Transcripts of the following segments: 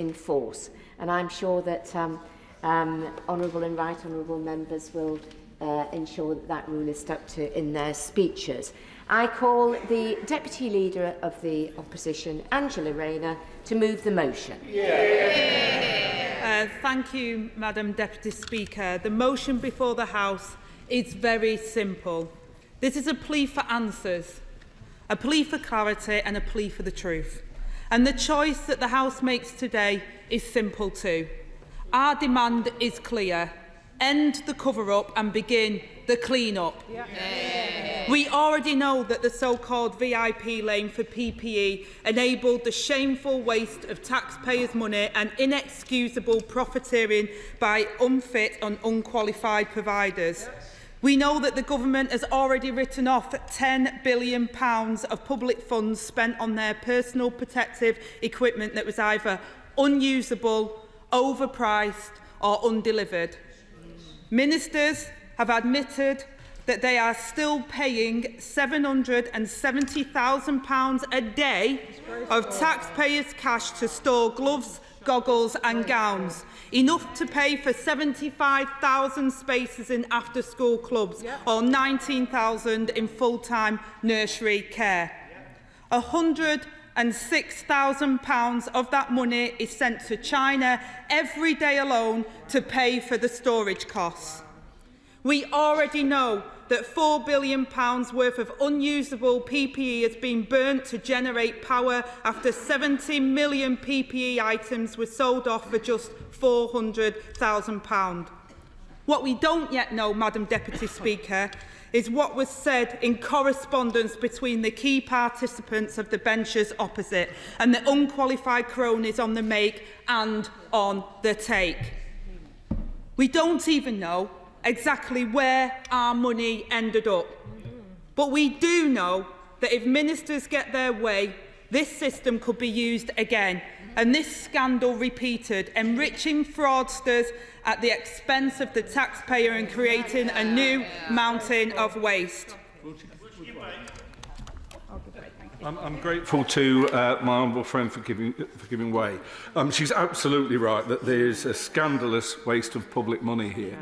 in force. And I'm sure that honourable and right honourable members will ensure that that rule is stuck to in their speeches. I call the Deputy Leader of the Opposition, Angela Rayner, to move the motion. Thank you, Madam Deputy Speaker. The motion before the House is very simple. This is a plea for answers, a plea for clarity and a plea for the truth. And the choice that the House makes today is simple too. Our demand is clear. End the cover-up and begin the clean-up. We already know that the so-called VIP lane for PPE enabled the shameful waste of taxpayers' money and inexcusable profiteering by unfit and unqualified providers. We know that the government has already written off £10 billion of public funds spent on their personal protective equipment that was either unusable, overpriced or undelivered. Ministers have admitted that they are still paying £770,000 a day of taxpayers' cash to store gloves, goggles and gowns, enough to pay for 75,000 spaces in after-school clubs or 19,000 in full-time nursery care. £106,000 of that money is sent to China every day alone to pay for the storage costs. We already know that £4 billion worth of unusable PPE has been burnt to generate power after 70 million PPE items were sold off for just £400,000. What we don't yet know, Madam Deputy Speaker, is what was said in correspondence between the key participants of the benches opposite and the unqualified cronies on the make and on the take. We don't even know exactly where our money ended up. But we do know that if ministers get their way, this system could be used again, and this scandal repeated, enriching fraudsters at the expense of the taxpayer and creating a new mountain of waste. I'm grateful to my honourable friend for giving way. She's absolutely right that there is a scandalous waste of public money here.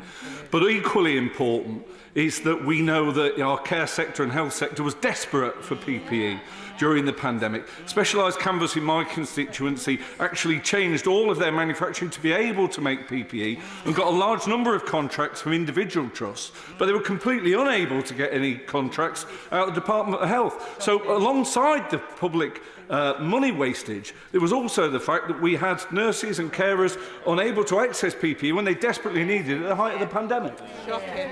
But equally important is that we know that our care sector and health sector was desperate for PPE during the pandemic. Specialised Canvas in my constituency actually changed all of their manufacturing to be able to make PPE and got a large number of contracts from individual trusts, but they were completely unable to get any contracts out of the Department of Health. So alongside the public money wastage, there was also the fact that we had nurses and carers unable to access PPE when they desperately needed it at the height of the pandemic. Shocking.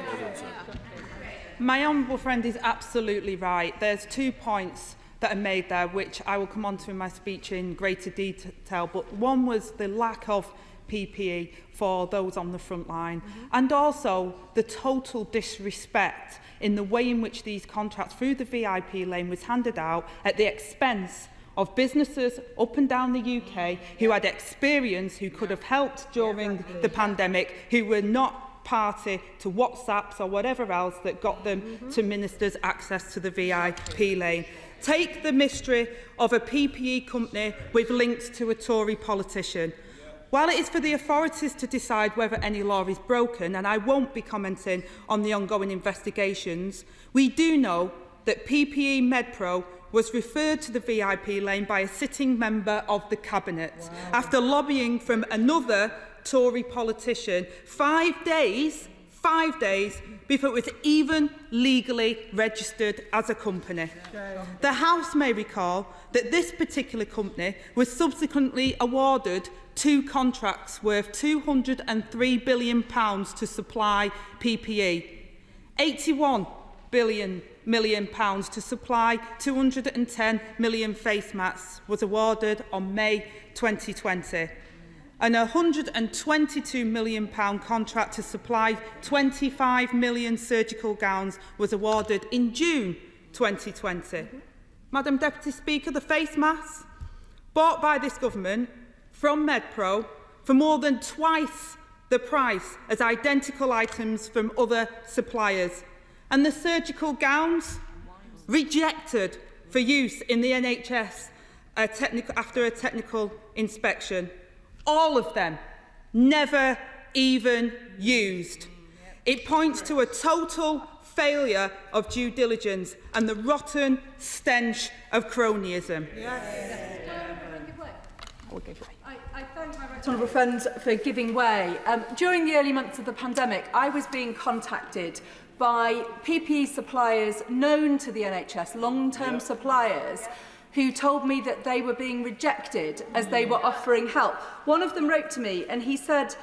My honourable friend is absolutely right. There's 2 points that are made there, which I will come on to in my speech in greater detail. But one was the lack of PPE for those on the front line, and also the total disrespect in the way in which these contracts through the VIP lane was handed out at the expense of businesses up and down the UK who had experience, who could have helped during the pandemic, who were not party to WhatsApps or whatever else that got them to ministers' access to the VIP lane. Take the mystery of a PPE company with links to a Tory politician. While it is for the authorities to decide whether any law is broken, and I won't be commenting on the ongoing investigations, we do know that PPE Medpro was referred to the VIP lane by a sitting member of the Cabinet after lobbying from another Tory politician 5 days before it was even legally registered as a company. The House may recall that this particular company was subsequently awarded 2 contracts worth £203 billion to supply PPE, £81 million to supply 210 million face masks was awarded on May 2020. And a £122 million contract to supply 25 million surgical gowns was awarded in June 2020. Madam Deputy Speaker, the face masks bought by this government from Medpro for more than twice the price as identical items from other suppliers. And the surgical gowns rejected for use in the NHS after a technical inspection. all of them, never even used. It points to a total failure of due diligence and the rotten stench of cronyism. I thank my right honourable friend for giving way. During the early months of the pandemic, I was being contacted by PPE suppliers known to the NHS, long-term suppliers, who told me that they were being rejected as they were offering help. One of them wrote to me and he said,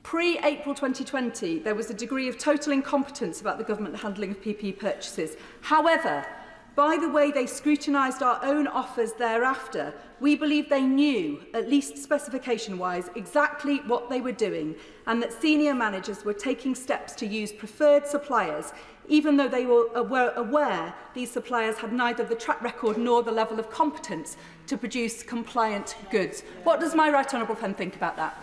pre-April 2020, there was a degree of total incompetence about the government handling of PPE purchases. However, by the way they scrutinised our own offers thereafter, we believe they knew, at least specification-wise, exactly what they were doing, and that senior managers were taking steps to use preferred suppliers, even though they were aware these suppliers had neither the track record nor the level of competence to produce compliant goods. What does my right honourable friend think about that?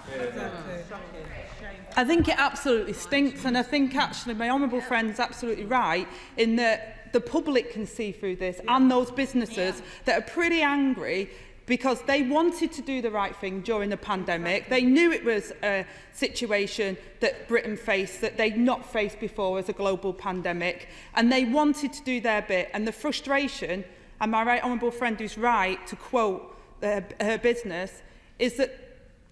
I think it absolutely stinks, and I think actually my honourable friend's absolutely right in that the public can see through this, and those businesses that are pretty angry because they wanted to do the right thing during the pandemic. They knew it was a situation that Britain faced that they'd not faced before as a global pandemic, and they wanted to do their bit. And the frustration, and my right honourable friend who's right to quote her business, is that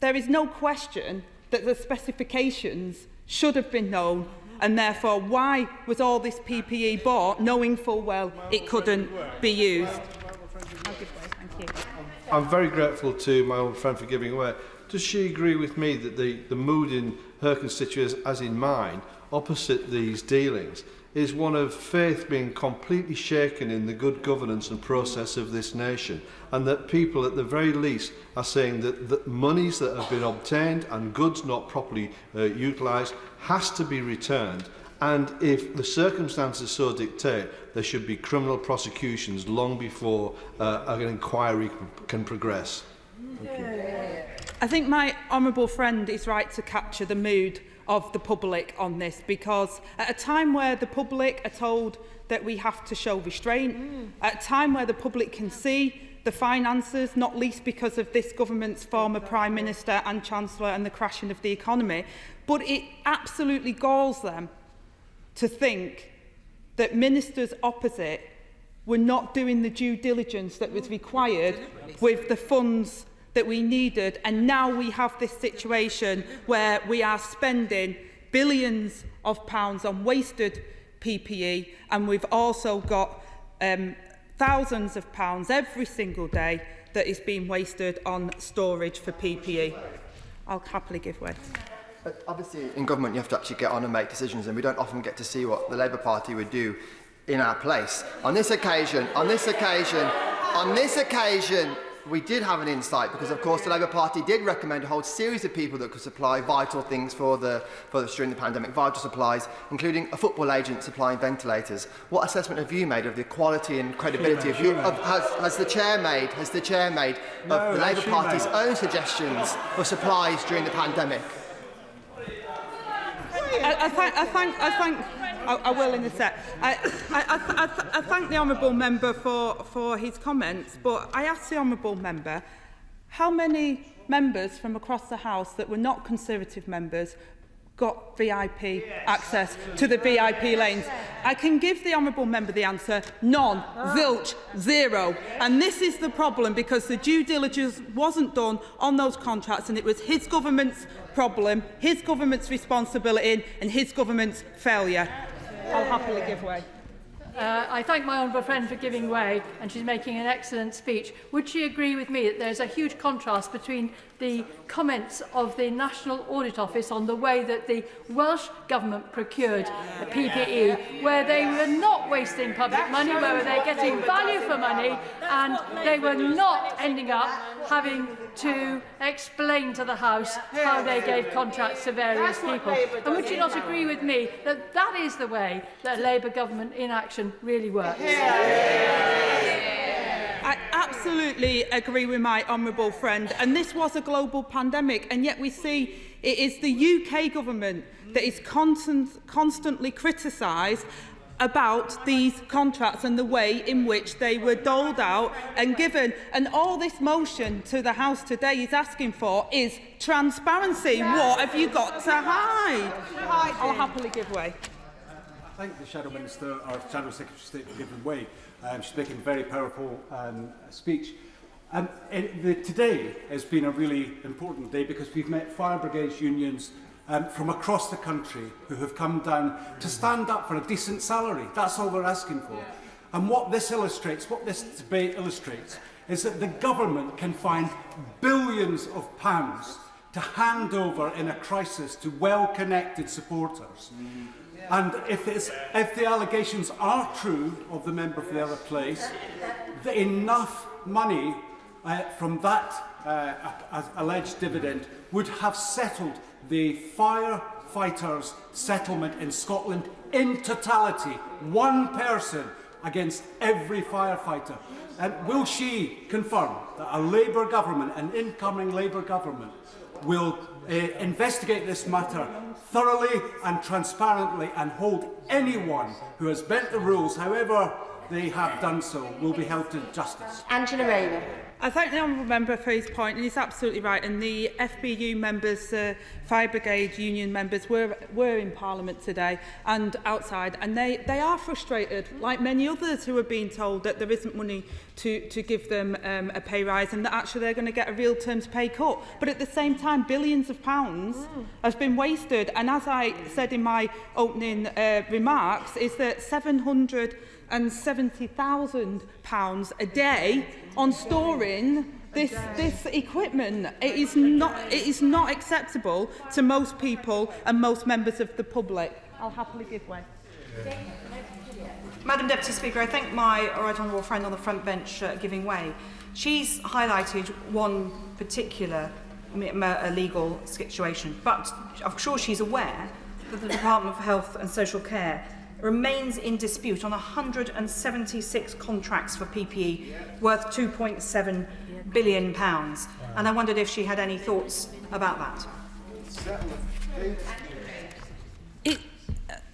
there is no question that the specifications should have been known, and therefore why was all this PPE bought knowing full well it couldn't be used? I'm very grateful to my old friend for giving way. Does she agree with me that the mood in her constituents, as in mine, opposite these dealings, is one of faith being completely shaken in the good governance and process of this nation, and that people at the very least are saying that the monies that have been obtained and goods not properly utilised has to be returned, and if the circumstances so dictate, there should be criminal prosecutions long before an inquiry can progress. Thank you. I think my honourable friend is right to capture the mood of the public on this, because at a time where the public are told that we have to show restraint, at a time where the public can see the finances, not least because of this government's former Prime Minister and Chancellor and the crashing of the economy, but it absolutely galls them to think that ministers opposite were not doing the due diligence that was required with the funds that we needed, and now we have this situation where we are spending billions of pounds on wasted PPE, and we've also got thousands of pounds every single day that is being wasted on storage for PPE. I'll happily give way. But obviously, in government, you have to actually get on and make decisions, and we don't often get to see what the Labour Party would do in our place. On this occasion, we did have an insight because, of course, the Labour Party did recommend a whole series of people that could supply vital things for during the pandemic, vital supplies, including a football agent supplying ventilators. What assessment have you made of the quality and credibility has the chair made of the Labour Party's own suggestions for supplies during the pandemic? I will in a sec. I thank the honourable member for his comments, but I asked the honourable member how many members from across the House that were not Conservative members got VIP access to the VIP lanes. I can give the honourable member the answer: none, zilch, zero. And this is the problem, because the due diligence wasn't done on those contracts, and it was his government's problem, his government's responsibility, and his government's failure. I'll happily give way. I thank my honourable friend for giving way, and she's making an excellent speech. Would she agree with me that there's a huge contrast between the comments of the National Audit Office on the way that the Welsh Government procured the PPE, where they were not wasting public money, where they were getting value for money, and they were not ending up having to explain to the House how they gave contracts to various people? And would you not agree with me that that is the way that Labour government in action really works? I absolutely agree with my honourable friend, and this was a global pandemic, and yet we see it is the UK government that is constantly criticised about these contracts and the way in which they were doled out and given. And all this motion to the House today is asking for is transparency. What have you got to hide? I'll happily give way. I thank the Shadow Minister, or Shadow Secretary of State, for giving way. She's making a very powerful speech. Today has been a really important day because we've met fire brigades unions from across the country who have come down to stand up for a decent salary. That's all they're asking for. And what this illustrates, what this debate illustrates, is that the government can find billions of pounds to hand over in a crisis to well-connected supporters. And if the allegations are true of the member for the other place, enough money from that alleged dividend would have settled the firefighters' settlement in Scotland in totality, one person against every firefighter. And will she confirm that a Labour government, an incoming Labour government, will investigate this matter thoroughly and transparently and hold anyone who has bent the rules, however they have done so, will be held to justice? Angela Rayner. I thank the honourable member for his point, and he's absolutely right. And the FBU members, Fire Brigade Union members, were in Parliament today and outside, and they are frustrated, like many others who are being told that there isn't money to give them a pay rise, and that actually they're going to get a real terms pay cut. But at the same time, billions of pounds has been wasted, and as I said in my opening remarks, is that £770,000 a day on storing this equipment. It is not acceptable to most people and most members of the public. I'll happily give way. Madam Deputy Speaker, I thank my right honourable friend on the front bench giving way. She's highlighted one particular legal situation, but I'm sure she's aware that the Department of Health and Social Care remains in dispute on 176 contracts for PPE worth £2.7 billion. And I wondered if she had any thoughts about that.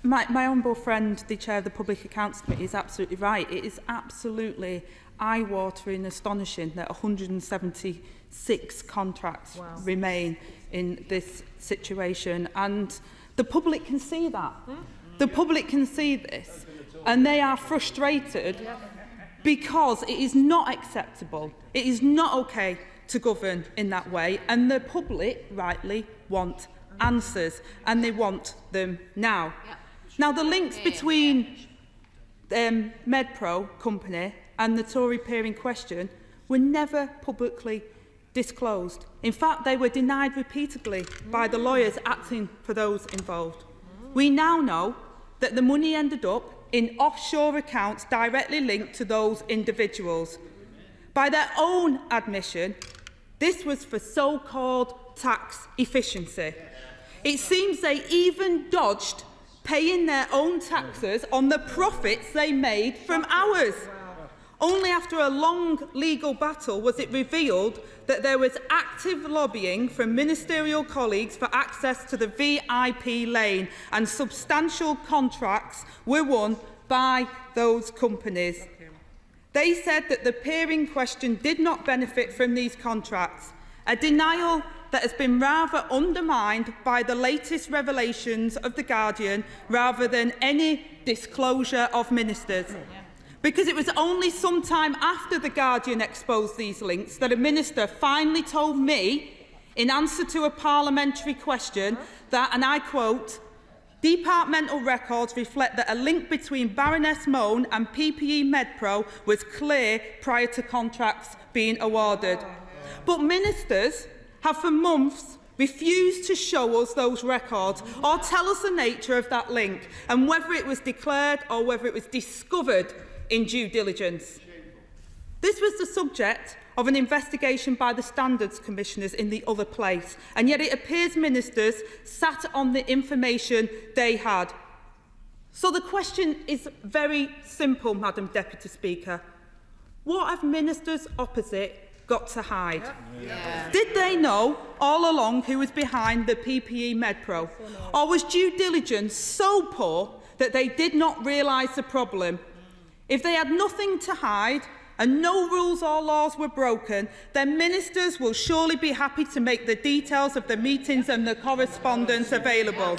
My honourable friend, the Chair of the Public Accounts Committee, is absolutely right. It is absolutely eye-watering, astonishing that 176 contracts remain in this situation. And the public can see that. The public can see this, and they are frustrated because it is not acceptable. It is not okay to govern in that way, and the public rightly want answers, and they want them now. Now, the links between Medpro company and the Tory peer in question were never publicly disclosed. In fact, they were denied repeatedly by the lawyers acting for those involved. We now know that the money ended up in offshore accounts directly linked to those individuals. By their own admission, this was for so-called tax efficiency. It seems they even dodged paying their own taxes on the profits they made from ours. Only after a long legal battle was it revealed that there was active lobbying from ministerial colleagues for access to the VIP lane, and substantial contracts were won by those companies. They said that the peer in question did not benefit from these contracts, a denial that has been rather undermined by the latest revelations of The Guardian rather than any disclosure of ministers. Because it was only some time after The Guardian exposed these links that a minister finally told me, in answer to a parliamentary question, that, and I quote, "Departmental records reflect that a link between Baroness Mone and PPE Medpro was clear prior to contracts being awarded." But ministers have for months refused to show us those records or tell us the nature of that link and whether it was declared or whether it was discovered in due diligence. This was the subject of an investigation by the Standards Commissioners in the other place, and yet it appears ministers sat on the information they had. So the question is very simple, Madam Deputy Speaker. What have ministers opposite got to hide? Did they know all along who was behind the PPE Medpro? Or was due diligence so poor that they did not realise the problem. If they had nothing to hide and no rules or laws were broken, then ministers will surely be happy to make the details of the meetings and the correspondence available.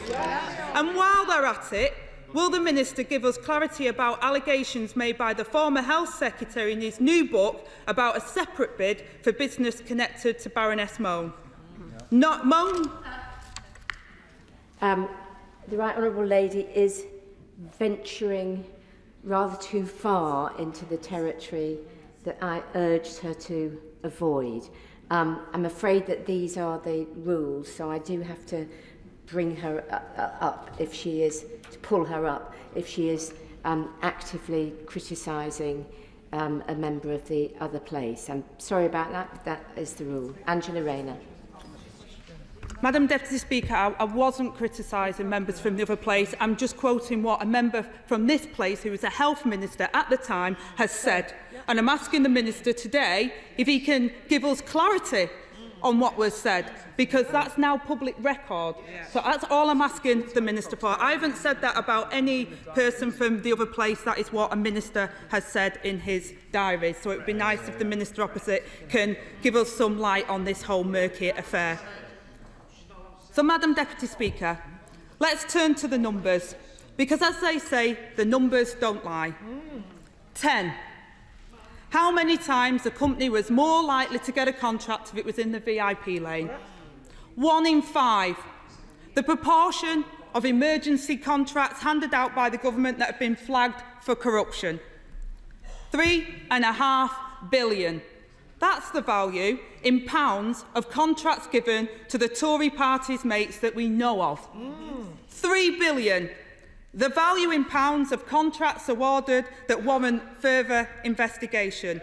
And while they're at it, will the Minister give us clarity about allegations made by the former Health Secretary in his new book about a separate bid for business connected to Baroness Mone? Not Mone. The Right Honourable Lady is venturing rather too far into the territory that I urged her to avoid. I'm afraid that these are the rules, so I do have to bring her up if she is, to pull her up if she is actively criticising a member of the other place. I'm sorry about that, but that is the rule. Angela Rayner. Madam Deputy Speaker, I wasn't criticising members from the other place. I'm just quoting what a member from this place, who was a health minister at the time, has said. And I'm asking the Minister today if he can give us clarity on what was said, because that's now public record. So that's all I'm asking the Minister for. I haven't said that about any person from the other place. That is what a Minister has said in his diary. So it would be nice if the Minister opposite can give us some light on this whole murky affair. So, Madam Deputy Speaker, let's turn to the numbers, because as they say, the numbers don't lie. 10. How many times a company was more likely to get a contract if it was in the VIP lane? 1 in 5. The proportion of emergency contracts handed out by the government that have been flagged for corruption. 3.5 billion. That's the value in pounds of contracts given to the Tory party's mates that we know of. 3 billion. The value in pounds of contracts awarded that warrant further investigation.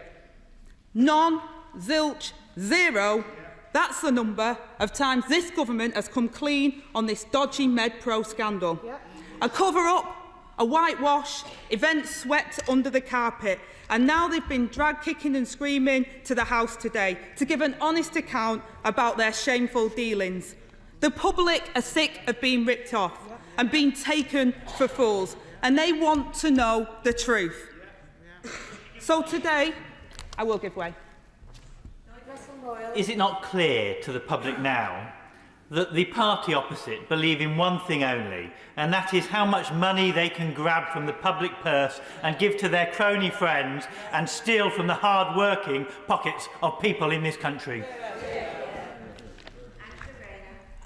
None, zilch, 0. That's the number of times this government has come clean on this dodgy Medpro scandal. A cover-up, a whitewash, events swept under the carpet, and now they've been dragged kicking and screaming to the House today to give an honest account about their shameful dealings. The public are sick of being ripped off and being taken for fools, and they want to know the truth. So today, I will give way. Is it not clear to the public now that the party opposite believe in one thing only, and that is how much money they can grab from the public purse and give to their crony friends and steal from the hard-working pockets of people in this country?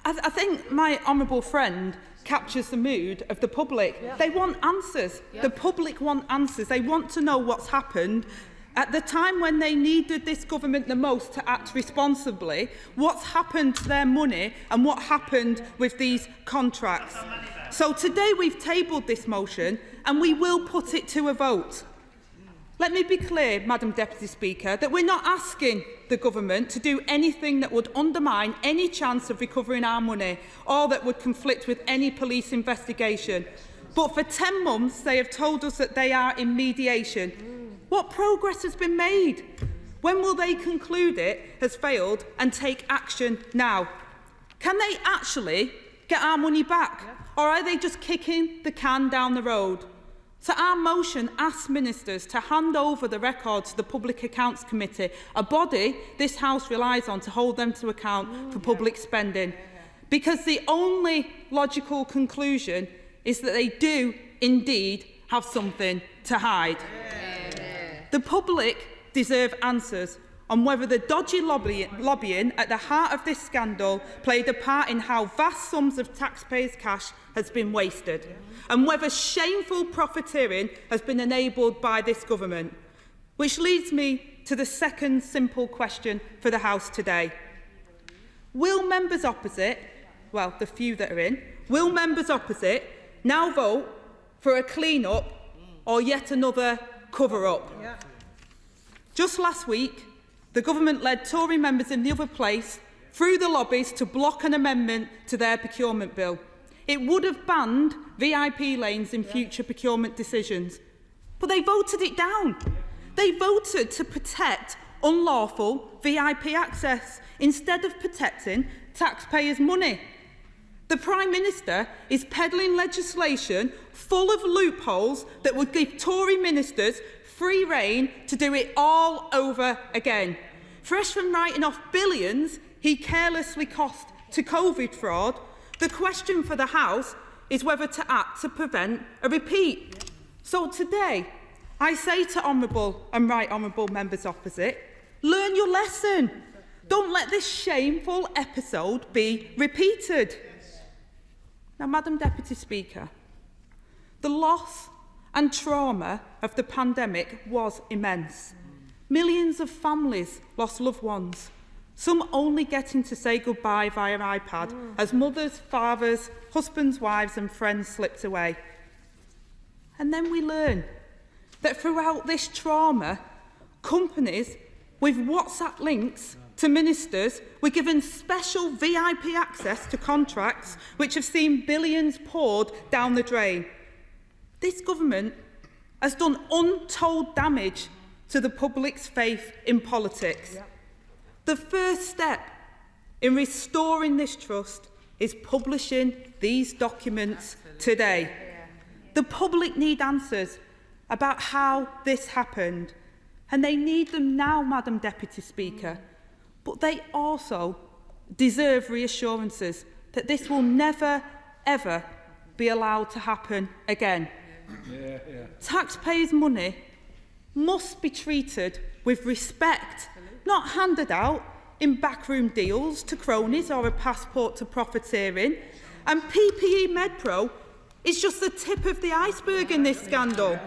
I think my honourable friend captures the mood of the public. They want answers. The public want answers. They want to know what's happened. At the time when they needed this government the most to act responsibly, what's happened to their money and what happened with these contracts. So today we've tabled this motion and we will put it to a vote. Let me be clear, Madam Deputy Speaker, that we're not asking the government to do anything that would undermine any chance of recovering our money or that would conflict with any police investigation. But for 10 months they have told us that they are in mediation. What progress has been made? When will they conclude it has failed and take action now? Can they actually get our money back? Or are they just kicking the can down the road? So our motion asks ministers to hand over the records to the Public Accounts Committee, a body this House relies on to hold them to account for public spending. Because the only logical conclusion is that they do indeed have something to hide. The public deserve answers on whether the dodgy lobbying at the heart of this scandal played a part in how vast sums of taxpayers' cash has been wasted, and whether shameful profiteering has been enabled by this government. Which leads me to the second simple question for the House today. Will members opposite, well, the few that are in, will members opposite now vote for a clean-up or yet another cover-up? Just last week, the government led Tory members in the other place through the lobbies to block an amendment to their procurement bill. It would have banned VIP lanes in future procurement decisions. But they voted it down. They voted to protect unlawful VIP access instead of protecting taxpayers' money. The Prime Minister is peddling legislation full of loopholes that would give Tory ministers free rein to do it all over again. Fresh from writing off billions he carelessly cost to COVID fraud, the question for the House is whether to act to prevent a repeat. So today, I say to honourable and right honourable members opposite, learn your lesson. Don't let this shameful episode be repeated. Now, Madam Deputy Speaker, the loss and trauma of the pandemic was immense. Millions of families lost loved ones, some only getting to say goodbye via iPad as mothers, fathers, husbands, wives and friends slipped away. And then we learn that throughout this trauma, companies with WhatsApp links to ministers were given special VIP access to contracts which have seen billions poured down the drain. This government has done untold damage to the public's faith in politics. Yep. The first step in restoring this trust is publishing these documents today. Yeah. The public need answers about how this happened, and they need them now, Madam Deputy Speaker. But they also deserve reassurances that this will never, ever be allowed to happen again. Yeah. Taxpayers' money must be treated with respect, not handed out in backroom deals to cronies or a passport to profiteering. And PPE Medpro is just the tip of the iceberg in this scandal.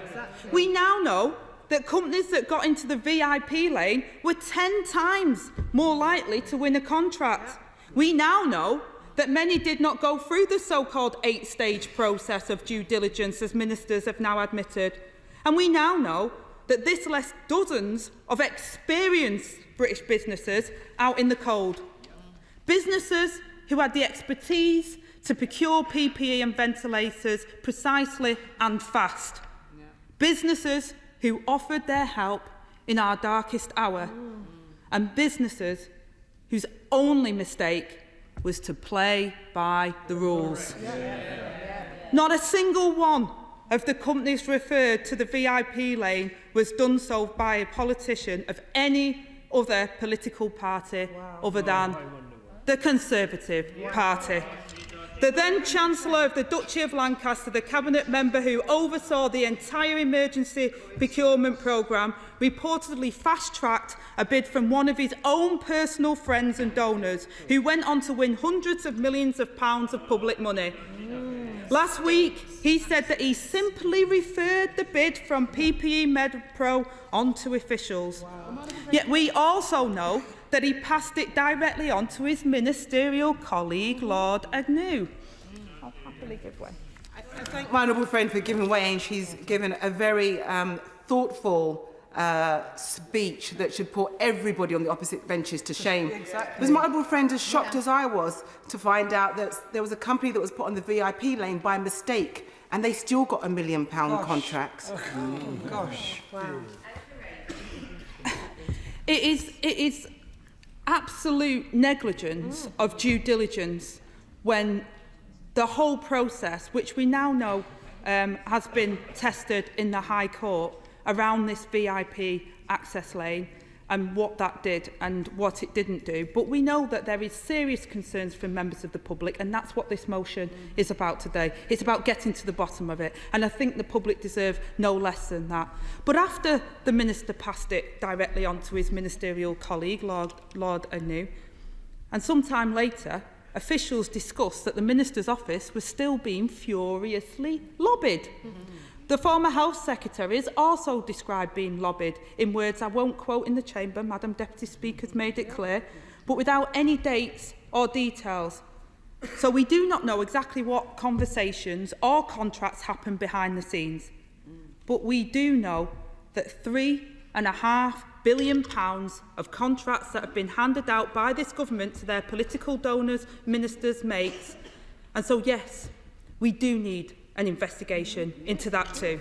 We now know that companies that got into the VIP lane were 10 times more likely to win a contract. We now know that many did not go through the so-called 8-stage process of due diligence, as ministers have now admitted. And we now know that this left dozens of experienced British businesses out in the cold. Businesses who had the expertise to procure PPE and ventilators precisely and fast. Businesses who offered their help in our darkest hour. And businesses whose only mistake was to play by the rules. Not a single one of the companies referred to the VIP lane was done so by a politician of any other political party other than the Conservative Party. The then Chancellor of the Duchy of Lancaster, the Cabinet member who oversaw the entire emergency procurement programme, reportedly fast-tracked a bid from one of his own personal friends and donors, who went on to win hundreds of millions of pounds of public money. Last week, he said that he simply referred the bid from PPE Medpro on to officials. Yet we also know that he passed it directly on to his ministerial colleague, Lord Agnew. I'll happily give way. I thank my honourable friend for giving way, and she's given a very thoughtful speech that should put everybody on the opposite benches to shame. Exactly. Was my honourable friend as shocked as I was to find out that there was a company that was put on the VIP lane by mistake, and they still got £1 million contracts? Gosh. Wow. It is absolute negligence of due diligence when the whole process, which we now know has been tested in the High Court around this VIP access lane, and what that did and what it didn't do. But we know that there is serious concerns from members of the public, and that's what this motion is about today. It's about getting to the bottom of it, and I think the public deserve no less than that. But after the Minister passed it directly on to his ministerial colleague, Lord Agnew, and sometime later, officials discussed that the Minister's office was still being furiously lobbied. The former Health Secretary is also described being lobbied in words I won't quote in the chamber, Madam Deputy Speaker has made it clear, but without any dates or details. So we do not know exactly what conversations or contracts happened behind the scenes. But we do know that £3.5 billion of contracts that have been handed out by this government to their political donors, ministers, mates. And so yes, we do need an investigation into that too.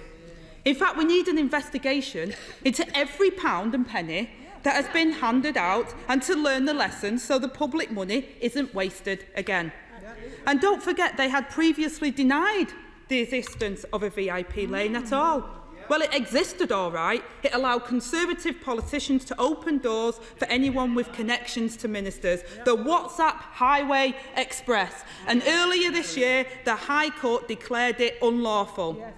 In fact, we need an investigation into every pound and penny that has been handed out, and to learn the lessons so the public money isn't wasted again. And don't forget, they had previously denied the existence of a VIP lane at all. Well, it existed all right. It allowed Conservative politicians to open doors for anyone with connections to ministers. The WhatsApp Highway Express. And earlier this year, the High Court declared it unlawful. Yes.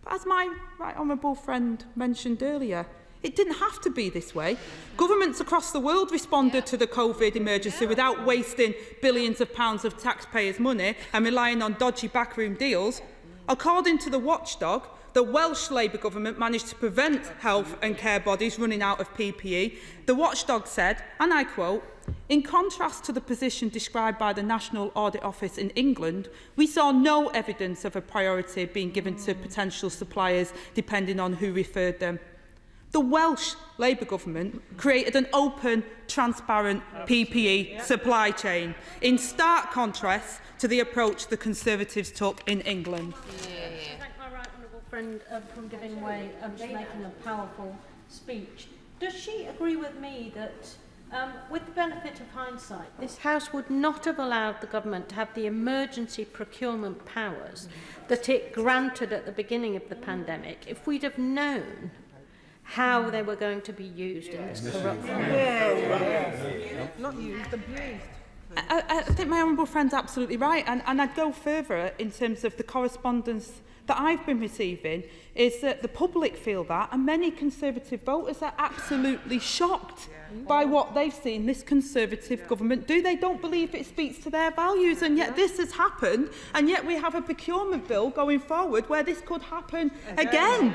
But as my right honourable friend mentioned earlier, it didn't have to be this way. Governments across the world responded to the COVID emergency without wasting billions of pounds of taxpayers' money and relying on dodgy backroom deals. According to the watchdog, the Welsh Labour government managed to prevent health and care bodies running out of PPE. The watchdog said, and I quote, "In contrast to the position described by the National Audit Office in England, we saw no evidence of a priority being given to potential suppliers depending on who referred them." The Welsh Labour government created an open, transparent PPE supply chain, in stark contrast to the approach the Conservatives took in England. Friend from giving way, she's making a powerful speech. Does she agree with me that, with the benefit of hindsight, this House would not have allowed the government to have the emergency procurement powers that it granted at the beginning of the pandemic if we'd have known how they were going to be used in this corrupt way? Not used, abused. I think my honourable friend's absolutely right, and I'd go further in terms of the correspondence that I've been receiving is that the public feel that, and many Conservative voters are absolutely shocked by what they've seen this Conservative government do. They don't believe it speaks to their values, and yet this has happened, and yet we have a procurement bill going forward where this could happen again.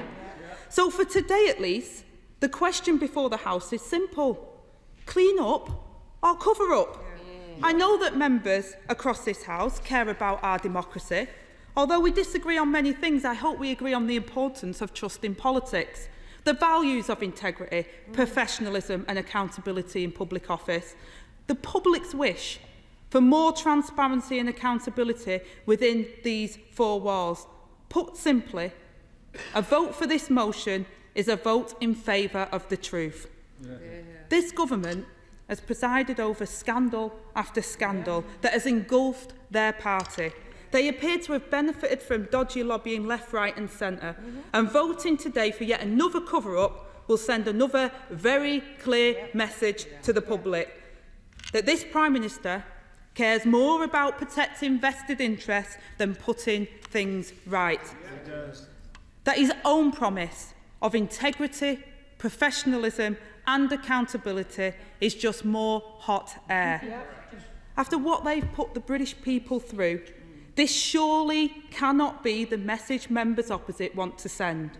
So for today at least, the question before the House is simple: clean up or cover up? I know that members across this House care about our democracy. Although we disagree on many things, I hope we agree on the importance of trust in politics, the values of integrity, professionalism and accountability in public office, the public's wish for more transparency and accountability within these four walls. Put simply, a vote for this motion is a vote in favour of the truth. This government has presided over scandal after scandal that has engulfed their party. They appear to have benefited from dodgy lobbying left, right and centre. And voting today for yet another cover-up will send another very clear message to the public that this Prime Minister cares more about protecting vested interests than putting things right. That his own promise of integrity, professionalism and accountability is just more hot air. After what they've put the British people through, this surely cannot be the message members opposite want to send.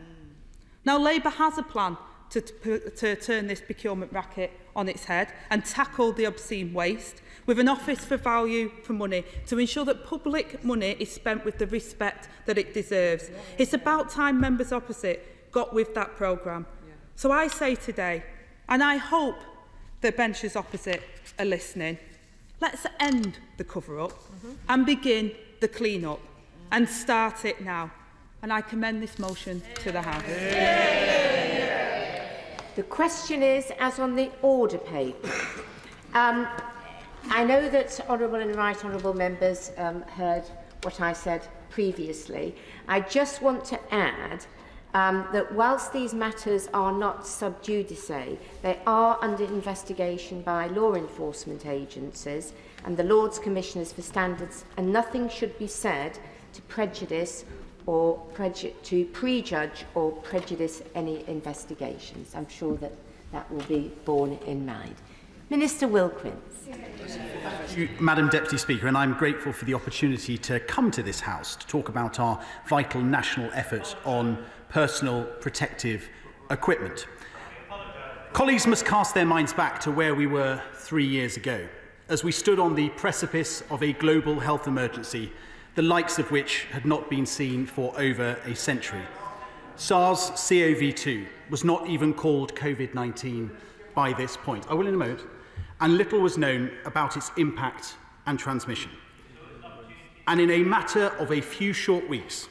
Now, Labour has a plan to turn this procurement racket on its head and tackle the obscene waste with an office for value for money to ensure that public money is spent with the respect that it deserves. It's about time members opposite got with that programme. So I say today, and I hope the benches opposite are listening, let's end the cover-up and begin the clean-up and start it now. And I commend this motion to the House. The question is, as on the order paper, I know that honourable and right honourable members heard what I said previously. I just want to add that whilst these matters are not sub judice, they are under investigation by law enforcement agencies and the Lords Commissioners for Standards, and nothing should be said to prejudice or to prejudge or prejudice any investigations. I'm sure that that will be borne in mind. Minister Wilkins. Thank you, Madam Deputy Speaker, and I'm grateful for the opportunity to come to this House to talk about our vital national effort on personal protective equipment. Colleagues must cast their minds back to where we were 3 years ago, as we stood on the precipice of a global health emergency, the likes of which had not been seen for over a century. SARS-CoV-2 was not even called COVID-19 by this point. I will in a moment. And little was known about its impact and transmission. And in a matter of a few short weeks,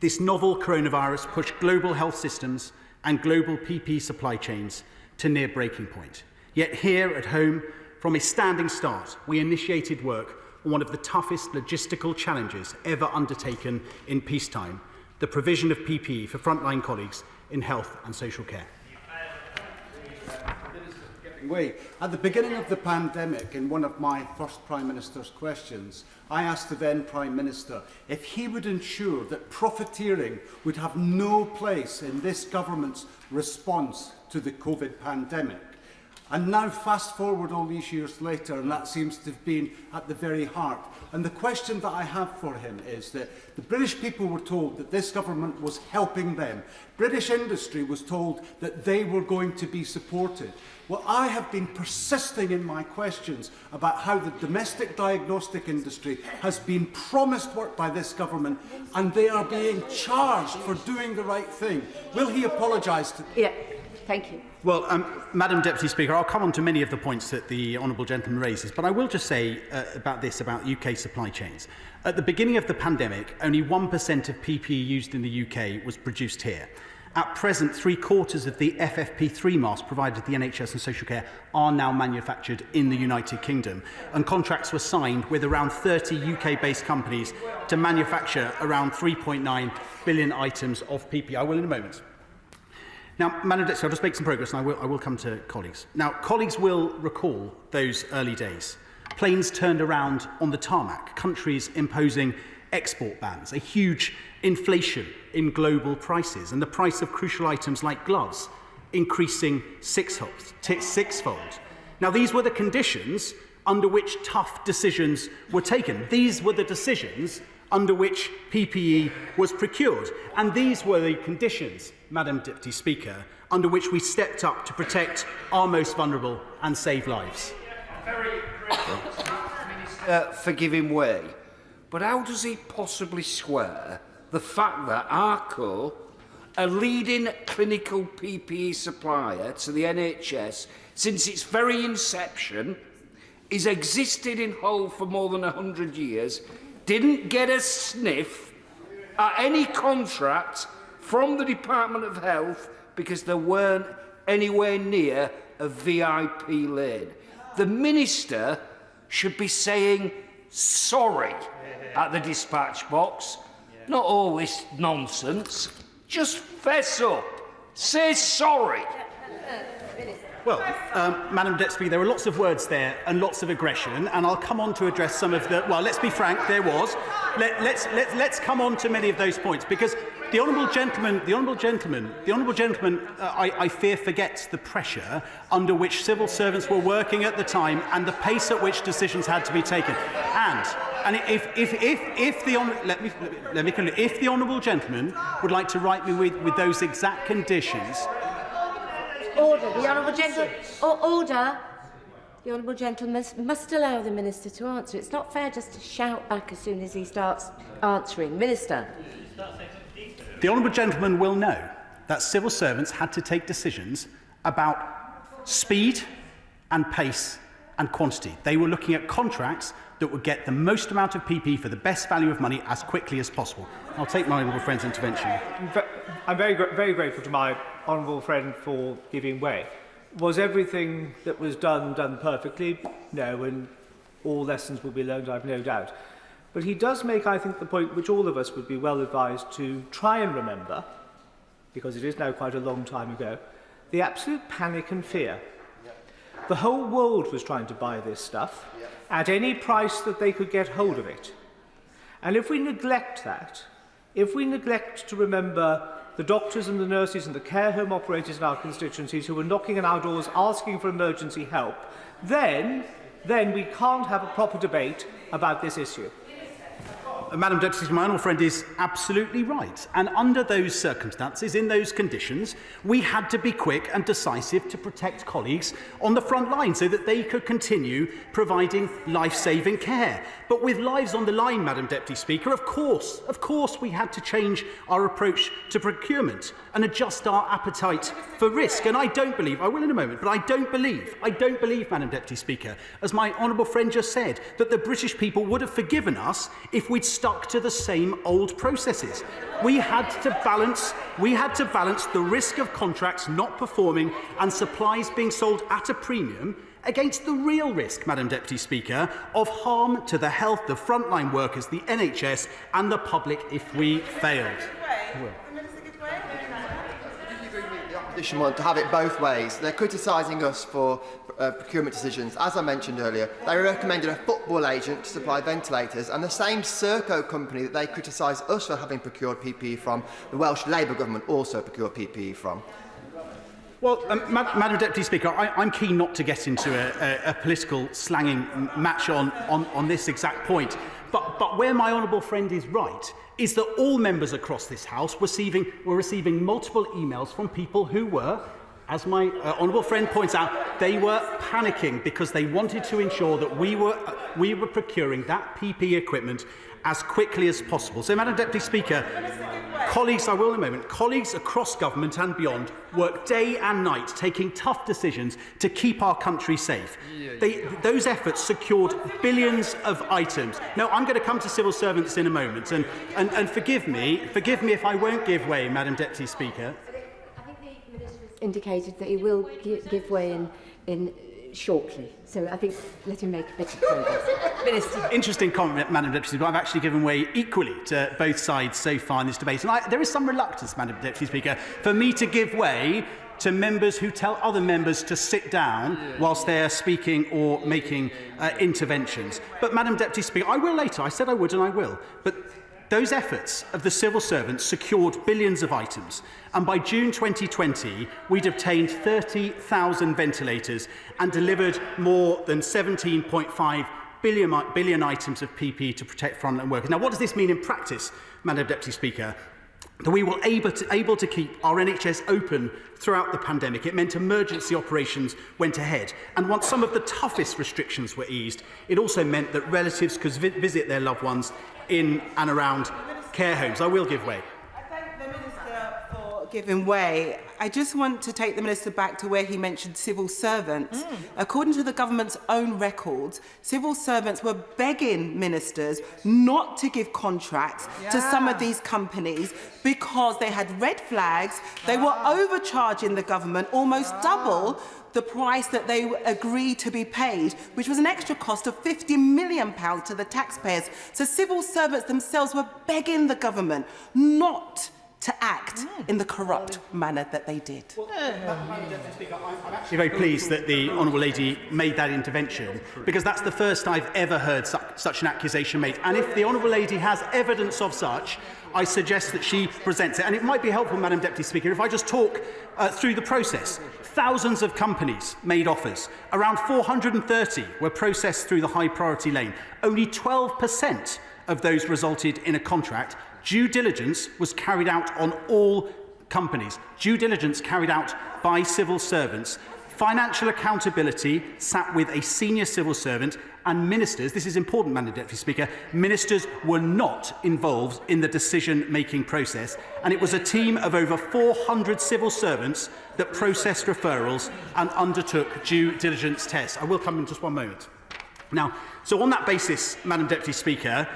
this novel coronavirus pushed global health systems and global PPE supply chains to near breaking point. Yet here at home, from a standing start, we initiated work on one of the toughest logistical challenges ever undertaken in peacetime, the provision of PPE for frontline colleagues in health and social care. At the beginning of the pandemic, in one of my first Prime Minister's questions, I asked the then Prime Minister if he would ensure that profiteering would have no place in this government's response to the COVID pandemic. And now fast forward all these years later, and that seems to have been at the very heart. And the question that I have for him is that the British people were told that this government was helping them. British industry was told that they were going to be supported. Well, I have been persisting in my questions about how the domestic diagnostic industry has been promised work by this government, and they are being charged for doing the right thing. Will he apologise to... Yeah, thank you. Well, Madam Deputy Speaker, I'll come on to many of the points that the Honourable Gentleman raises, but I will just say about UK supply chains. At the beginning of the pandemic, only 1% of PPE used in the UK was produced here. At present, 3/4 of the FFP3 masks provided to the NHS and social care are now manufactured in the United Kingdom, and contracts were signed with around 30 UK-based companies to manufacture around 3.9 billion items of PPE. I will in a moment. Now, Madam Deputy, I'll just make some progress and I will come to colleagues. Now, colleagues will recall those early days. Planes turned around on the tarmac, countries imposing export bans, a huge inflation in global prices, and the price of crucial items like gloves increasing sixfold. Now, these were the conditions under which tough decisions were taken. These were the decisions under which PPE was procured. And these were the conditions, Madam Deputy Speaker, under which we stepped up to protect our most vulnerable and save lives. For giving way. But how does he possibly square the fact that ARCO, a leading clinical PPE supplier to the NHS since its very inception, is existed in Hull for more than 100 years, didn't get a sniff at any contract from the Department of Health because there weren't anywhere near a VIP lane? The Minister should be saying sorry at the dispatch box. Not all this nonsense. Just fess up. Say sorry. Well, Madam Deputy Speaker, there were lots of words there and lots of aggression, and I'll come on to address some of the... Well, let's be frank, there was. Let's come on to many of those points, because the honourable gentleman, I fear forgets the pressure under which civil servants were working at the time and the pace at which decisions had to be taken. And if the honourable gentleman would like to write me with those exact conditions. Order. The honourable gentleman. Order. The honourable gentleman must allow the Minister to answer. It's not fair just to shout back as soon as he starts answering. Minister. The honourable gentleman will know that civil servants had to take decisions about speed and pace and quantity. They were looking at contracts that would get the most amount of PPE for the best value of money as quickly as possible. I'll take my honourable friend's intervention. I'm very grateful to my honourable friend for giving way. Was everything that was done perfectly? No, and all lessons will be learned, I've no doubt. But he does make, I think, the point which all of us would be well advised to try and remember, because it is now quite a long time ago, the absolute panic and fear. The whole world was trying to buy this stuff at any price that they could get hold of it. And if we neglect that, if we neglect to remember the doctors and the nurses and the care home operators in our constituencies who were knocking on our doors asking for emergency help, then we can't have a proper debate about this issue. Madam Deputy, my honourable friend is absolutely right. And under those circumstances, in those conditions, we had to be quick and decisive to protect colleagues on the front line so that they could continue providing life-saving care. But with lives on the line, Madam Deputy Speaker, of course, we had to change our approach to procurement and adjust our appetite for risk. And I don't believe, I will in a moment, but I don't believe, Madam Deputy Speaker, as my honourable friend just said, that the British people would have forgiven us if we'd stuck to the same old processes. We had to balance the risk of contracts not performing and supplies being sold at a premium against the real risk, Madam Deputy Speaker, of harm to the health of frontline workers, the NHS and the public if we failed. The opposition want to have it both ways. They're criticising us for procurement decisions. As I mentioned earlier, they recommended a football agent to supply ventilators, and the same Serco company that they criticise us for having procured PPE from, the Welsh Labour government also procured PPE from. Well, Madam Deputy Speaker, I'm keen not to get into a political slanging match on this exact point. But where my honourable friend is right is that all members across this House were receiving multiple emails from people who were, as my honourable friend points out, they were panicking because they wanted to ensure that we were procuring that PPE equipment as quickly as possible. So, Madam Deputy Speaker, colleagues, I will in a moment, colleagues across government and beyond work day and night taking tough decisions to keep our country safe. Those efforts secured billions of items. Now, I'm going to come to civil servants in a moment, and forgive me if I won't give way, Madam Deputy Speaker. I think the Minister has indicated that he will give way in shortly. So I think let him make a bit of progress. Minister. Interesting comment, Madam Deputy Speaker. I've actually given way equally to both sides so far in this debate. And there is some reluctance, Madam Deputy Speaker, for me to give way to members who tell other members to sit down whilst they are speaking or making interventions. But, Madam Deputy Speaker, I will later. I said I would and I will. But those efforts of the civil servants secured billions of items, and by June 2020 we'd obtained 30,000 ventilators and delivered more than 17.5 billion items of PPE to protect frontline workers. Now, what does this mean in practice, Madam Deputy Speaker? That we were able to keep our NHS open throughout the pandemic. It meant emergency operations went ahead. And once some of the toughest restrictions were eased, it also meant that relatives could visit their loved ones in and around care homes. I will give way. I thank the Minister for giving way. I just want to take the Minister back to where he mentioned civil servants. According to the government's own records, civil servants were begging ministers not to give contracts to some of these companies because they had red flags. They were overcharging the government almost double the price that they agreed to be paid, which was an extra cost of £50 million to the taxpayers. So civil servants themselves were begging the government not to act in the corrupt manner that they did. I'm actually very pleased that the Honourable Lady made that intervention, because that's the first I've ever heard such an accusation made. And if the Honourable Lady has evidence of such, I suggest that she presents it. And it might be helpful, Madam Deputy Speaker, if I just talk through the process. Thousands of companies made offers. Around 430 were processed through the high priority lane. Only 12% of those resulted in a contract. Due diligence was carried out on all companies. Due diligence carried out by civil servants. Financial accountability sat with a senior civil servant, and ministers, this is important, Madam Deputy Speaker, ministers were not involved in the decision-making process, and it was a team of over 400 civil servants that processed referrals and undertook due diligence tests. I will come in just one moment. Now, so on that basis, Madam Deputy Speaker,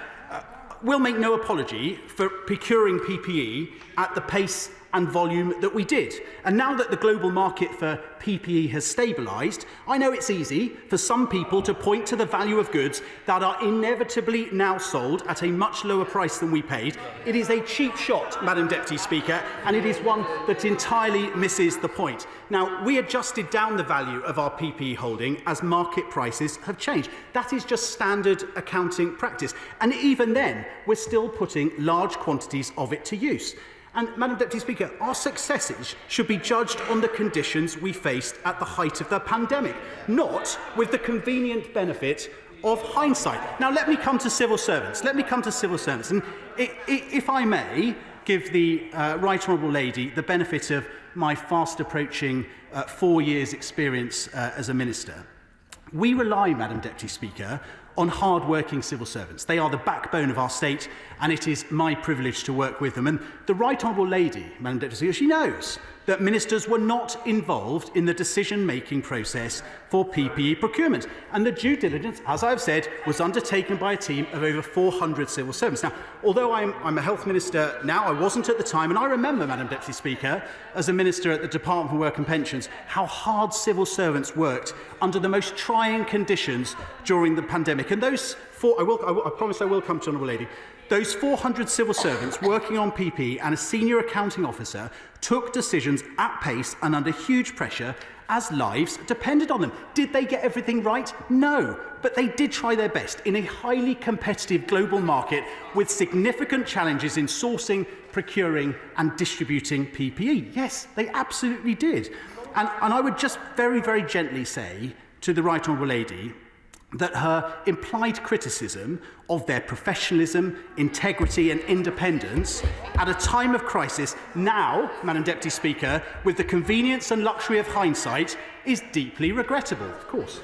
we'll make no apology for procuring PPE at the pace and volume that we did. And now that the global market for PPE has stabilised, I know it's easy for some people to point to the value of goods that are inevitably now sold at a much lower price than we paid. It is a cheap shot, Madam Deputy Speaker, and it is one that entirely misses the point. Now, we adjusted down the value of our PPE holding as market prices have changed. That is just standard accounting practice. And even then, we're still putting large quantities of it to use. And, Madam Deputy Speaker, our successes should be judged on the conditions we faced at the height of the pandemic, not with the convenient benefit of hindsight. Now, let me come to civil servants. And if I may give the Right Honourable Lady the benefit of my fast approaching 4 years' experience as a minister. We rely, Madam Deputy Speaker, on hard-working civil servants. They are the backbone of our state, and it is my privilege to work with them. And the Right Honourable Lady, Madam Deputy Speaker, she knows that ministers were not involved in the decision-making process for PPE procurement. And the due diligence, as I've said, was undertaken by a team of over 400 civil servants. Now, although I'm a health minister now, I wasn't at the time, and I remember, Madam Deputy Speaker, as a minister at the Department for Work and Pensions, how hard civil servants worked under the most trying conditions during the pandemic. And those four, I promise I will come to Honourable Lady, those 400 civil servants working on PPE and a senior accounting officer took decisions at pace and under huge pressure as lives depended on them. Did they get everything right? No, but they did try their best in a highly competitive global market with significant challenges in sourcing, procuring and distributing PPE. Yes, they absolutely did. And I would just very, very gently say to the Right Honourable Lady that her implied criticism of their professionalism, integrity and independence at a time of crisis now, Madam Deputy Speaker, with the convenience and luxury of hindsight, is deeply regrettable, of course.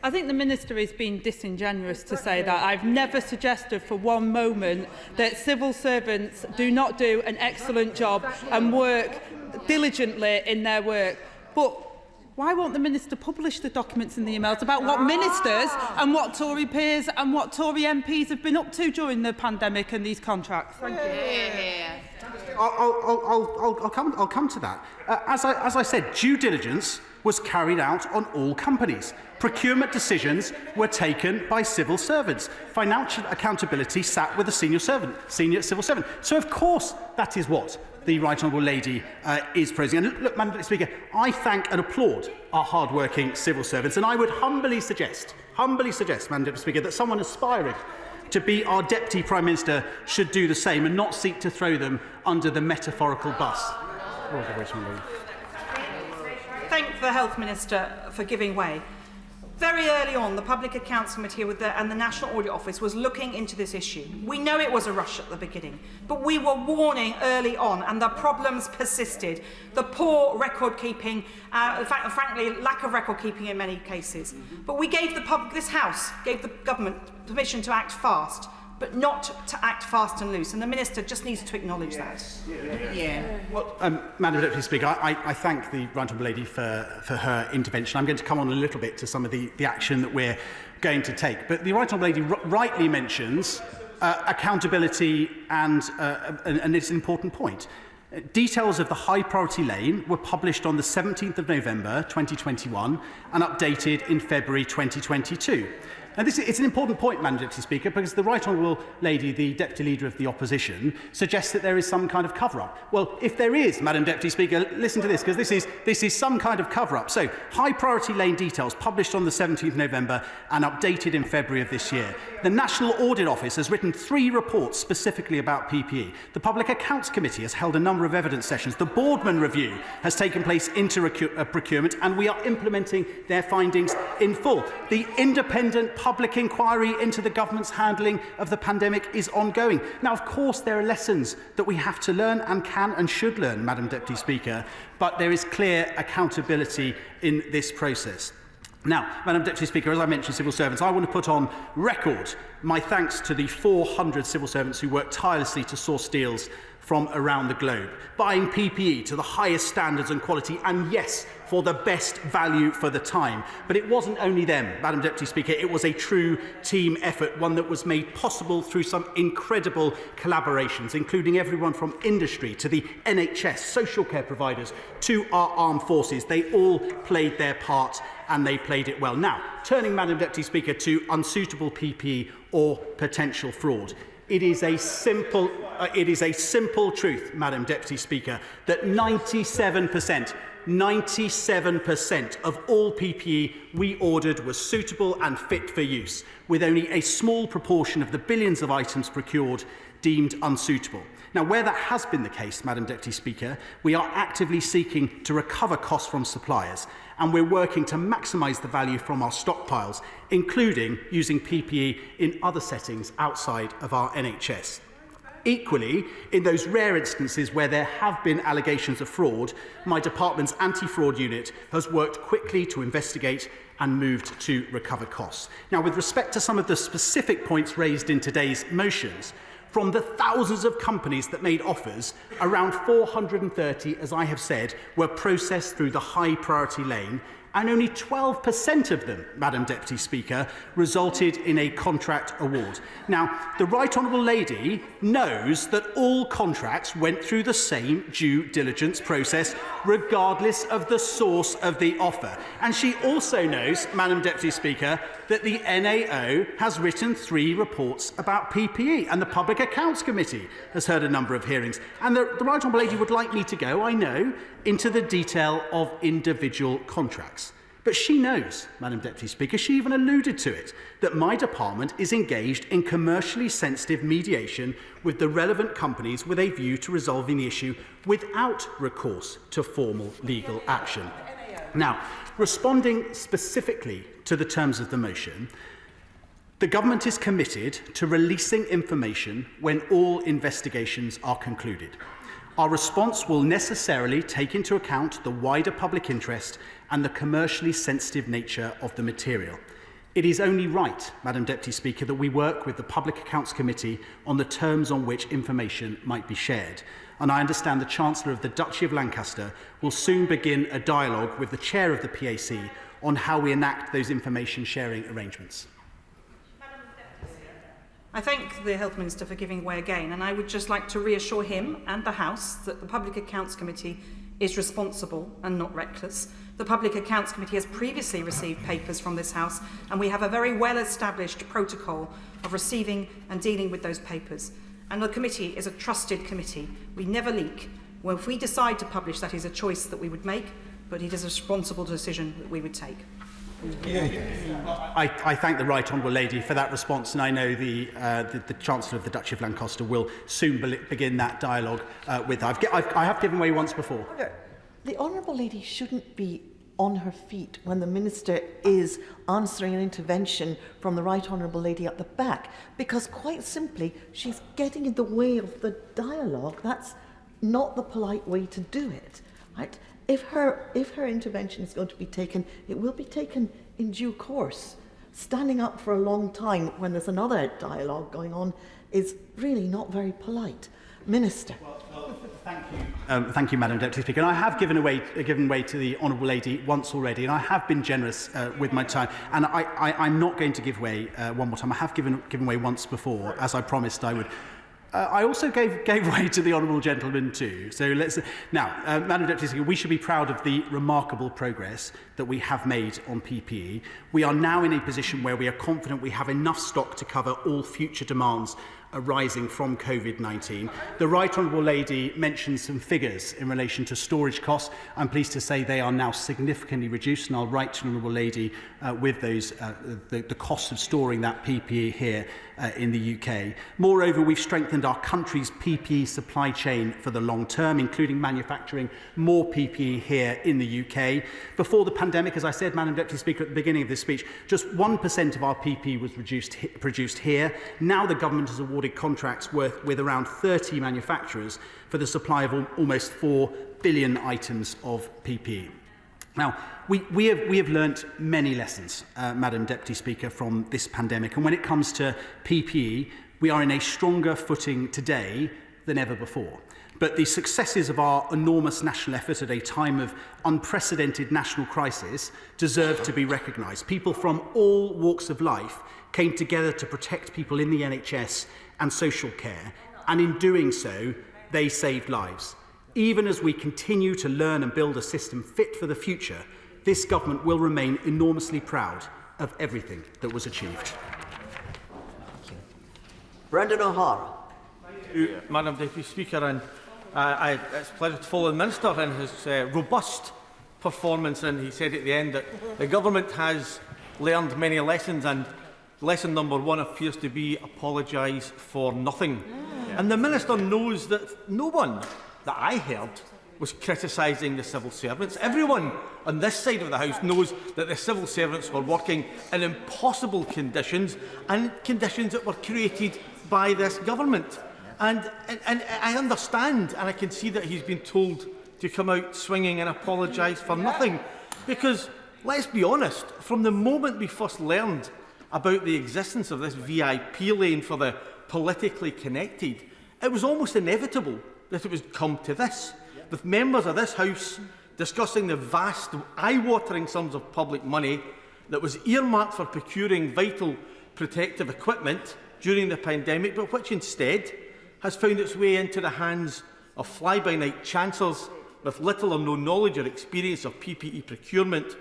I think the Minister is being disingenuous to say that. I've never suggested for one moment that civil servants do not do an excellent job and work diligently in their work. But why won't the Minister publish the documents and the emails about what ministers and what Tory peers and what Tory MPs have been up to during the pandemic and these contracts? Thank you. I'll come to that. As I said, due diligence was carried out on all companies. Procurement decisions were taken by civil servants. Financial accountability sat with a senior civil servant. So, of course, that is what the Right Honourable Lady is praising. And look, Madam Deputy Speaker, I thank and applaud our hard-working civil servants, and I would humbly suggest, Madam Deputy Speaker, that someone aspiring to be our Deputy Prime Minister should do the same and not seek to throw them under the metaphorical bus. Thank the Health Minister for giving way. Very early on, the Public Accounts Committee and the National Audit Office was looking into this issue. We know it was a rush at the beginning, but we were warning early on and the problems persisted. The poor record keeping, frankly, lack of record keeping in many cases. But we gave this House gave the government permission to act fast, but not to act fast and loose. And the Minister just needs to acknowledge that. Well, Madam Deputy Speaker, I thank the Right Honourable Lady for her intervention. I'm going to come on a little bit to some of the action that we're going to take. But the Right Honourable Lady rightly mentions accountability, and it's an important point. Details of the high priority lane were published on the 17th of November 2021 and updated in February 2022. And it's an important point, Madam Deputy Speaker, because the Right Honourable Lady, the Deputy Leader of the Opposition, suggests that there is some kind of cover-up. Well, if there is, Madam Deputy Speaker, listen to this, because this is some kind of cover-up. So, high priority lane details published on the 17th November and updated in February of this year. The National Audit Office has written 3 reports specifically about PPE. The Public Accounts Committee has held a number of evidence sessions. The Boardman Review has taken place into procurement, and we are implementing their findings in full. The independent public inquiry into the government's handling of the pandemic is ongoing. Now, of course, there are lessons that we have to learn and can and should learn, Madam Deputy Speaker, but there is clear accountability in this process. Now, Madam Deputy Speaker, as I mentioned civil servants, I want to put on record my thanks to the 400 civil servants who worked tirelessly to source deals from around the globe, buying PPE to the highest standards and quality, and yes, for the best value for the time. But it wasn't only them, Madam Deputy Speaker, it was a true team effort, one that was made possible through some incredible collaborations, including everyone from industry to the NHS, social care providers, to our armed forces. They all played their part, and they played it well. Now, turning, Madam Deputy Speaker, to unsuitable PPE or potential fraud. It is a simple truth, Madam Deputy Speaker, that 97% of all PPE we ordered was suitable and fit for use, with only a small proportion of the billions of items procured deemed unsuitable. Now, where that has been the case, Madam Deputy Speaker, we are actively seeking to recover costs from suppliers, and we're working to maximise the value from our stockpiles, including using PPE in other settings outside of our NHS. Equally, in those rare instances where there have been allegations of fraud, my department's anti-fraud unit has worked quickly to investigate and moved to recover costs. Now, with respect to some of the specific points raised in today's motions, From the thousands of companies that made offers, around 430, as I have said, were processed through the high priority lane, and only 12% of them, Madam Deputy Speaker, resulted in a contract award. Now, the Right Honourable Lady knows that all contracts went through the same due diligence process, regardless of the source of the offer. And she also knows, Madam Deputy Speaker, that the NAO has written 3 reports about PPE, and the Public Accounts Committee has heard a number of hearings. And the Right Honourable Lady would like me to go, I know, into the detail of individual contracts. But she knows, Madam Deputy Speaker, she even alluded to it, that my department is engaged in commercially sensitive mediation with the relevant companies with a view to resolving the issue without recourse to formal legal action. Now, responding specifically to the terms of the motion, the government is committed to releasing information when all investigations are concluded. Our response will necessarily take into account the wider public interest and the commercially sensitive nature of the material. It is only right, Madam Deputy Speaker, that we work with the Public Accounts Committee on the terms on which information might be shared. And I understand the Chancellor of the Duchy of Lancaster will soon begin a dialogue with the Chair of the PAC on how we enact those information sharing arrangements. I thank the Health Minister for giving way again, and I would just like to reassure him and the House that the Public Accounts Committee is responsible and not reckless. The Public Accounts Committee has previously received papers from this House, and we have a very well-established protocol of receiving and dealing with those papers. And the committee is a trusted committee. We never leak. Well, if we decide to publish, that is a choice that we would make, but it is a responsible decision that we would take. I thank the Right Honourable Lady for that response, and I know the Chancellor of the Duchy of Lancaster will soon begin that dialogue with her. I have given way once before. The Honourable Lady shouldn't be on her feet when the Minister is answering an intervention from the Right Honourable Lady at the back, because quite simply she's getting in the way of the dialogue. That's not the polite way to do it, right? If her intervention is going to be taken, it will be taken in due course. Standing up for a long time when there's another dialogue going on is really not very polite. Minister. Thank you, Madam Deputy Speaker. And I have given way to the Honourable Lady once already, and I have been generous with my time. And I'm not going to give way one more time. I have given way once before, as I promised I would. I also gave way to the honourable gentleman too. So let's now, Madam Deputy Speaker, we should be proud of the remarkable progress that we have made on PPE. We are now in a position where we are confident we have enough stock to cover all future demands arising from COVID-19. The Right Honourable Lady mentioned some figures in relation to storage costs. I'm pleased to say they are now significantly reduced, and I'll write to the Honourable Lady with those the cost of storing that PPE here in the UK. Moreover, we've strengthened our country's PPE supply chain for the long term, including manufacturing more PPE here in the UK. Before the pandemic, as I said, Madam Deputy Speaker, at the beginning of this speech, just 1% of our PPE was produced here. Now the government has awarded contracts with around 30 manufacturers for the supply of almost 4 billion items of PPE. Now, we have learnt many lessons, Madam Deputy Speaker, from this pandemic. And when it comes to PPE, we are in a stronger footing today than ever before. But the successes of our enormous national effort at a time of unprecedented national crisis deserve to be recognised. People from all walks of life came together to protect people in the NHS and social care, and in doing so, they saved lives. Even as we continue to learn and build a system fit for the future, this government will remain enormously proud of everything that was achieved. Brendan O'Hara. Thank you, Madam Deputy Speaker, and it's a pleasure to follow the Minister in his robust performance, and he said at the end that the government has learned many lessons, and lesson number 1 appears to be apologise for nothing. Yeah. And the Minister knows that no one that I heard was criticising the civil servants. Everyone on this side of the House knows that the civil servants were working in impossible conditions, and conditions that were created by this government. And I understand, and I can see that he's been told to come out swinging and apologise for nothing. Because, let's be honest, from the moment we first learned about the existence of this VIP lane for the politically connected, it was almost inevitable that it would come to this, with members of this House discussing the vast, eye-watering sums of public money that was earmarked for procuring vital protective equipment during the pandemic, but which instead has found its way into the hands of fly-by-night chancellors with little or no knowledge or experience of PPE procurement,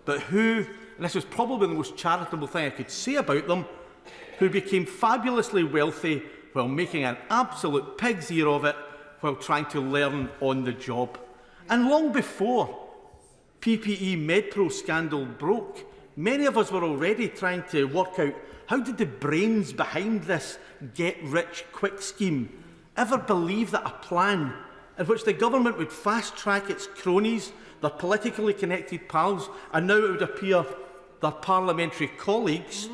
but who, and this was probably the most charitable thing I could say about them, who became fabulously wealthy while making an absolute pig's ear of it while trying to learn on the job. And long before PPE Medpro scandal broke, many of us were already trying to work out how did the brains behind this get-rich-quick scheme ever believe that a plan in which the government would fast-track its cronies, their politically connected pals, and now it would appear their parliamentary colleagues,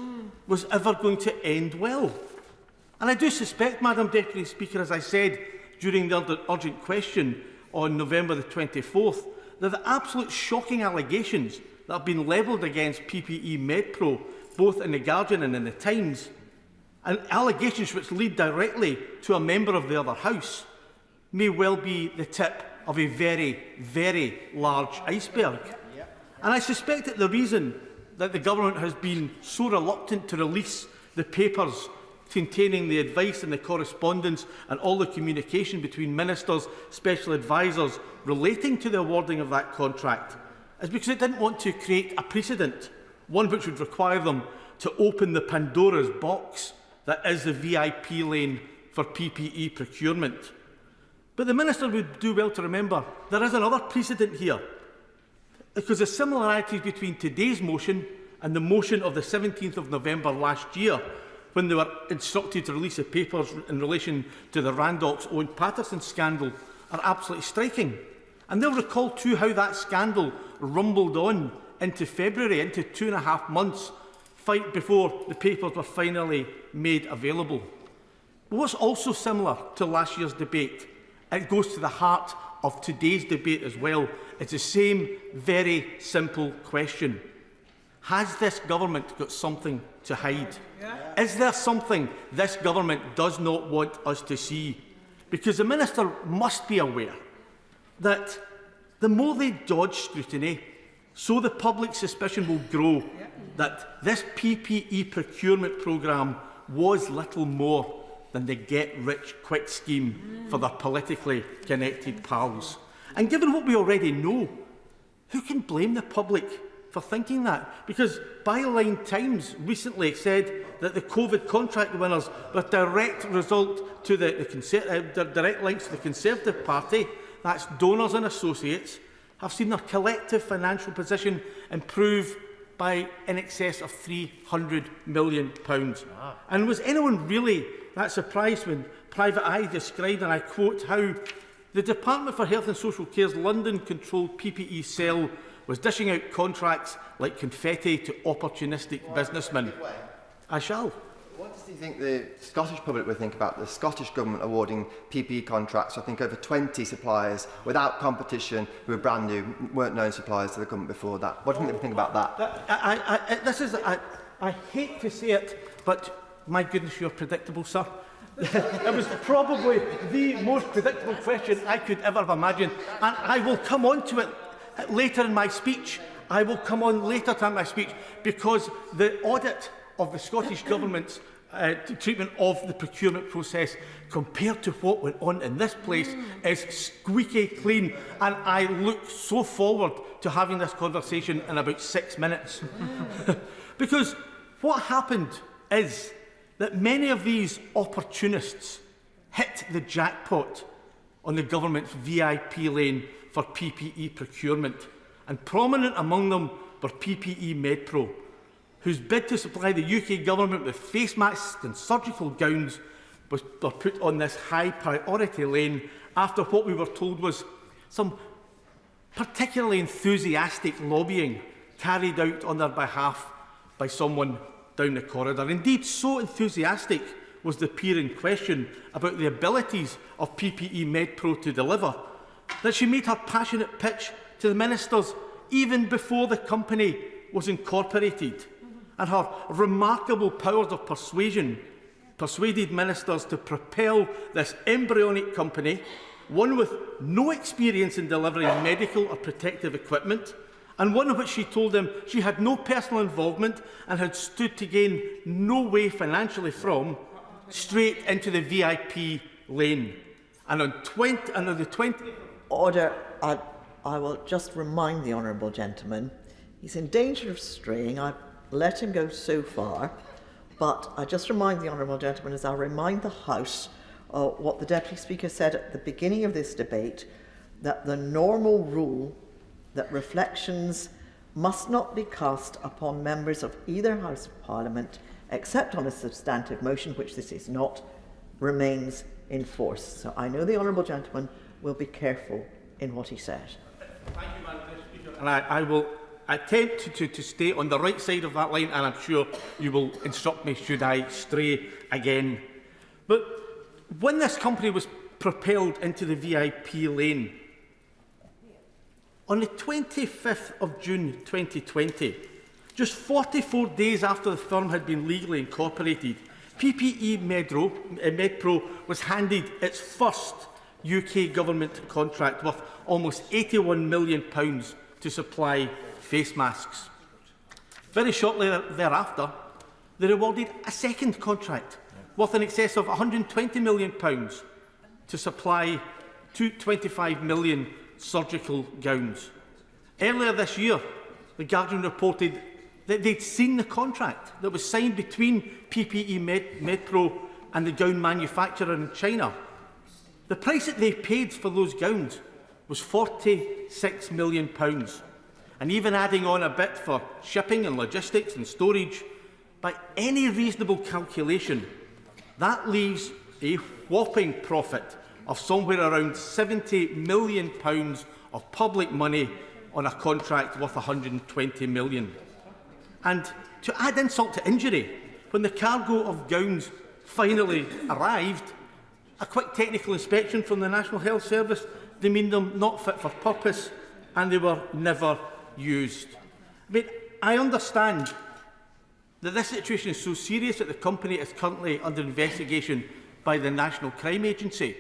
was ever going to end well. And I do suspect, Madam Deputy Speaker, as I said during the urgent question on November the 24th, that the absolute shocking allegations that have been levelled against PPE Medpro, both in The Guardian and in The Times, and allegations which lead directly to a member of the other House, may well be the tip of a very, very large iceberg. And I suspect that the reason that the government has been so reluctant to release the papers containing the advice and the correspondence and all the communication between ministers, special advisers relating to the awarding of that contract is because it didn't want to create a precedent, one which would require them to open the Pandora's box that is the VIP lane for PPE procurement. But the Minister would do well to remember there is another precedent here, because the similarities between today's motion and the motion of the 17th of November last year, when they were instructed to release the papers in relation to the Randox Owen Patterson scandal, are absolutely striking. And they'll recall too how that scandal rumbled on into February, into 2.5 months fight before the papers were finally made available. But what's also similar to last year's debate, it goes to the heart of today's debate as well, it's the same very simple question. Has this government got something to hide? Is there something this government does not want us to see? Because the Minister must be aware that the more they dodge scrutiny, so the public suspicion will grow that this PPE procurement programme was little more than the get-rich-quick scheme for their politically connected pals. And given what we already know, who can blame the public for thinking that? Because Byline Times recently said that the COVID contract winners, with direct result to the direct links to the Conservative Party, that's donors and associates, have seen their collective financial position improve by in excess of £300 million. And was anyone really that surprised when Private Eye described, and I quote, how the Department for Health and Social Care's London-controlled PPE cell was dishing out contracts like confetti to opportunistic businessmen? I shall. What does he think the Scottish public would think about the Scottish Government awarding PPE contracts, I think over 20 suppliers without competition, who were brand new, weren't known suppliers to the government before that? What do you think they think about that? I hate to say it, but my goodness, you're predictable, sir. It was probably the most predictable question I could ever have imagined, and I will come on to it later in my speech. I will come on later to my speech, because the audit of the Scottish Government's treatment of the procurement process compared to what went on in this place is squeaky clean, and I look so forward to having this conversation in about 6 minutes. Because what happened is that many of these opportunists hit the jackpot on the government's VIP lane for PPE procurement, and prominent among them were PPE Medpro, whose bid to supply the UK government with face masks and surgical gowns were put on this high priority lane after what we were told was some particularly enthusiastic lobbying carried out on their behalf by someone down the corridor. Indeed, so enthusiastic was the peer in question about the abilities of PPE Medpro to deliver that she made her passionate pitch to the ministers even before the company was incorporated. and her remarkable powers of persuasion persuaded ministers to propel this embryonic company, one with no experience in delivering medical or protective equipment, and one of which she told them she had no personal involvement and had stood to gain no way financially from, straight into the VIP lane. And on the 20th... Order. I will just remind the honourable gentleman, he's in danger of straying. I've let him go so far, but I just remind the honourable gentleman, as I remind the House, what the Deputy Speaker said at the beginning of this debate, that the normal rule that reflections must not be cast upon members of either House of Parliament, except on a substantive motion, which this is not, remains in force. So I know the honourable gentleman will be careful in what he says. Thank you, Madam Speaker. And I will attempt to stay on the right side of that line, and I'm sure you will instruct me should I stray again. But when this company was propelled into the VIP lane, on the 25th of June 2020, just 44 days after the firm had been legally incorporated, PPE Medpro was handed its first UK government contract worth almost £81 million to supply face masks. Very shortly thereafter, they awarded a second contract worth in excess of £120 million to supply 25 million surgical gowns. Earlier this year, The Guardian reported that they'd seen the contract that was signed between PPE Medpro and the gown manufacturer in China. The price that they paid for those gowns was £46 million. And even adding on a bit for shipping and logistics and storage, by any reasonable calculation, that leaves a whopping profit of somewhere around £70 million of public money on a contract worth £120 million. And to add insult to injury, when the cargo of gowns finally arrived, a quick technical inspection from the National Health Service deemed them not fit for purpose, and they were never used. I understand that this situation is so serious that the company is currently under investigation by the National Crime Agency.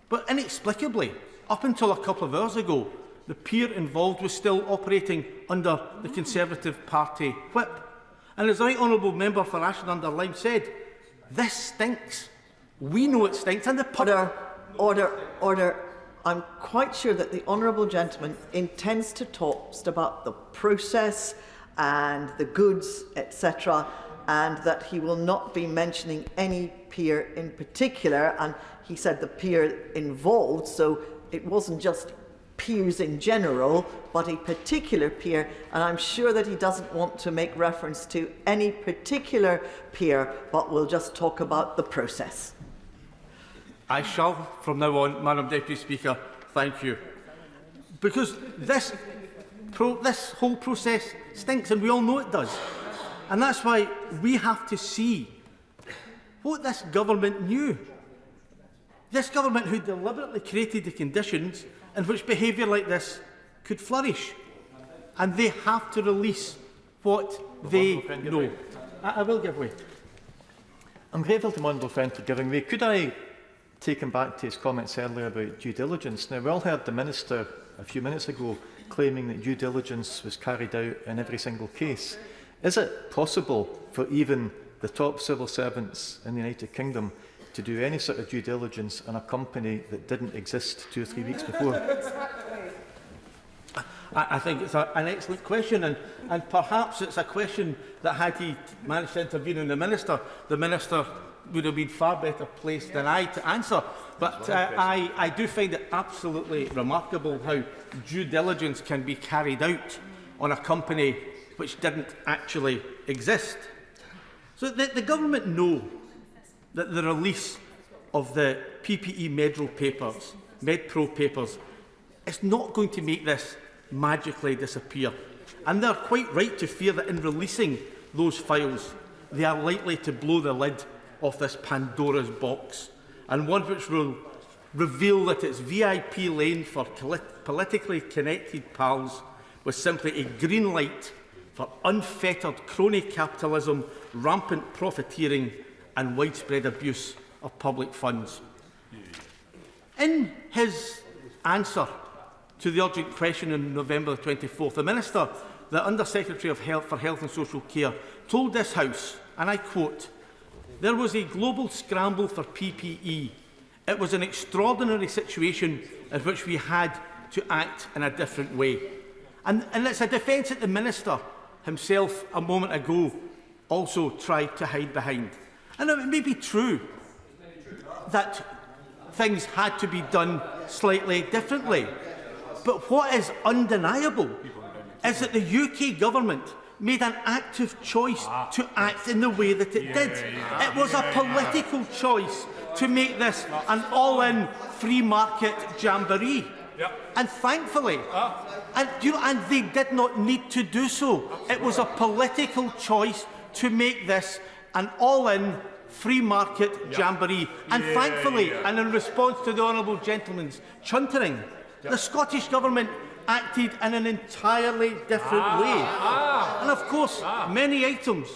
But inexplicably, up until a couple of hours ago, the peer involved was still operating under the Conservative Party whip. And as the Right Honourable Member for Ashton-under-Lyme said, this stinks. We know it stinks. And the Order. I'm quite sure that the honourable gentleman intends to talk just about the process and the goods, etc., and that he will not be mentioning any peer in particular. And he said the peer involved, so it wasn't just peers in general, but a particular peer, and I'm sure that he doesn't want to make reference to any particular peer, but we'll just talk about the process. I shall, from now on, Madam Deputy Speaker. Thank you. Because this whole process stinks, and we all know it does. And that's why we have to see what this government knew. This government who deliberately created the conditions in which behaviour like this could flourish. And they have to release what they know. I will give way. I'm grateful to my honourable friend for giving way. Could I take him back to his comments earlier about due diligence? Now, we all heard the Minister a few minutes ago claiming that due diligence was carried out in every single case. Is it possible for even the top civil servants in the United Kingdom to do any sort of due diligence on a company that didn't exist 2 or 3 weeks before? I think it's an excellent question, and perhaps it's a question that had he managed to intervene in the Minister would have been far better placed than I to answer. But I do find it absolutely remarkable how due diligence can be carried out on a company which didn't actually exist. So the government know that the release of the PPE Medpro papers is not going to make this magically disappear. And they're quite right to fear that in releasing those files, they are likely to blow the lid off this Pandora's box, and one which will reveal that its VIP lane for politically connected pals was simply a green light for unfettered crony capitalism, rampant profiteering and widespread abuse of public funds. In his answer to the urgent question on November 24th, the Minister, the Under-Secretary of Health for Health and Social Care, told this House, and I quote, "There was a global scramble for PPE. It was an extraordinary situation in which we had to act in a different way." And it's a defence that the Minister himself a moment ago also tried to hide behind. And it may be true that things had to be done slightly differently. But what is undeniable is that the UK government made an active choice to act in the way that it did. It was a political choice to make this an all-in free market jamboree. And thankfully, and they did not need to do so. It was a political choice to make this an all-in free market jamboree. And thankfully, and in response to the honourable gentleman's chuntering, the Scottish Government acted in an entirely different way. And of course, many items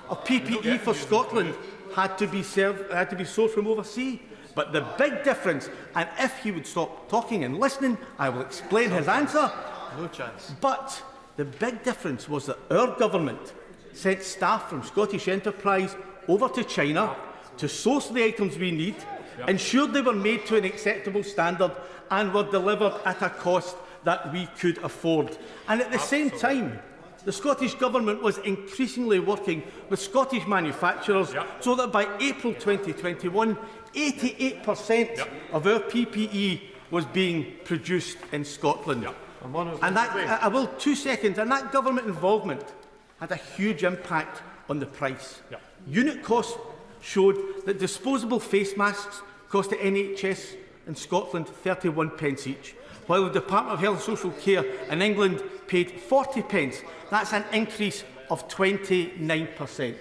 of PPE for Scotland had to be sourced from overseas. But the big difference, and if he would stop talking and listening, I will explain his answer. No chance. But the big difference was that our government sent staff from Scottish Enterprise over to China to source the items we need, ensured they were made to an acceptable standard and were delivered at a cost that we could afford. And at the same time, the Scottish Government was increasingly working with Scottish manufacturers so that by April 2021, 88% of our PPE was being produced in Scotland. And that, I will 2 seconds, and that government involvement had a huge impact on the price. Unit costs showed that disposable face masks cost the NHS in Scotland 31p each, while the Department of Health and Social Care in England paid 40p. That's an increase of 29%.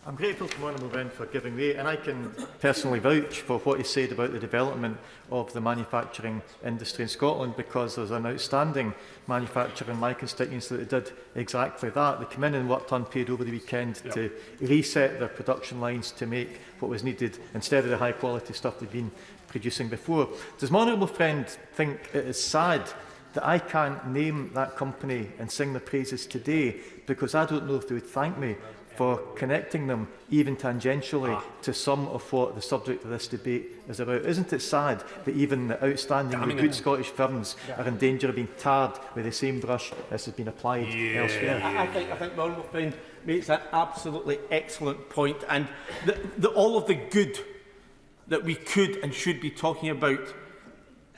I'm grateful to Honourable Ben for giving way, and I can personally vouch for what he said about the development of the manufacturing industry in Scotland, because there's an outstanding manufacturer in my constituency that did exactly that. They came in and worked unpaid over the weekend to reset their production lines to make what was needed instead of the high quality stuff they'd been producing before. Does my honourable friend think it is sad that I can't name that company and sing their praises today, because I don't know if they would thank me for connecting them, even tangentially, to some of what the subject of this debate is about? Isn't it sad that even the outstanding good Scottish firms are in danger of being tarred with the same brush as has been applied elsewhere? I think my honourable friend makes an absolutely excellent point, and all of the good that we could and should be talking about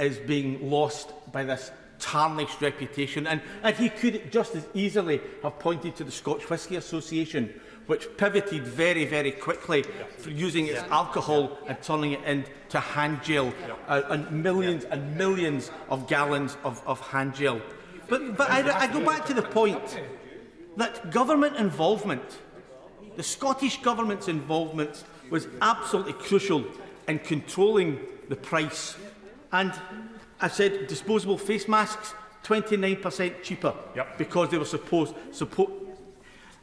is being lost by this tarnished reputation. And he could just as easily have pointed to the Scotch Whisky Association, which pivoted very, very quickly for using its alcohol and turning it into hand gel, and millions of gallons of hand gel. But I go back to the point that government involvement, the Scottish Government's involvement, was absolutely crucial in controlling the price. And I said disposable face masks, 29% cheaper, because they were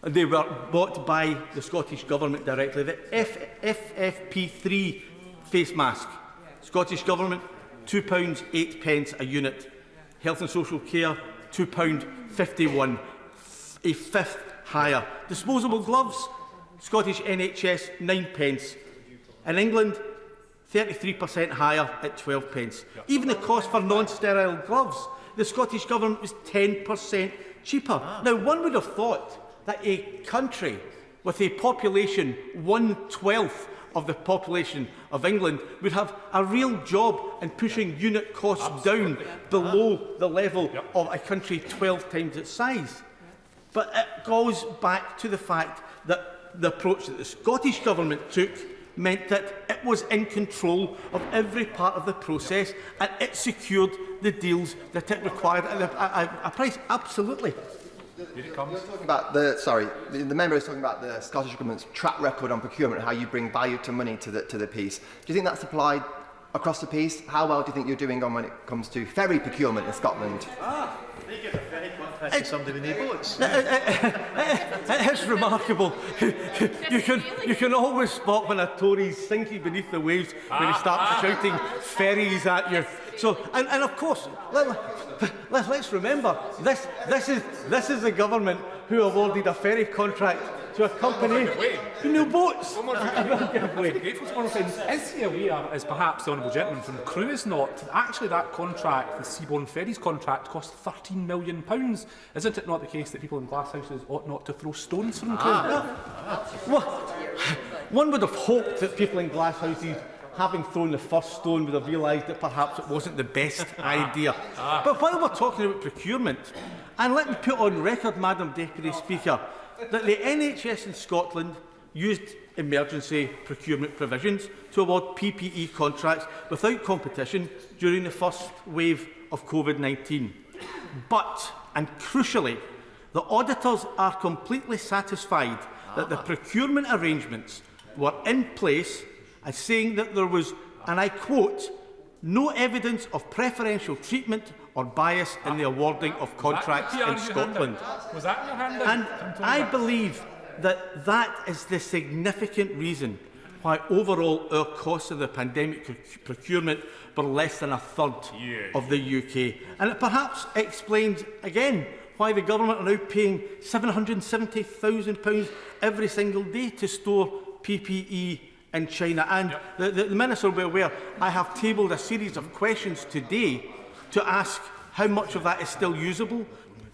they were bought by the Scottish Government directly. The FFP3 face mask, Scottish Government, £2.08 a unit. Health and Social Care, £2.51, a fifth higher. Disposable gloves, Scottish NHS, 9p. In England, 33% higher at 12p. Even the cost for non-sterile gloves, the Scottish Government was 10% cheaper. Now, one would have thought that a country with a population 1/12 of the population of England would have a real job in pushing unit costs down below the level of a country 12 times its size. But it goes back to the fact that the approach that the Scottish Government took meant that it was in control of every part of the process, and it secured the deals that it required at a price. Absolutely. The member is talking about the Scottish Government's track record on procurement and how you bring value to money to the piece. Do you think that's applied across the piece? How well do you think you're doing on when it comes to ferry procurement in Scotland? Very good. It's somebody with no votes. It's remarkable. You can always spot when a Tory's sinking beneath the waves when he starts shouting ferries at you. So, and of course, let's remember, this is the government who awarded a ferry contract to a company who no boats. Is he aware, as perhaps the honourable gentleman from Crewe is not, actually that contract, the Seaborne Ferries contract, cost £13 million. Isn't it not the case that people in glasshouses ought not to throw stones from Crewe? Well, one would have hoped that people in glasshouses, having thrown the first stone, would have realised that perhaps it wasn't the best idea. But while we're talking about procurement, and let me put on record, Madam Deputy Speaker, that the NHS in Scotland used emergency procurement provisions to award PPE contracts without competition during the first wave of COVID-19. But, and crucially, the auditors are completely satisfied that the procurement arrangements were in place, as saying that there was, and I quote, no evidence of preferential treatment or bias in the awarding of contracts in Scotland. Was that your hand? And I believe that that is the significant reason why overall our costs of the pandemic procurement were less than a third of the UK. And it perhaps explains, again, why the government are now paying £770,000 every single day to store PPE in China. And the Minister will be aware, I have tabled a series of questions today to ask how much of that is still usable,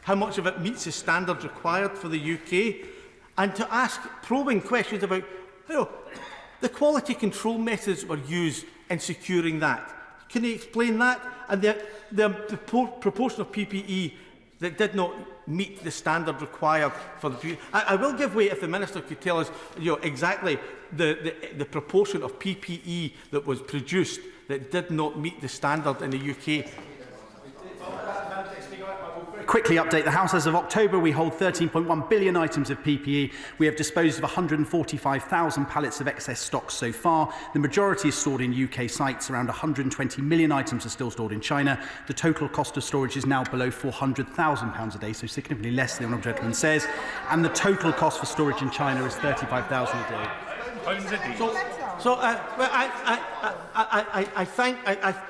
how much of it meets the standards required for the UK, and to ask probing questions about the quality control methods were used in securing that. Can you explain that? And the proportion of PPE that did not meet the standard required for the... I will give way if the Minister could tell us exactly the proportion of PPE that was produced that did not meet the standard in the UK. Quickly update the House. As of October, we hold 13.1 billion items of PPE. We have disposed of 145,000 pallets of excess stock so far. The majority is stored in UK sites. Around 120 million items are still stored in China. The total cost of storage is now below £400,000 a day, so significantly less than the Honourable Gentleman says. And the total cost for storage in China is £35,000 a day. I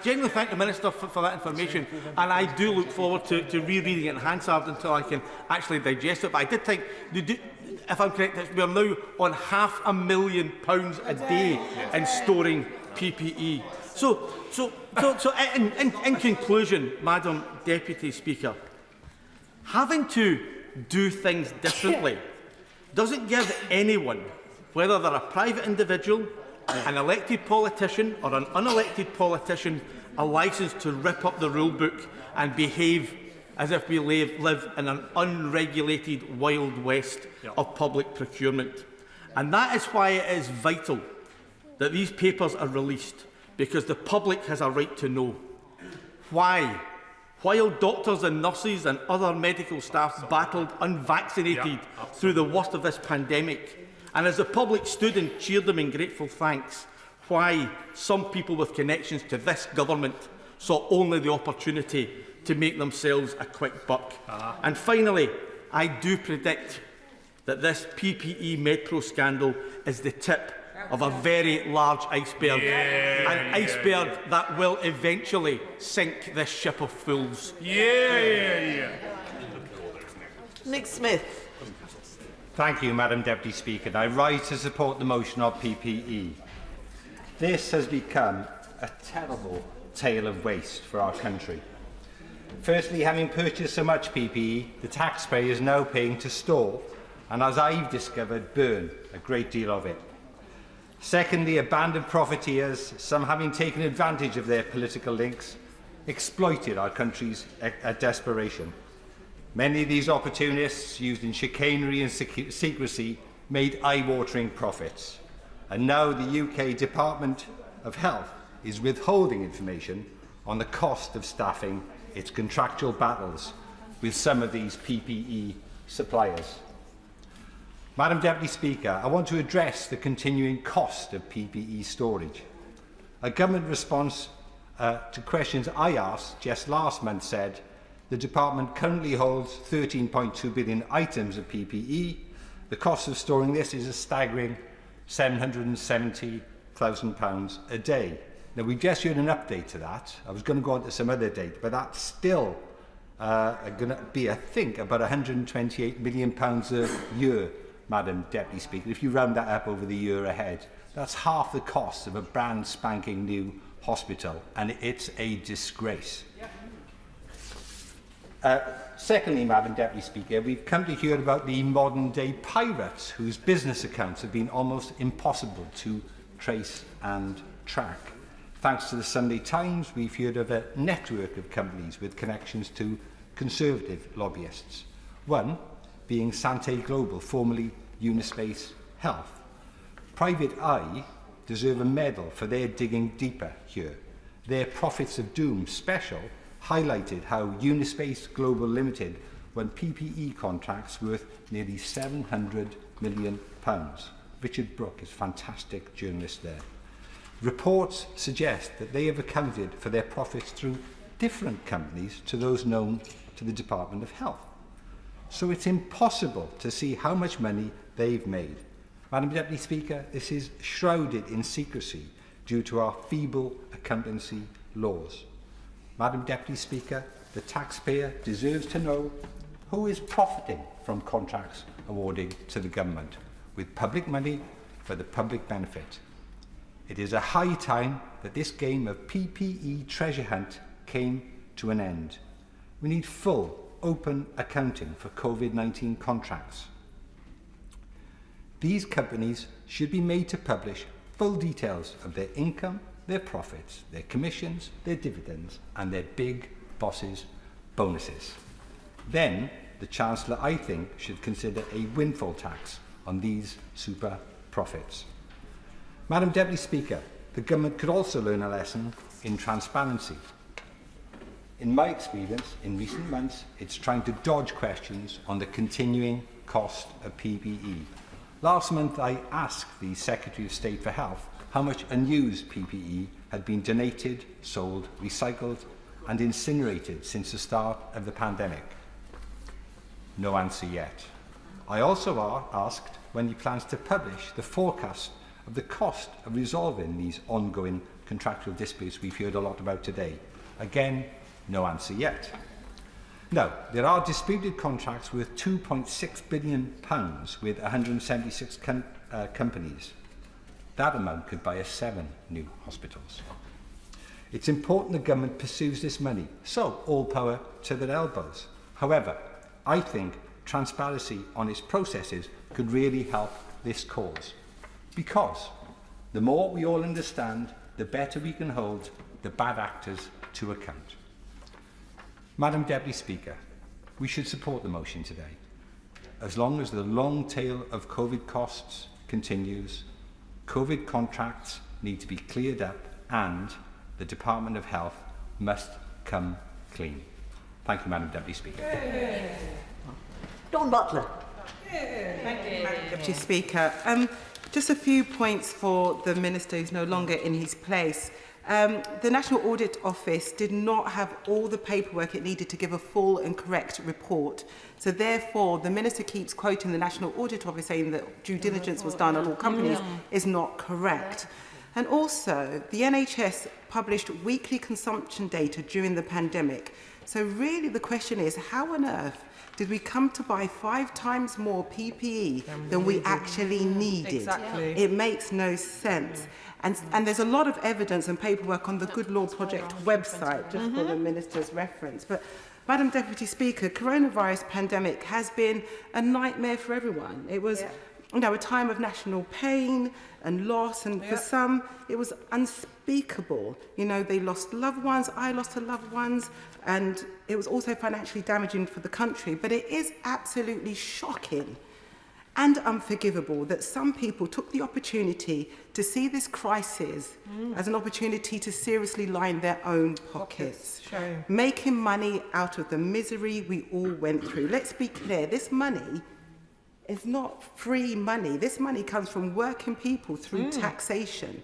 genuinely thank the Minister for that information, and I do look forward to rereading it in Hansard until I can actually digest it. But I did think, if I'm correct, that we are now on £500,000 a day in storing PPE. In conclusion, Madam Deputy Speaker, having to do things differently doesn't give anyone, whether they're a private individual, an elected politician or an unelected politician, a licence to rip up the rule book and behave as if we live in an unregulated wild west of public procurement. And that is why it is vital that these papers are released, because the public has a right to know why, while doctors and nurses and other medical staff battled unvaccinated through the worst of this pandemic, and as the public stood and cheered them in grateful thanks, why some people with connections to this government saw only the opportunity to make themselves a quick buck. And finally, I do predict that this PPE Medpro scandal is the tip of a very large iceberg, an iceberg that will eventually sink this ship of fools. Nick Smith. Thank you, Madam Deputy Speaker. I rise to support the motion of PPE. This has become a terrible tale of waste for our country. Firstly, having purchased so much PPE, the taxpayer is now paying to store, and as I've discovered, burn a great deal of it. Secondly, a band of profiteers, some having taken advantage of their political links, exploited our country's desperation. Many of these opportunists, used in chicanery and secrecy, made eye-watering profits. And now the UK Department of Health is withholding information on the cost of staffing its contractual battles with some of these PPE suppliers. Madam Deputy Speaker, I want to address the continuing cost of PPE storage. A government response to questions I asked just last month said The department currently holds 13.2 billion items of PPE. The cost of storing this is a staggering £770,000 a day. Now, we've just heard an update to that. I was going to go on to some other date, but that's still going to be, I think, about £128 million a year, Madam Deputy Speaker. If you round that up over the year ahead, that's half the cost of a brand spanking new hospital, and it's a disgrace. Secondly, Madam Deputy Speaker, we've come to hear about the modern-day pirates whose business accounts have been almost impossible to trace and track. Thanks to the Sunday Times, we've heard of a network of companies with connections to Conservative lobbyists. One being Sante Global, formerly Unispace Health. Private Eye deserve a medal for their digging deeper here. Their Profits of Doom special highlighted how Unispace Global Limited won PPE contracts worth nearly £700 million. Richard Brooke is a fantastic journalist there. Reports suggest that they have accounted for their profits through different companies to those known to the Department of Health. So it's impossible to see how much money they've made. Madam Deputy Speaker, this is shrouded in secrecy due to our feeble accountancy laws. Madam Deputy Speaker, the taxpayer deserves to know who is profiting from contracts awarded to the government with public money for the public benefit. It is a high time that this game of PPE treasure hunt came to an end. We need full, open accounting for COVID-19 contracts. These companies should be made to publish full details of their income, their profits, their commissions, their dividends, and their big bosses' bonuses. Then, the Chancellor, I think, should consider a windfall tax on these super profits. Madam Deputy Speaker, the government could also learn a lesson in transparency. In my experience, in recent months, it's trying to dodge questions on the continuing cost of PPE. Last month, I asked the Secretary of State for Health how much unused PPE had been donated, sold, recycled, and incinerated since the start of the pandemic. No answer yet. I also asked when he plans to publish the forecast of the cost of resolving these ongoing contractual disputes we've heard a lot about today. Again, no answer yet. Now, there are disputed contracts worth £2.6 billion with 176 companies. That amount could buy us 7 new hospitals. It's important the government pursues this money, so all power to their elbows. However, I think transparency on its processes could really help this cause. Because the more we all understand, the better we can hold the bad actors to account. Madam Deputy Speaker, we should support the motion today. As long as the long tail of COVID costs continues, COVID contracts need to be cleared up and the Department of Health must come clean. Thank you, Madam Deputy Speaker. Dawn Butler. Thank you, Madam Deputy Speaker. Just a few points for the Minister who's no longer in his place. The National Audit Office did not have all the paperwork it needed to give a full and correct report. So therefore, the Minister keeps quoting the National Audit Office saying that due diligence was done on all companies is not correct. And also, the NHS published weekly consumption data during the pandemic. So really the question is, how on earth did we come to buy 5 times more PPE than we actually needed? Exactly. It makes no sense. And there's a lot of evidence and paperwork on the Good Law Project website, just for the Minister's reference. But, Madam Deputy Speaker, coronavirus pandemic has been a nightmare for everyone. It was a time of national pain and loss, and for some, it was unspeakable. You know, they lost loved ones, I lost loved ones, and it was also financially damaging for the country. But it is absolutely shocking and unforgivable that some people took the opportunity to see this crisis as an opportunity to seriously line their own pockets, making money out of the misery we all went through. Let's be clear, this money is not free money. This money comes from working people through taxation.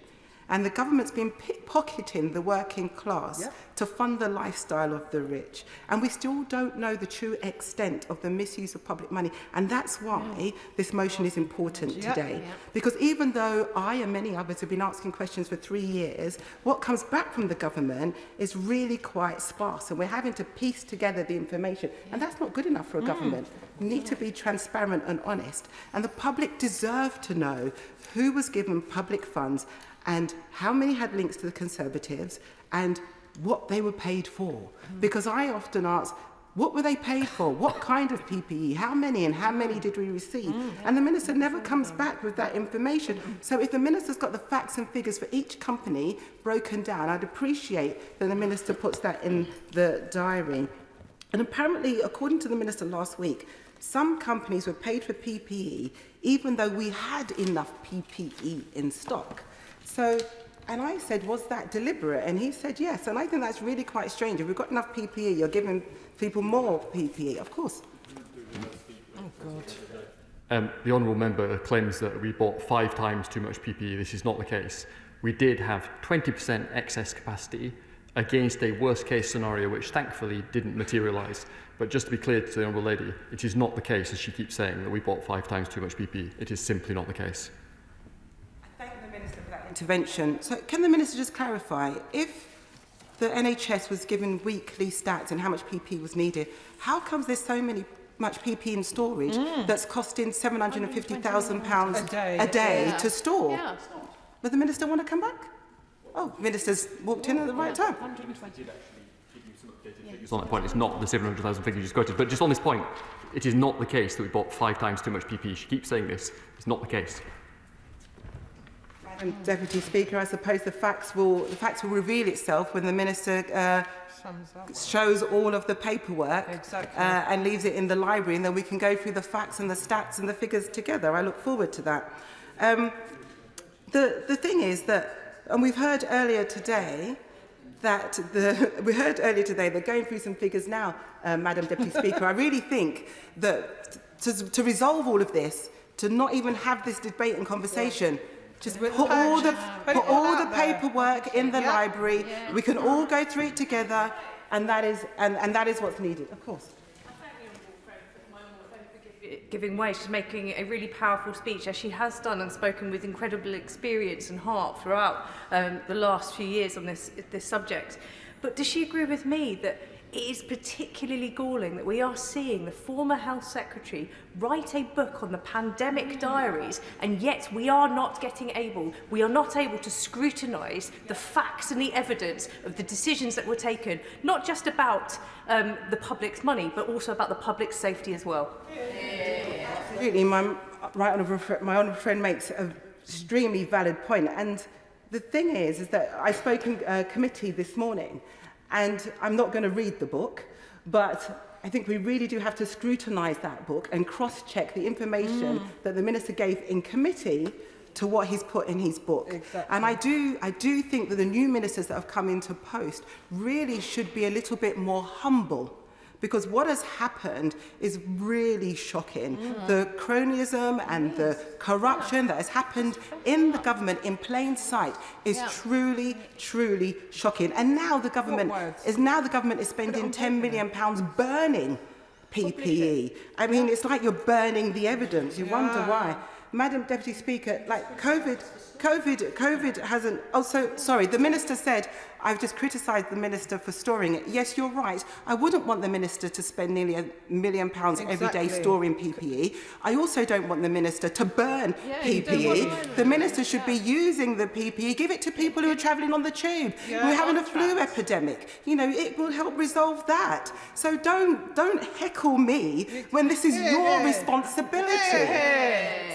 And the government's been pickpocketing the working class to fund the lifestyle of the rich. And we still don't know the true extent of the misuse of public money. And that's why this motion is important today. Because even though I and many others have been asking questions for 3 years, what comes back from the government is really quite sparse. And we're having to piece together the information. And that's not good enough for a government. We need to be transparent and honest. And the public deserve to know who was given public funds and how many had links to the Conservatives and what they were paid for. Because I often ask, what were they paid for? What kind of PPE? How many and how many did we receive? And the minister never comes back with that information. So if the minister's got the facts and figures for each company broken down, I'd appreciate that the minister puts that in the diary. And apparently, according to the minister last week, some companies were paid for PPE even though we had enough PPE in stock. So, and I said, was that deliberate? And he said, yes. And I think that's really quite strange. If we've got enough PPE, you're giving people more PPE, of course. Oh, God. The honourable member claims that we bought 5 times too much PPE. This is not the case. We did have 20% excess capacity against a worst-case scenario, which thankfully didn't materialise. But just to be clear to the honourable lady, it is not the case, as she keeps saying, that we bought 5 times too much PPE. It is simply not the case. Intervention. So can the minister just clarify, if the NHS was given weekly stats and how much PPE was needed, how comes there's so much PPE in storage that's costing £750,000 a day to store? Yeah, but the minister want to come back? Oh, minister's walked in at the right time. On that point, it's not the 700,000 figure you just quoted, but just on this point, it is not the case that we bought 5 times too much PPE. She keeps saying this. It's not the case. Madam Deputy Speaker, I suppose the facts will reveal itself when the minister shows all of the paperwork and leaves it in the library, and then we can go through the facts and the stats and the figures together. I look forward to that. The thing is that, and we've heard earlier today that they're going through some figures now, Madam Deputy Speaker. I really think that to resolve all of this, to not even have this debate and conversation, just put all the paperwork in the library. We can all go through it together, and that is what's needed, of course. Giving way. She's making a really powerful speech, as she has done and spoken with incredible experience and heart throughout the last few years on this subject. But does she agree with me that it is particularly galling that we are seeing the former Health Secretary write a book on the pandemic diaries, and yet we are not able to scrutinise the facts and the evidence of the decisions that were taken, not just about the public's money, but also about the public's safety as well? Absolutely, my honourable friend makes an extremely valid point. And the thing is that I spoke in committee this morning, and I'm not going to read the book, but I think we really do have to scrutinise that book and cross-check the information that the minister gave in committee to what he's put in his book. And I do think that the new ministers that have come into post really should be a little bit more humble, because what has happened is really shocking. The cronyism and the corruption that has happened in the government in plain sight is truly, truly shocking. And now the government is spending £10 million burning PPE. I mean, it's like you're burning the evidence. You wonder why. Madam Deputy Speaker, like COVID hasn't... Oh, so, sorry, the minister said, I've just criticised the minister for storing it. Yes, you're right. I wouldn't want the minister to spend nearly £1 million every day storing PPE. I also don't want the minister to burn PPE. The minister should be using the PPE, give it to people who are travelling on the tube. We're having a flu epidemic. You know, it will help resolve that. So don't heckle me when this is your responsibility.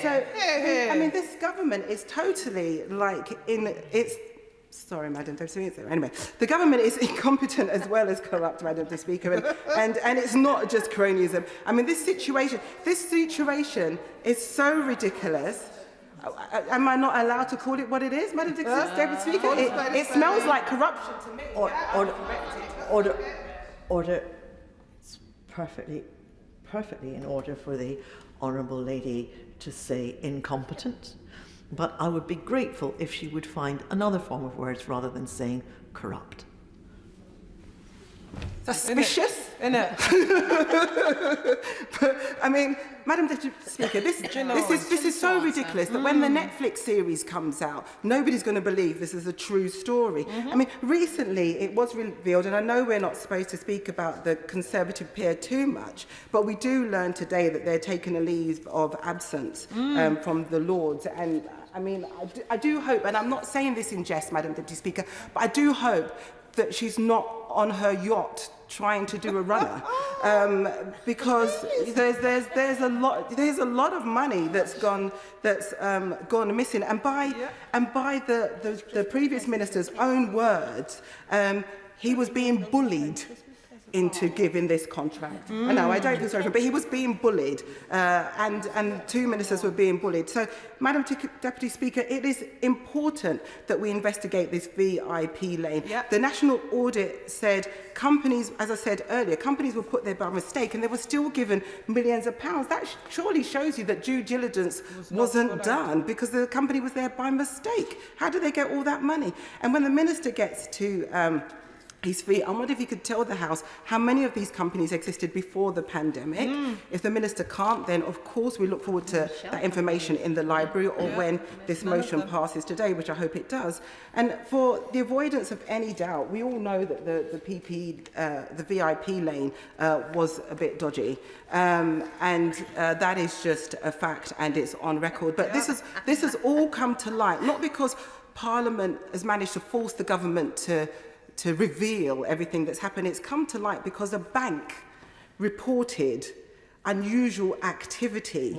So, I mean, this government is totally like in its... Sorry, Madam Deputy Speaker. Anyway, the government is incompetent as well as corrupt, Madam Deputy Speaker, and it's not just cronyism. I mean, this situation is so ridiculous. Am I not allowed to call it what it is, Madam Deputy Speaker? It smells like corruption to me. Order. It's perfectly in order for the honourable lady to say incompetent. but I would be grateful if she would find another form of words rather than saying corrupt. Suspicious, innit? But, I mean, Madam Deputy Speaker, this is so ridiculous that when the Netflix series comes out, nobody's going to believe this is a true story. I mean, recently it was revealed, and I know we're not supposed to speak about the Conservative peer too much, but we do learn today that they're taking a leave of absence from the Lords. And I mean, I do hope, and I'm not saying this in jest, Madam Deputy Speaker, but I do hope that she's not on her yacht trying to do a runner, because there's a lot of money that's gone missing, and by the previous minister's own words, he was being bullied into giving this contract. I know, I don't feel sorry for him, but he was being bullied, and two ministers were being bullied. So, Madam Deputy Speaker, it is important that we investigate this VIP lane. The National Audit said companies, as I said earlier, companies were put there by mistake and they were still given millions of pounds. That surely shows you that due diligence wasn't done because the company was there by mistake. How did they get all that money? And when the minister gets to his feet, I wonder if he could tell the House how many of these companies existed before the pandemic. If the minister can't, then of course we look forward to that information in the library or when this motion passes today, which I hope it does. And for the avoidance of any doubt, we all know that the PPE, the VIP lane was a bit dodgy. And that is just a fact and it's on record. But this has all come to light, not because Parliament has managed to force the government to reveal everything that's happened. It's come to light because a bank reported unusual activity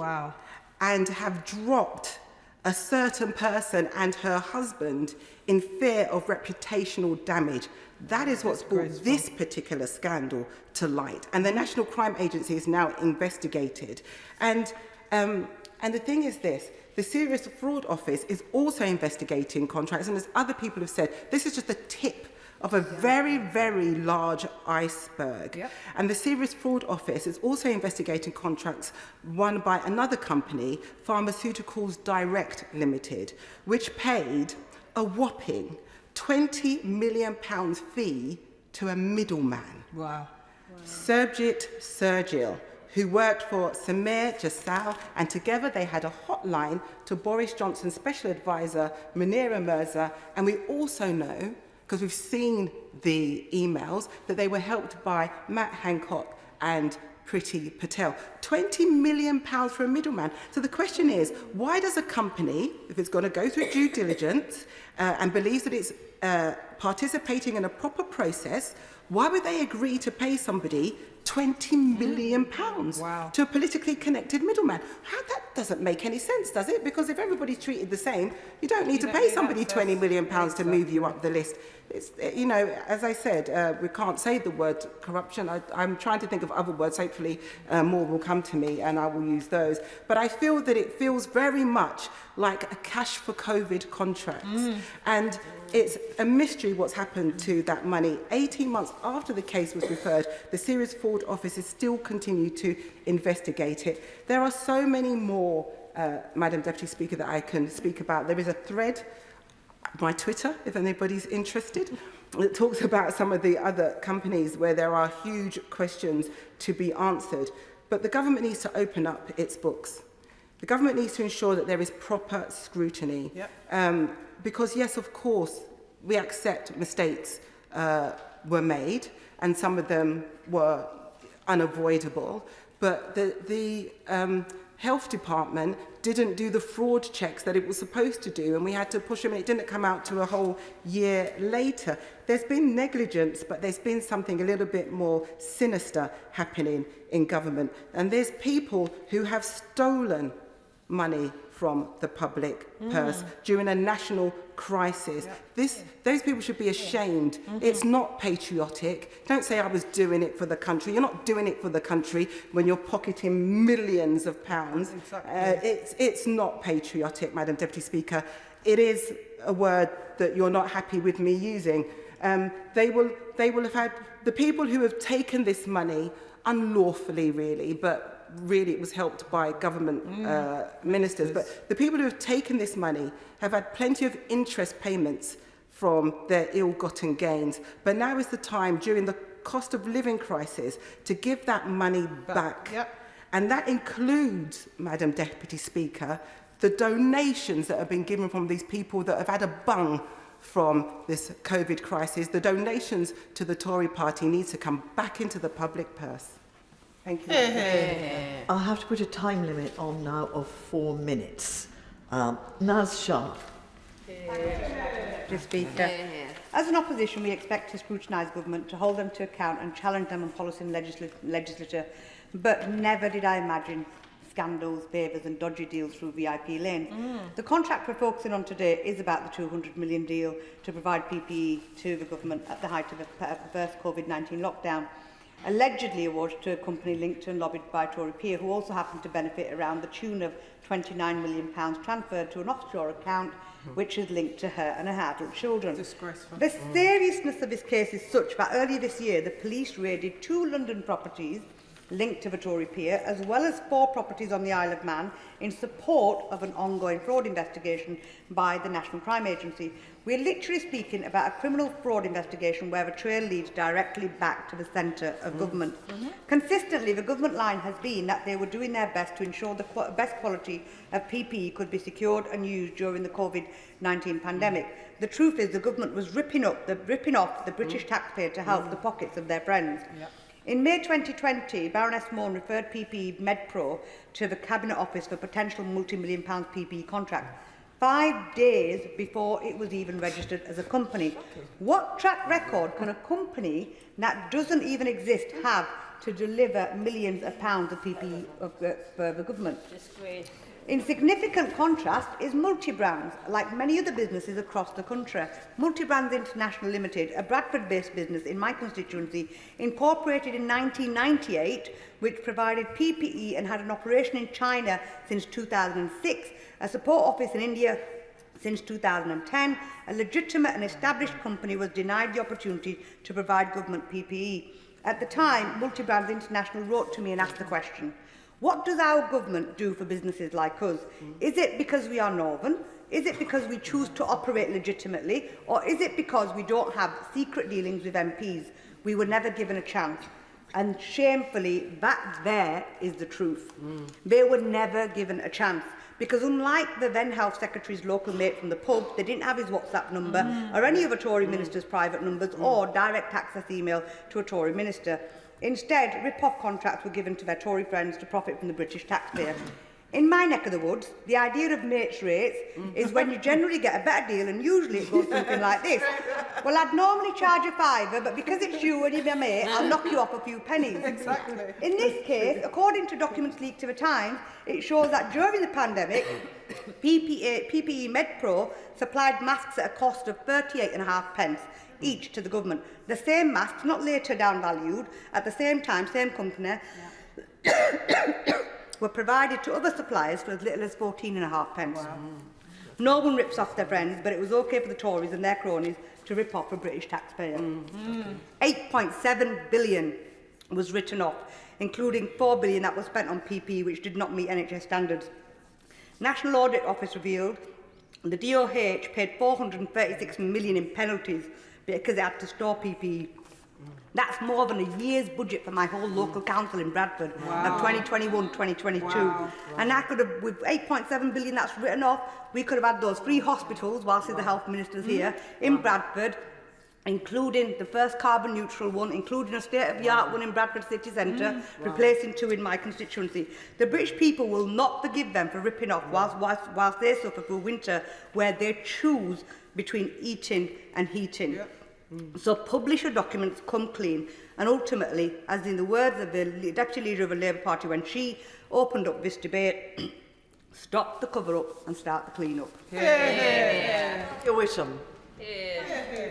and have dropped a certain person and her husband in fear of reputational damage. That is what's brought this particular scandal to light. And the National Crime Agency is now investigated. And the thing is this, the Serious Fraud Office is also investigating contracts, and as other people have said, this is just the tip of a very, very large iceberg. And the Serious Fraud Office is also investigating contracts won by another company, Pharmaceuticals Direct Limited, which paid a whopping £20 million fee to a middleman. Sergit Sergil, who worked for Samir Jassal, and together they had a hotline to Boris Johnson's special advisor, Munira Mirza, and we also know, because we've seen the emails, that they were helped by Matt Hancock and Priti Patel. £20 million for a middleman. So the question is, why does a company, if it's going to go through due diligence and believes that it's participating in a proper process, why would they agree to pay somebody £20 million to a politically connected middleman? That doesn't make any sense, does it? Because if everybody's treated the same, you don't need to pay somebody £20 million to move you up the list. It's, you know, as I said, we can't say the word corruption. I'm trying to think of other words. Hopefully more will come to me and I will use those. But I feel that it feels very much like a cash for COVID contract. And it's a mystery what's happened to that money. 18 months after the case was referred, the Serious Fraud Office has still continued to investigate it. There are so many more, Madam Deputy Speaker, that I can speak about. There is a thread on my Twitter, if anybody's interested, that talks about some of the other companies where there are huge questions to be answered. But the government needs to open up its books. The government needs to ensure that there is proper scrutiny. Because, yes, of course, we accept mistakes were made, and some of them were unavoidable. But the Health Department didn't do the fraud checks that it was supposed to do, and we had to push them, and it didn't come out to a whole year later. There's been negligence, but there's been something a little bit more sinister happening in government. And there's people who have stolen money from the public purse during a national crisis. Those people should be ashamed. It's not patriotic. Don't say I was doing it for the country. You're not doing it for the country when you're pocketing millions of pounds. It's not patriotic, Madam Deputy Speaker. It is a word that you're not happy with me using. They will have had the people who have taken this money unlawfully, really, but really it was helped by government ministers. But the people who have taken this money have had plenty of interest payments from their ill-gotten gains. But now is the time, during the cost of living crisis, to give that money back. Yep. And that includes, Madam Deputy Speaker, the donations that have been given from these people that have had a bung from this COVID crisis. The donations to the Tory party needs to come back into the public purse. Thank you. I'll have to put a time limit on now of 4 minutes. Naz Shah. Mr. Speaker. As an opposition, we expect to scrutinise government, to hold them to account and challenge them on policy and legislature, but never did I imagine scandals, favours and dodgy deals through VIP lanes. The contract we're focusing on today is about the £200 million deal to provide PPE to the government at the height of the first COVID-19 lockdown, allegedly awarded to a company linked to and lobbied by Tory peer, who also happened to benefit around the tune of £29 million transferred to an offshore account which is linked to her and her adult children. Disgraceful. The seriousness of this case is such that earlier this year the police raided 2 London properties linked to the Tory peer, as well as 4 properties on the Isle of Man, in support of an ongoing fraud investigation by the National Crime Agency. We're literally speaking about a criminal fraud investigation where the trail leads directly back to the centre of government. Consistently, the government line has been that they were doing their best to ensure the best quality of PPE could be secured and used during the COVID-19 pandemic. The truth is the government was ripping off the British taxpayer to help the pockets of their friends. In May 2020, Baroness Mone referred PPE Medpro to the Cabinet Office for potential multi-million pound PPE contract, 5 days before it was even registered as a company. What track record can a company that doesn't even exist have to deliver millions of pounds of PPE for the government? Disgrace. In significant contrast is Multibrands, like many other businesses across the country. Multibrands International Limited, a Bradford-based business in my constituency, incorporated in 1998, which provided PPE and had an operation in China since 2006, a support office in India since 2010, a legitimate and established company was denied the opportunity to provide government PPE. At the time, Multibrands International wrote to me and asked the question, what does our government do for businesses like us? Is it because we are Northern? Is it because we choose to operate legitimately? Or is it because we don't have secret dealings with MPs? We were never given a chance. And shamefully, that there is the truth. They were never given a chance. Because unlike the then Health Secretary's local mate from the pub, they didn't have his WhatsApp number or any of a Tory minister's private numbers or direct access email to a Tory minister. Instead, rip-off contracts were given to their Tory friends to profit from the British taxpayer. In my neck of the woods, the idea of mates rates is when you generally get a better deal, and usually it goes something like this. Well, I'd normally charge a £5, but because it's you and you're my mate, I'll knock you off a few pennies. Exactly. In this case, according to documents leaked to the Times, it shows that during the pandemic, PPE Medpro supplied masks at a cost of 38.5p each to the government. The same masks, not later downvalued, at the same time, same company, were provided to other suppliers for as little as 14.5p. Wow. No one rips off their friends, but it was okay for the Tories and their cronies to rip off a British taxpayer. 8.7 billion was written off, including 4 billion that was spent on PPE, which did not meet NHS standards. National Audit Office revealed the DOH paid 436 million in penalties because it had to store PPE. That's more than a year's budget for my whole local council in Bradford of 2021-2022. Wow. And I could have, with 8.7 billion that's written off, we could have had those 3 hospitals, whilst the health minister's here, in Bradford, including the first carbon neutral one, including a state-of-the-art one in Bradford City Centre, replacing 2 in my constituency. The British people will not forgive them for ripping off whilst they suffer through winter where they choose between eating and heating. So publish your documents, come clean, and ultimately, as in the words of the Deputy Leader of the Labour Party when she opened up this debate, stop the cover-up and start the clean-up. Your wisdom.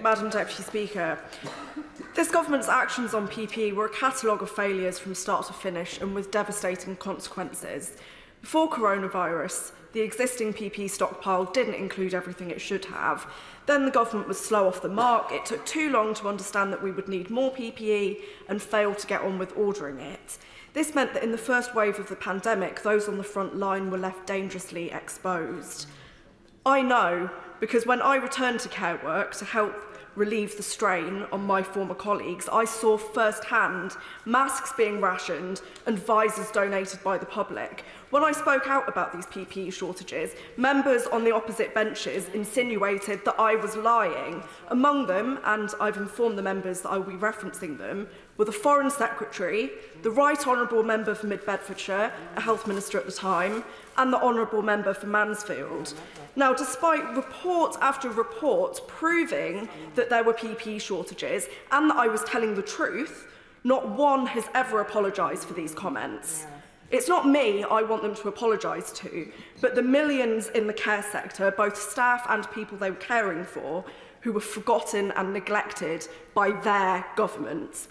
Madam Deputy Speaker, this government's actions on PPE were a catalogue of failures from start to finish and with devastating consequences. Before coronavirus, the existing PPE stockpile didn't include everything it should have. Then the government was slow off the mark. It took too long to understand that we would need more PPE and failed to get on with ordering it. This meant that in the first wave of the pandemic, those on the front line were left dangerously exposed. I know because when I returned to care work to help relieve the strain on my former colleagues, I saw firsthand masks being rationed and visors donated by the public. When I spoke out about these PPE shortages, members on the opposite benches insinuated that I was lying. Among them, and I've informed the members that I will be referencing them, were the Foreign Secretary, the Right Honourable Member for Mid-Bedfordshire, a Health Minister at the time, and the Honourable Member for Mansfield. Now, despite report after report proving that there were PPE shortages and that I was telling the truth, not one has ever apologised for these comments. It's not me I want them to apologise to, but the millions in the care sector, both staff and people they were caring for, who were forgotten and neglected by their governments.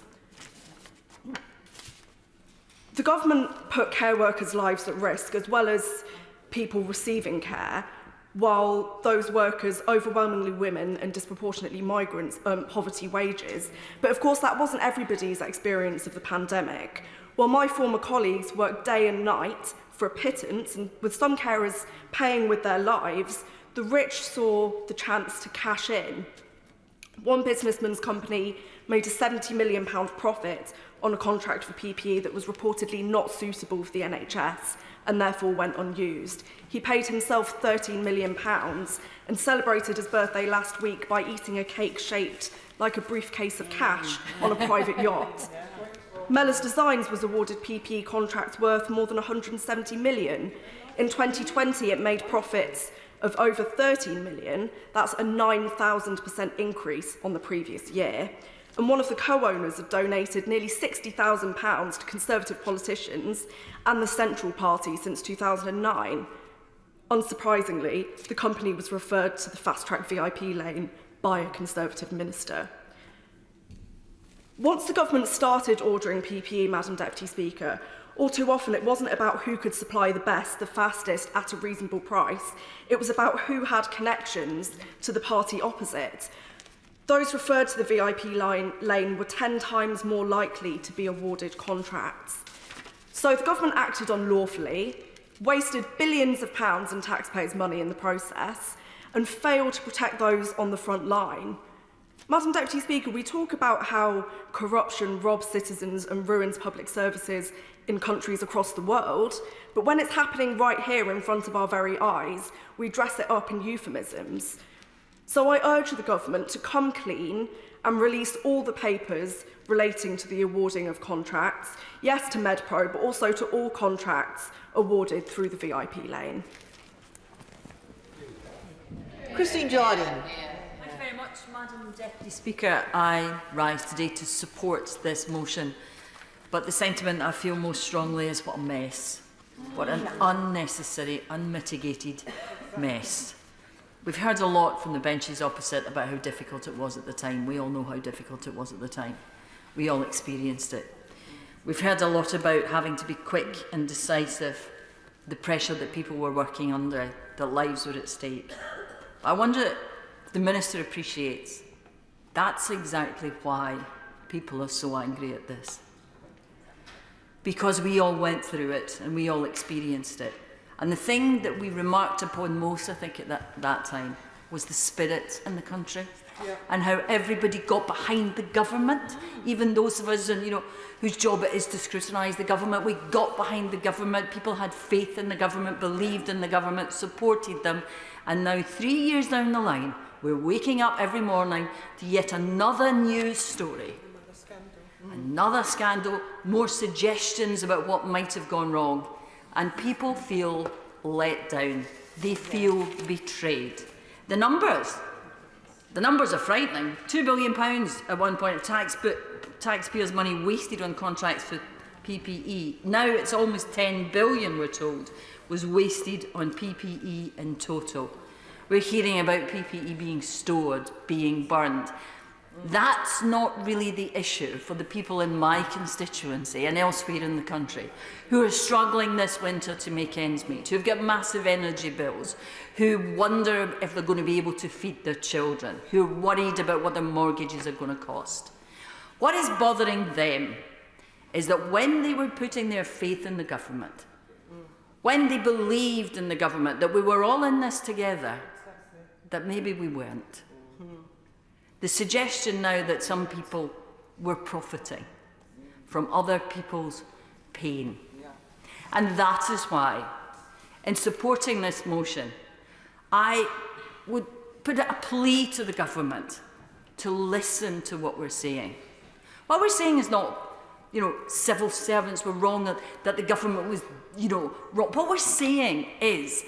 The government put care workers' lives at risk, as well as people receiving care, while those workers, overwhelmingly women and disproportionately migrants, earned poverty wages. But of course, that wasn't everybody's experience of the pandemic. While my former colleagues worked day and night for a pittance, and with some carers paying with their lives, the rich saw the chance to cash in. One businessman's company made a £70 million profit on a contract for PPE that was reportedly not suitable for the NHS and therefore went unused. He paid himself £13 million and celebrated his birthday last week by eating a cake shaped like a briefcase of cash on a private yacht. Mellors Designs was awarded PPE contracts worth more than £170 million. In 2020, it made profits of over £13 million. That's a 9,000% increase on the previous year. And one of the co-owners had donated nearly £60,000 to Conservative politicians and the Central Party since 2009. Unsurprisingly, the company was referred to the fast-track VIP lane by a Conservative minister. Once the government started ordering PPE, Madam Deputy Speaker, all too often it wasn't about who could supply the best, the fastest, at a reasonable price. It was about who had connections to the party opposite. Those referred to the VIP lane were 10 times more likely to be awarded contracts. So the government acted unlawfully, wasted billions of pounds in taxpayers' money in the process, and failed to protect those on the front line. Madam Deputy Speaker, we talk about how corruption robs citizens and ruins public services in countries across the world, but when it's happening right here in front of our very eyes, we dress it up in euphemisms. So I urge the government to come clean and release all the papers relating to the awarding of contracts, yes to Medpro, but also to all contracts awarded through the VIP lane. Christine Jordan. Thank you very much, Madam Deputy Speaker. I rise today to support this motion, but the sentiment I feel most strongly is what a mess. What an unnecessary, unmitigated mess. We've heard a lot from the benches opposite about how difficult it was at the time. We all know how difficult it was at the time. We all experienced it. We've heard a lot about having to be quick and decisive, the pressure that people were working under, their lives were at stake. I wonder if the Minister appreciates that's exactly why people are so angry at this. Because we all went through it and we all experienced it. And the thing that we remarked upon most, I think, at that time was the spirit in the country, and how everybody got behind the government. Even those of us, whose job it is to scrutinise the government, we got behind the government. People had faith in the government, believed in the government, supported them. And now, 3 years down the line, we're waking up every morning to yet another news story. Another scandal, more suggestions about what might have gone wrong. And people feel let down. They feel betrayed. The numbers are frightening. £2 billion at one point of taxpayers' money wasted on contracts for PPE. Now it's almost £10 billion, we're told, was wasted on PPE in total. We're hearing about PPE being stored, being burned. That's not really the issue for the people in my constituency and elsewhere in the country who are struggling this winter to make ends meet, who've got massive energy bills, who wonder if they're going to be able to feed their children, who are worried about what their mortgages are going to cost. What is bothering them is that when they were putting their faith in the government, when they believed in the government, that we were all in this together, that maybe we weren't. The suggestion now that some people were profiting from other people's pain. And that is why, in supporting this motion, I would put a plea to the government to listen to what we're saying. What we're saying is not, civil servants were wrong, that the government was, wrong. What we're saying is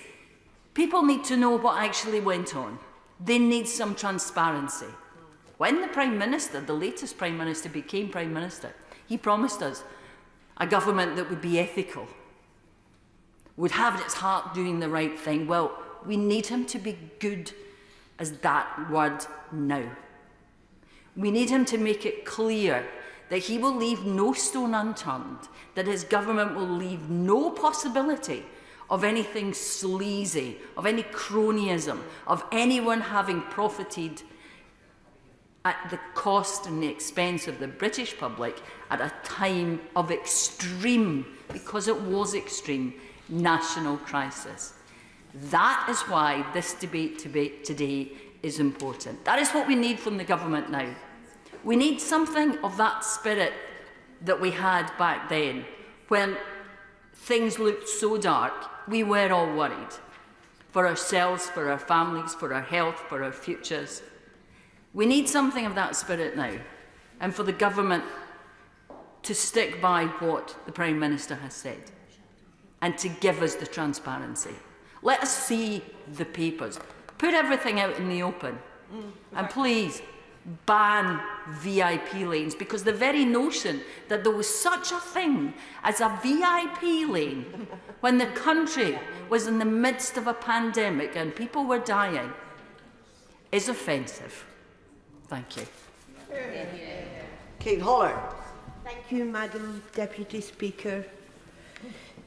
people need to know what actually went on. They need some transparency. When the Prime Minister, the latest Prime Minister, became Prime Minister, he promised us a government that would be ethical, would have at its heart doing the right thing. Well, we need him to be good as that word now. We need him to make it clear that he will leave no stone unturned, that his government will leave no possibility of anything sleazy, of any cronyism, of anyone having profited at the cost and the expense of the British public at a time of extreme, because it was extreme, national crisis. That is why this debate today is important. That is what we need from the government now. We need something of that spirit that we had back then, when things looked so dark, we were all worried for ourselves, for our families, for our health, for our futures. We need something of that spirit now, and for the government to stick by what the Prime Minister has said and to give us the transparency. Let us see the papers. Put everything out in the open. And please, ban VIP lanes, because the very notion that there was such a thing as a VIP lane when the country was in the midst of a pandemic and people were dying is offensive. Thank you. Kate Holler. Thank you, Madam Deputy Speaker.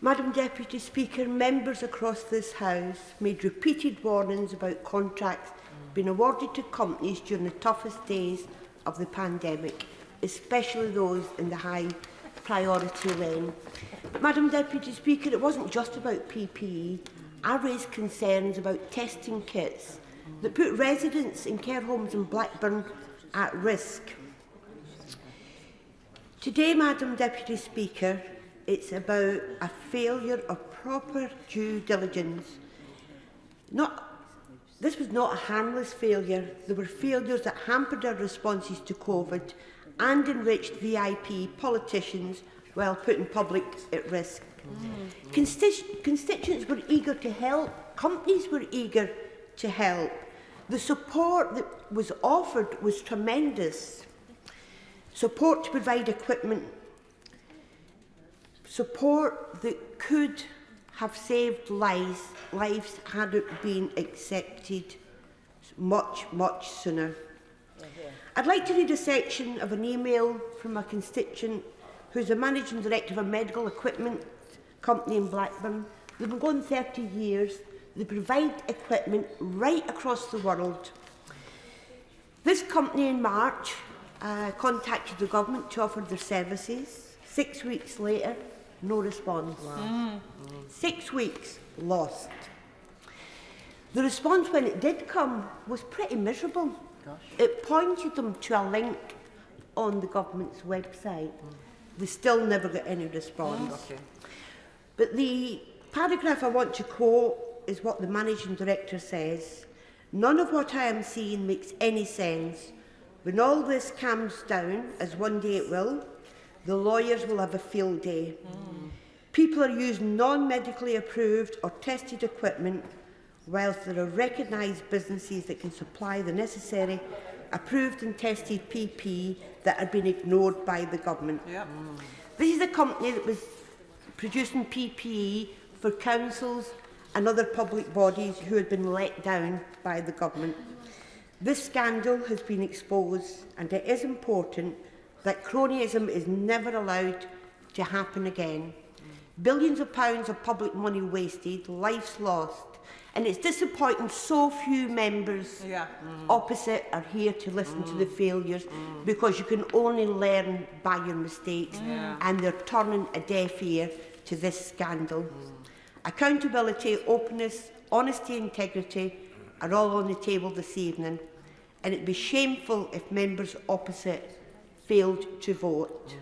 Madam Deputy Speaker, members across this House made repeated warnings about contracts being awarded to companies during the toughest days of the pandemic, especially those in the high priority lane. But Madam Deputy Speaker, it wasn't just about PPE. I raised concerns about testing kits that put residents in care homes in Blackburn at risk. Today, Madam Deputy Speaker, it's about a failure of proper due diligence. This was not a harmless failure. There were failures that hampered our responses to COVID and enriched VIP politicians while putting public at risk. Constituents were eager to help. Companies were eager to help. The support that was offered was tremendous. Support to provide equipment, support that could have saved lives had it been accepted much, much sooner. I'd like to read a section of an email from a constituent who's the Managing Director of a medical equipment company in Blackburn. They've been going 30 years. They provide equipment right across the world. This company in March contacted the government to offer their services. 6 weeks later, no response. Wow. 6 weeks lost. The response when it did come was pretty miserable. Gosh. It pointed them to a link on the government's website. They still never got any response. Okay. But the paragraph I want to quote is what the Managing Director says. None of what I am seeing makes any sense. When all this calms down, as one day it will, the lawyers will have a field day. People are using non-medically approved or tested equipment, whilst there are recognised businesses that can supply the necessary approved and tested PPE that are being ignored by the government. Yep. This is a company that was producing PPE for councils and other public bodies who had been let down by the government. This scandal has been exposed, and it is important that cronyism is never allowed to happen again. Billions of pounds of public money wasted, lives lost, And it's disappointing so few members opposite are here to listen to the failures, because you can only learn by your mistakes, and they're turning a deaf ear to this scandal. Accountability, openness, honesty, integrity are all on the table this evening, and it'd be shameful if members opposite failed to vote.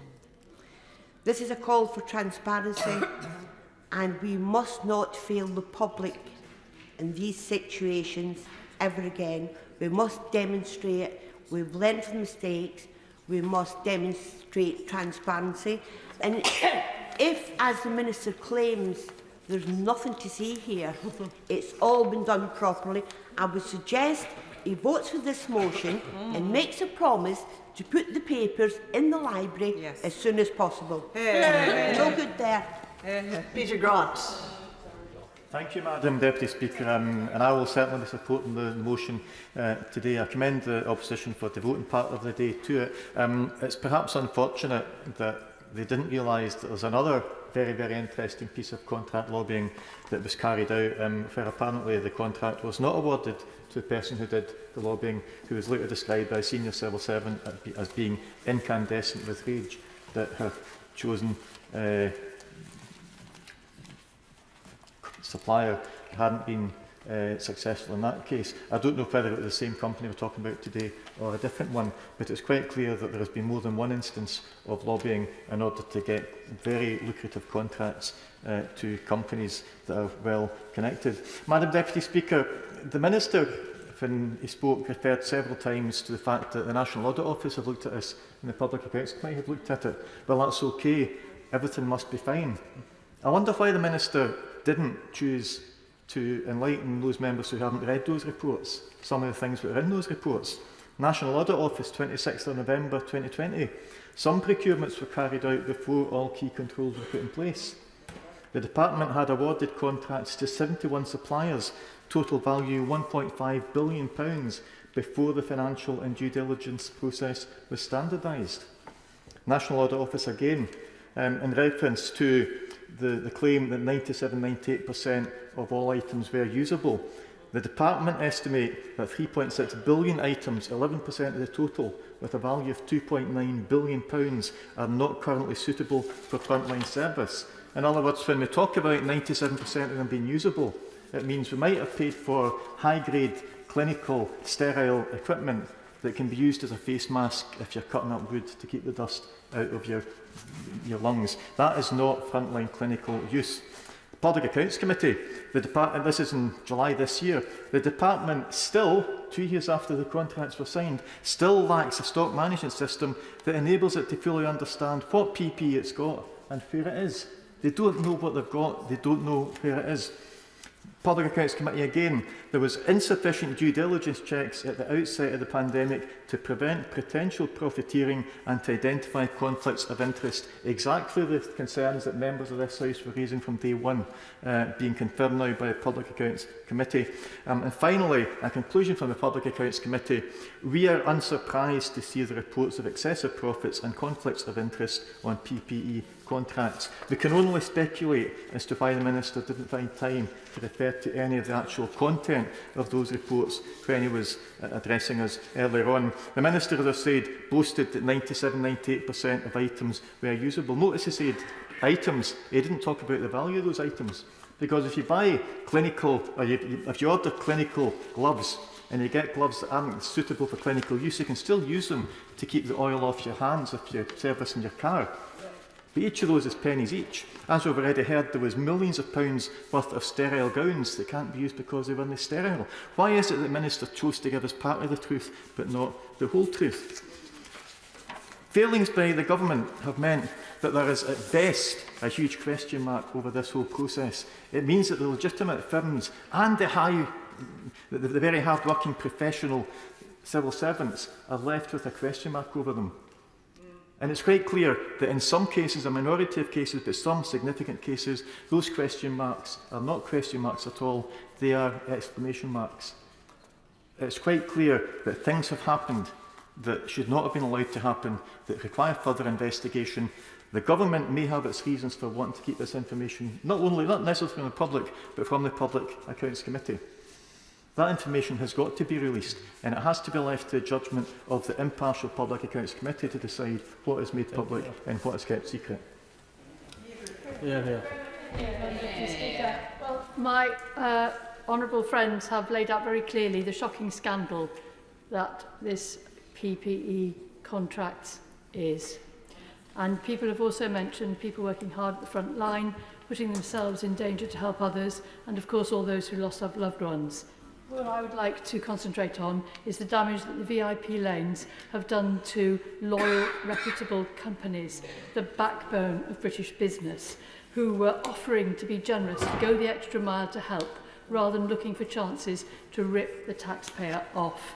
This is a call for transparency, and we must not fail the public in these situations ever again. We must demonstrate we've learned from mistakes. We must demonstrate transparency. And if, as the Minister claims, there's nothing to see here, it's all been done properly, I would suggest he votes for this motion and makes a promise to put the papers in the library as soon as possible. No good there. Peter Grant. Thank you, Madam Deputy Speaker, and I will certainly be supporting the motion today. I commend the opposition for devoting part of the day to it. It's perhaps unfortunate that they didn't realise that there's another very, very interesting piece of contract lobbying that was carried out, where apparently the contract was not awarded to the person who did the lobbying, who was later described by a senior civil servant as being incandescent with rage that her chosen supplier hadn't been successful in that case. I don't know whether it was the same company we're talking about today or a different one, but it's quite clear that there has been more than one instance of lobbying in order to get very lucrative contracts to companies that are well connected. Madam Deputy Speaker, the Minister, when he spoke, referred several times to the fact that the National Audit Office have looked at this and the Public Accounts Committee have looked at it. Well, that's okay. Everything must be fine. I wonder why the Minister didn't choose to enlighten those members who haven't read those reports, some of the things that are in those reports. National Audit Office, 26th of November 2020. Some procurements were carried out before all key controls were put in place. The Department had awarded contracts to 71 suppliers, total value £1.5 billion, before the financial and due diligence process was standardised. National Audit Office again, in reference to the claim that 97–98% of all items were usable. The Department estimate that 3.6 billion items, 11% of the total, with a value of £2.9 billion, are not currently suitable for frontline service. In other words, when we talk about 97% of them being usable, it means we might have paid for high-grade clinical sterile equipment that can be used as a face mask if you're cutting up wood to keep the dust out of your lungs. That is not frontline clinical use. The Public Accounts Committee, this is in July this year, the Department still, 2 years after the contracts were signed, still lacks a stock management system that enables it to fully understand what PPE it's got and where it is. They don't know what they've got, they don't know where it is. Public Accounts Committee again, there was insufficient due diligence checks at the outset of the pandemic to prevent potential profiteering and to identify conflicts of interest. Exactly the concerns that members of this House were raising from day one, being confirmed now by the Public Accounts Committee. And finally, a conclusion from the Public Accounts Committee, we are unsurprised to see the reports of excessive profits and conflicts of interest on PPE contracts. We can only speculate as to why the Minister didn't find time to refer to any of the actual content of those reports when he was addressing us earlier on. The Minister, as I said, boasted that 97–98% of items were usable. Notice he said items. He didn't talk about the value of those items. Because if you buy clinical, or if you order clinical gloves, and you get gloves that aren't suitable for clinical use, you can still use them to keep the oil off your hands if you're servicing your car. But each of those is pennies each. As we've already heard, there was millions of pounds worth of sterile gowns that can't be used because they weren't sterile. Why is it that the Minister chose to give us part of the truth but not the whole truth? Failings by the Government have meant that there is at best a huge question mark over this whole process. It means that the legitimate firms and the very hard-working professional civil servants are left with a question mark over them. And it's quite clear that in some cases, a minority of cases, but some significant cases, those question marks are not question marks at all, they are exclamation marks. It's quite clear that things have happened that should not have been allowed to happen, that require further investigation, The government may have its reasons for wanting to keep this information, not necessarily from the public, but from the Public Accounts Committee. That information has got to be released, and it has to be left to the judgment of the impartial Public Accounts Committee to decide what is made public and what is kept secret. Well, my honourable friends have laid out very clearly the shocking scandal that this PPE contract is. And people have also mentioned people working hard at the front line, putting themselves in danger to help others, and of course all those who lost loved ones. What I would like to concentrate on is the damage that the VIP lanes have done to loyal, reputable companies, the backbone of British business, who were offering to be generous, to go the extra mile to help, rather than looking for chances to rip the taxpayer off.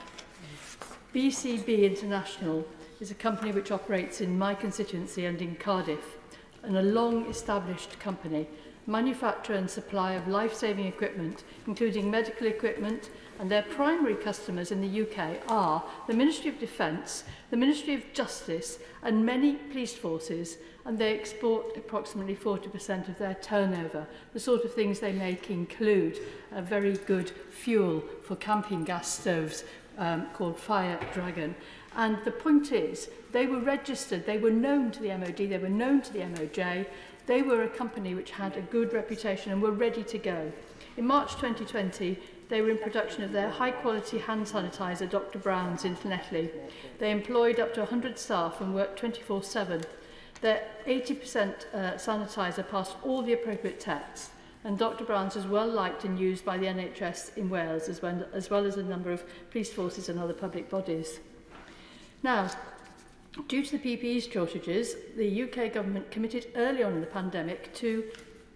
BCB International is a company which operates in my constituency and in Cardiff, and a long-established company, manufacturer and supplier of life-saving equipment, including medical equipment, and their primary customers in the UK are the Ministry of Defence, the Ministry of Justice, and many police forces, and they export approximately 40% of their turnover. The sort of things they make include a very good fuel for camping gas stoves called Fire Dragon. And the point is, they were registered, they were known to the MOD, they were known to the MOJ, they were a company which had a good reputation and were ready to go. In March 2020, they were in production of their high-quality hand sanitizer, Dr. Brown's, in Llanelli. They employed up to 100 staff and worked 24/7. Their 80% sanitizer passed all the appropriate tests, and Dr. Brown's is well liked and used by the NHS in Wales, as well as a number of police forces and other public bodies. Now, due to the PPE shortages, the UK government committed early on in the pandemic to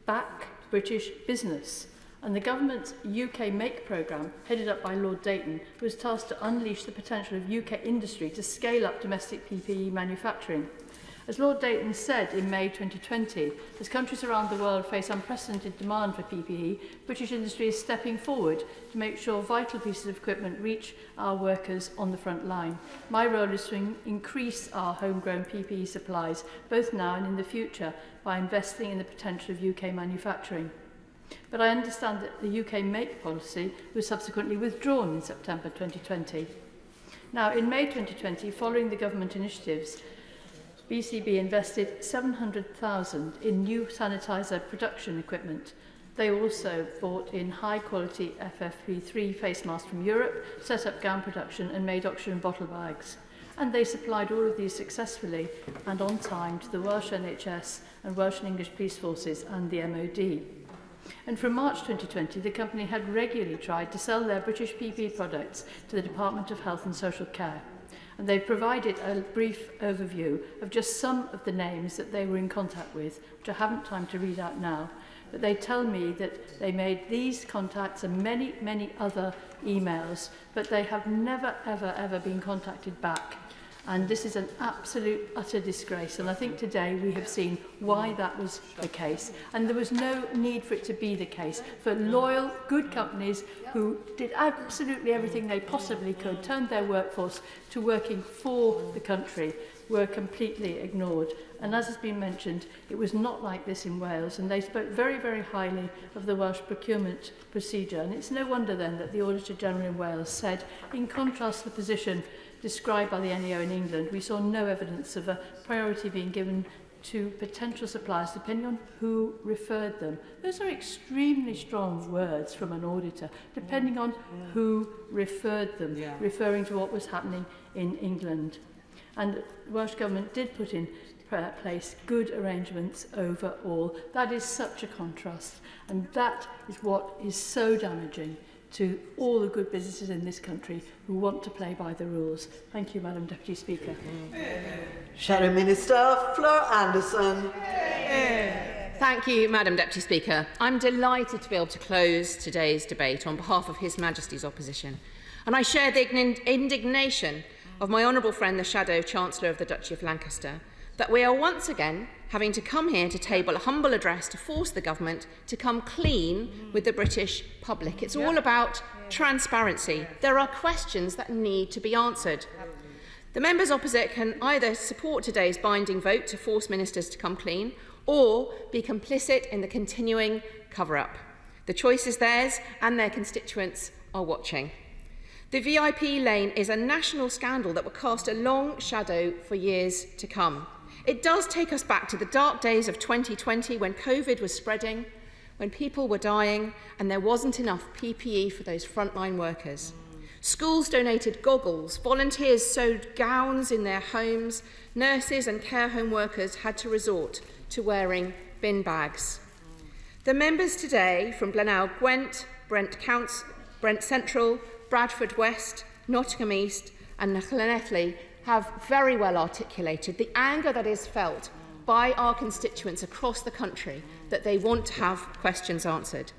back British business. And the government's UK Make programme, headed up by Lord Dayton, was tasked to unleash the potential of UK industry to scale up domestic PPE manufacturing. As Lord Dayton said in May 2020, as countries around the world face unprecedented demand for PPE, British industry is stepping forward to make sure vital pieces of equipment reach our workers on the front line. My role is to increase our homegrown PPE supplies, both now and in the future, by investing in the potential of UK manufacturing. But I understand that the UK Make policy was subsequently withdrawn in September 2020. Now, in May 2020, following the government initiatives, BCB invested 700,000 in new sanitizer production equipment. They also bought in high-quality FFP3 face masks from Europe, set up gown production and made oxygen bottle bags. And they supplied all of these successfully and on time to the Welsh NHS and Welsh and English police forces and the MOD. And from March 2020, the company had regularly tried to sell their British PPE products to the Department of Health and Social Care. And they've provided a brief overview of just some of the names that they were in contact with, which I haven't time to read out now. But they tell me that they made these contacts and many, many other emails, but they have never, ever been contacted back. And this is an absolute, utter disgrace. And I think today we have seen why that was the case. And there was no need for it to be the case. For loyal, good companies who did absolutely everything they possibly could, turned their workforce to working for the country, were completely ignored. And as has been mentioned, it was not like this in Wales. And they spoke very, very highly of the Welsh procurement procedure. And it's no wonder then that the Auditor General in Wales said, in contrast to the position described by the NEO in England, we saw no evidence of a priority being given to potential suppliers depending on who referred them. Those are extremely strong words from an auditor, depending on who referred them, referring to what was happening in England. And the Welsh Government did put in place good arrangements overall. That is such a contrast, and that is what is so damaging to all the good businesses in this country who want to play by the rules. Thank you, Madam Deputy Speaker. Shadow Minister Fleur Anderson. Thank you, Madam Deputy Speaker. I'm delighted to be able to close today's debate on behalf of His Majesty's opposition. And I share the indignation of my honourable friend, the Shadow Chancellor of the Duchy of Lancaster, that we are once again having to come here to table a humble address to force the government to come clean with the British public. It's all about transparency. There are questions that need to be answered. The members opposite can either support today's binding vote to force ministers to come clean or be complicit in the continuing cover-up. The choice is theirs, and their constituents are watching. The VIP lane is a national scandal that will cast a long shadow for years to come. It does take us back to the dark days of 2020 when COVID was spreading, when people were dying and there wasn't enough PPE for those frontline workers. Schools donated goggles, volunteers sewed gowns in their homes, nurses and care home workers had to resort to wearing bin bags. The members today from Glenelg Gwent, Brent Central, Bradford West, Nottingham East and Llanelli have very well articulated the anger that is felt by our constituents across the country that they want to have questions answered.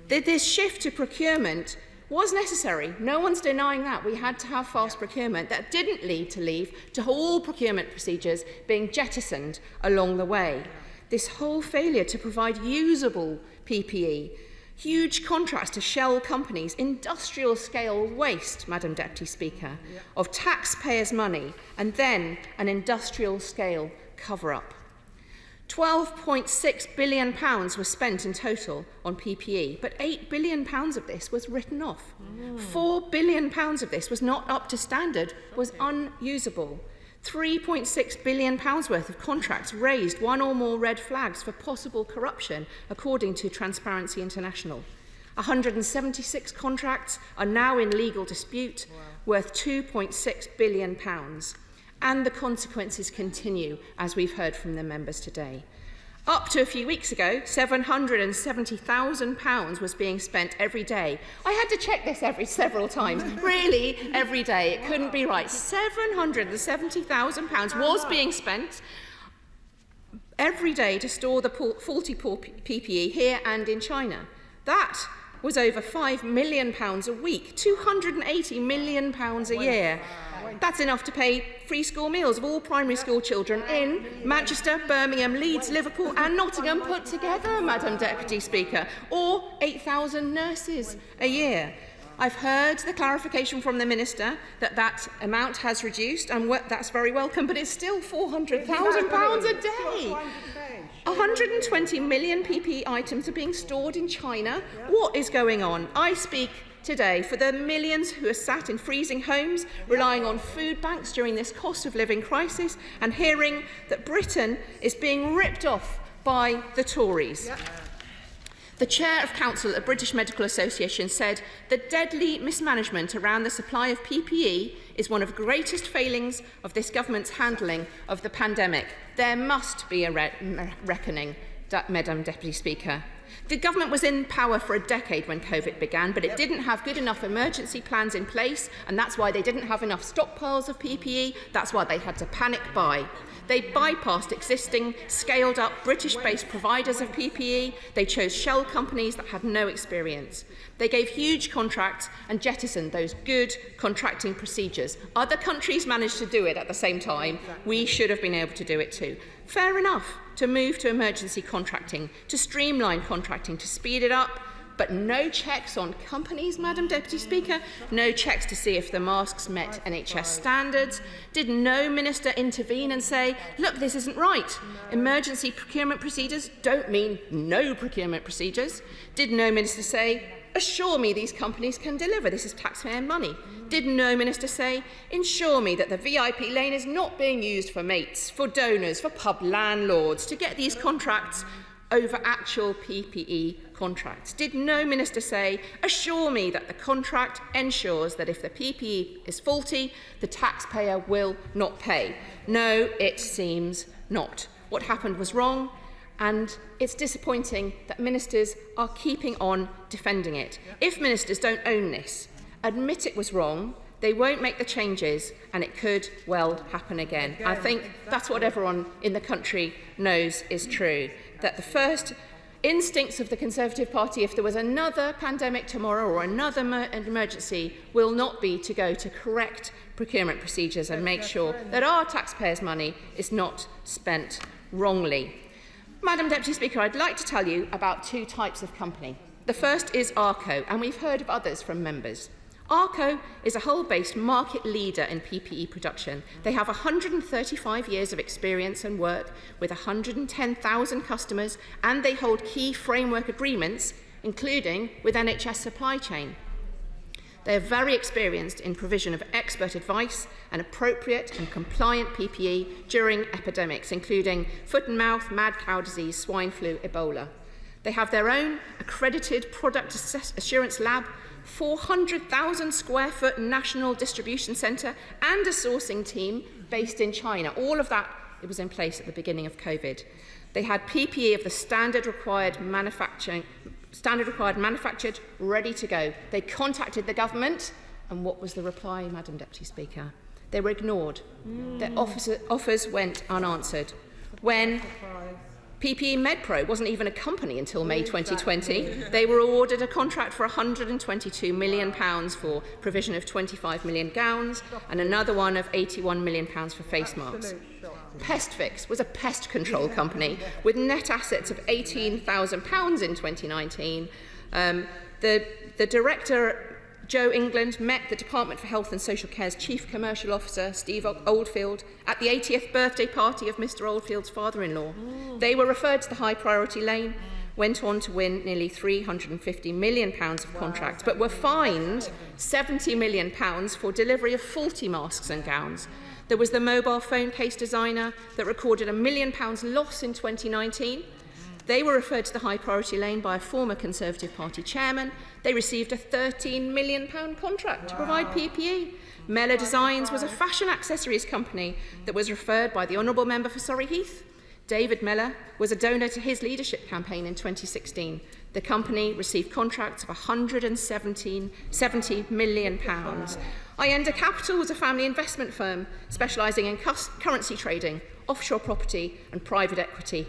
This shift to procurement was necessary. No one's denying that. We had to have fast procurement. That didn't lead to all procurement procedures being jettisoned along the way. This whole failure to provide usable PPE, huge contracts to shell companies, industrial scale waste, Madam Deputy Speaker, of taxpayers' money, and then an industrial scale cover-up. £12.6 billion was spent in total on PPE, but £8 billion of this was written off. £4 billion of this was not up to standard, was unusable. £3.6 billion worth of contracts raised one or more red flags for possible corruption, according to Transparency International. 176 contracts are now in legal dispute, worth £2.6 billion. And the consequences continue, as we've heard from the members today. Up to a few weeks ago, £770,000 was being spent every day. I had to check this several times. Really, every day. It couldn't be right. £770,000 was being spent every day to store the faulty PPE here and in China. That was over £5 million a week, £280 million a year. That's enough to pay free school meals of all primary school children in Manchester, Birmingham, Leeds, Liverpool and Nottingham put together, Madam Deputy Speaker, or 8,000 nurses a year. I've heard the clarification from the Minister that that amount has reduced, and that's very welcome, but it's still £400,000 a day. 120 million PPE items are being stored in China. What is going on? I speak today for the millions who are sat in freezing homes, relying on food banks during this cost of living crisis, and hearing that Britain is being ripped off by the Tories. Yep. The Chair of Council at the British Medical Association said the deadly mismanagement around the supply of PPE is one of the greatest failings of this government's handling of the pandemic. There must be a reckoning, Madam Deputy Speaker. The government was in power for a decade when COVID began, but it didn't have good enough emergency plans in place, and that's why they didn't have enough stockpiles of PPE. That's why they had to panic buy. They bypassed existing, scaled-up British-based providers of PPE. They chose shell companies that had no experience. They gave huge contracts and jettisoned those good contracting procedures. Other countries managed to do it at the same time. We should have been able to do it too. Fair enough to move to emergency contracting, to streamline contracting, to speed it up, but no checks on companies, Madam Deputy Speaker, no checks to see if the masks met NHS standards. Did no minister intervene and say, look, this isn't right. Emergency procurement procedures don't mean no procurement procedures. Did no minister say, assure me these companies can deliver, this is taxpayer money. Did no minister say, ensure me that the VIP lane is not being used for mates, for donors, for pub landlords, to get these contracts over actual PPE contracts? Did no minister say, assure me that the contract ensures that if the PPE is faulty, the taxpayer will not pay? No, it seems not. What happened was wrong, and it's disappointing that ministers are keeping on defending it. If ministers don't own this, admit it was wrong, they won't make the changes, and it could well happen again. I think that's what everyone in the country knows is true, that the first instincts of the Conservative Party, if there was another pandemic tomorrow or another emergency, will not be to go to correct procurement procedures and make sure that our taxpayers' money is not spent wrongly. Madam Deputy Speaker, I'd like to tell you about two types of company. The first is ARCO, and we've heard of others from members. Arco is a Hull-based market leader in PPE production. They have 135 years of experience and work with 110,000 customers, and they hold key framework agreements, including with NHS supply chain. They are very experienced in provision of expert advice and appropriate and compliant PPE during epidemics, including foot and mouth, mad cow disease, swine flu, Ebola. They have their own accredited product assurance lab, 400,000 square foot national distribution centre, and a sourcing team based in China. All of that, it was in place at the beginning of COVID. They had PPE of the standard required manufactured, ready to go. They contacted the government, and what was the reply, Madam Deputy Speaker? They were ignored. Their offers went unanswered. When PPE Medpro wasn't even a company until May 2020. They were awarded a contract for £122 million for provision of 25 million gowns and another one of £81 million for face masks. Pestfix was a pest control company with net assets of £18,000 in 2019. The director, Joe England, met the Department for Health and Social Care's Chief Commercial Officer, Steve Oldfield, at the 80th birthday party of Mr Oldfield's father-in-law. They were referred to the high priority lane, went on to win nearly £350 million of contracts, but were fined £70 million for delivery of faulty masks and gowns. There was the mobile phone case designer that recorded £1 million loss in 2019. They were referred to the high priority lane by a former Conservative Party chairman. They received a £13 million contract to provide PPE. Mellor Designs was a fashion accessories company that was referred by the Honourable Member for Surrey Heath. David Mellor was a donor to his leadership campaign in 2016. The company received contracts of £170 million. Ienda Capital was a family investment firm specialising in currency trading, offshore property and private equity.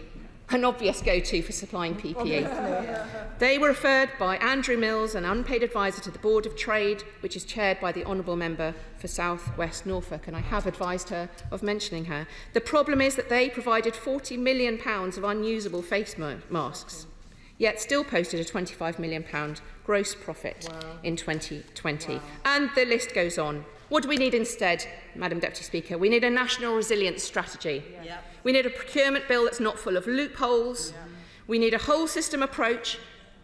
An obvious go-to for supplying PPE. They were referred by Andrew Mills, an unpaid advisor to the Board of Trade, which is chaired by the Honourable Member for South West Norfolk, and I have advised her of mentioning her. The problem is that they provided £40 million of unusable face masks, yet still posted a £25 million gross profit in 2020. And the list goes on. What do we need instead, Madam Deputy Speaker? We need a national resilience strategy. We need a procurement bill that's not full of loopholes. We need a whole system approach,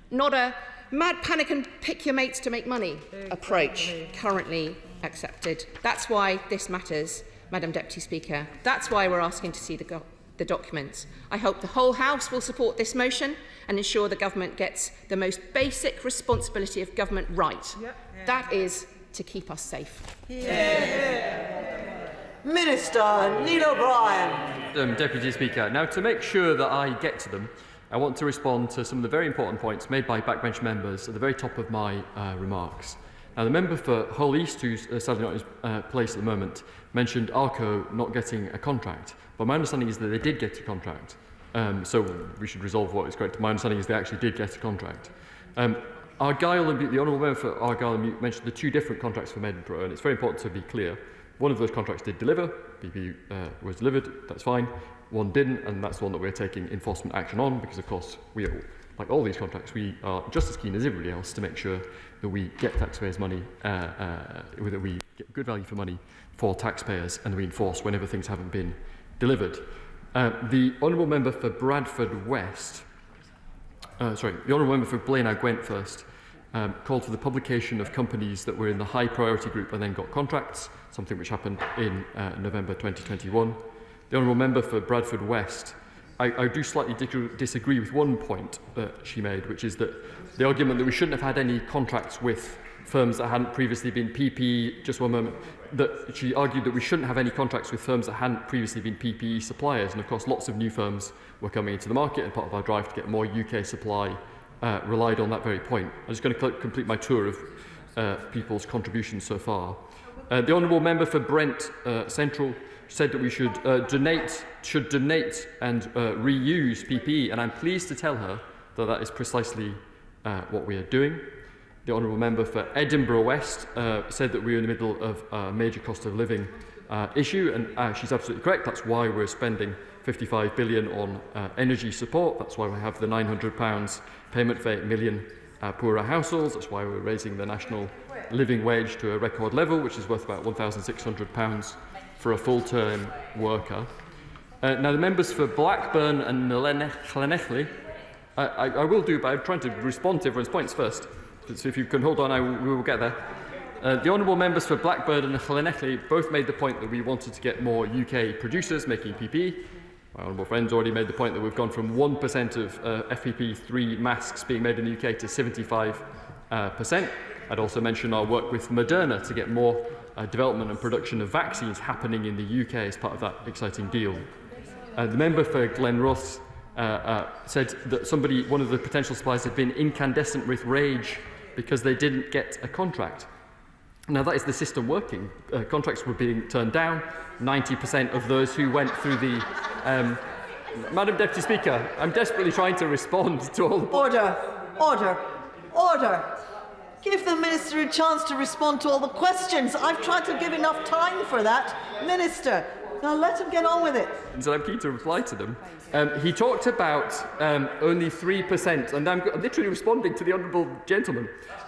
not a mad panic and pick your mates to make money approach currently accepted. That's why this matters, Madam Deputy Speaker. That's why we're asking to see the documents. I hope the whole House will support this motion and ensure the government gets the most basic responsibility of government right. That is to keep us safe. Minister Neil O'Brien. Deputy Speaker, now to make sure that I get to them, I want to respond to some of the very important points made by backbench members at the very top of my remarks. Now, the member for Hull East, who's sadly not in his place at the moment, mentioned Arco not getting a contract. But my understanding is that they did get a contract. So we should resolve what is correct. My understanding is they actually did get a contract. Argyll and the Honourable Member for Argyll and Mute mentioned the two different contracts for Medpro, and it's very important to be clear. One of those contracts did deliver, PPE was delivered, that's fine. One didn't, and that's the one that we're taking enforcement action on, because of course, we are, like all these contracts, we are just as keen as everybody else to make sure that we get taxpayers' money, that we get good value for money for taxpayers, and that we enforce whenever things haven't been delivered. The Honourable Member for Bradford West, the Honourable Member for Blaenau Gwent first, called for the publication of companies that were in the high priority group and then got contracts, something which happened in November 2021. The Honourable Member for Bradford West, I do slightly disagree with one point that she made, which is that the argument that we shouldn't have had any contracts with firms that hadn't previously been PPE, just one moment, that she argued that we shouldn't have any contracts with firms that hadn't previously been PPE suppliers, and of course lots of new firms were coming into the market, and part of our drive to get more UK supply relied on that very point. I'm just going to complete my tour of people's contributions so far. The Honourable Member for Brent Central said that we should donate and reuse PPE, and I'm pleased to tell her that that is precisely what we are doing. The Honourable Member for Edinburgh West said that we are in the middle of a major cost of living issue, and she's absolutely correct. That's why we're spending £55 billion on energy support. That's why we have the £900 payment for 8 million poorer households. That's why we're raising the national living wage to a record level, which is worth about £1,600 for a full-term worker. Now, the members for Blackburn and Llanelli, I will do, but I'm trying to respond to everyone's points first. So if you can hold on, we will get there. The honourable members for Blackburn and Llanelli both made the point that we wanted to get more UK producers making PPE. My honourable friends already made the point that we've gone from 1% of FPP3 masks being made in the UK to 75%. I'd also mention our work with Moderna to get more development and production of vaccines happening in the UK as part of that exciting deal. The member for Glenrothes said that one of the potential suppliers had been incandescent with rage because they didn't get a contract. Now, that is the system working. Contracts were being turned down. 90% of those who went through the... Madam Deputy Speaker, I'm desperately trying to respond to all the... Order. Give the Minister a chance to respond to all the questions. I've tried to give enough time for that. Minister, now let him get on with it. So I'm keen to reply to them. He talked about only 3%, and I'm literally responding to the honourable gentleman.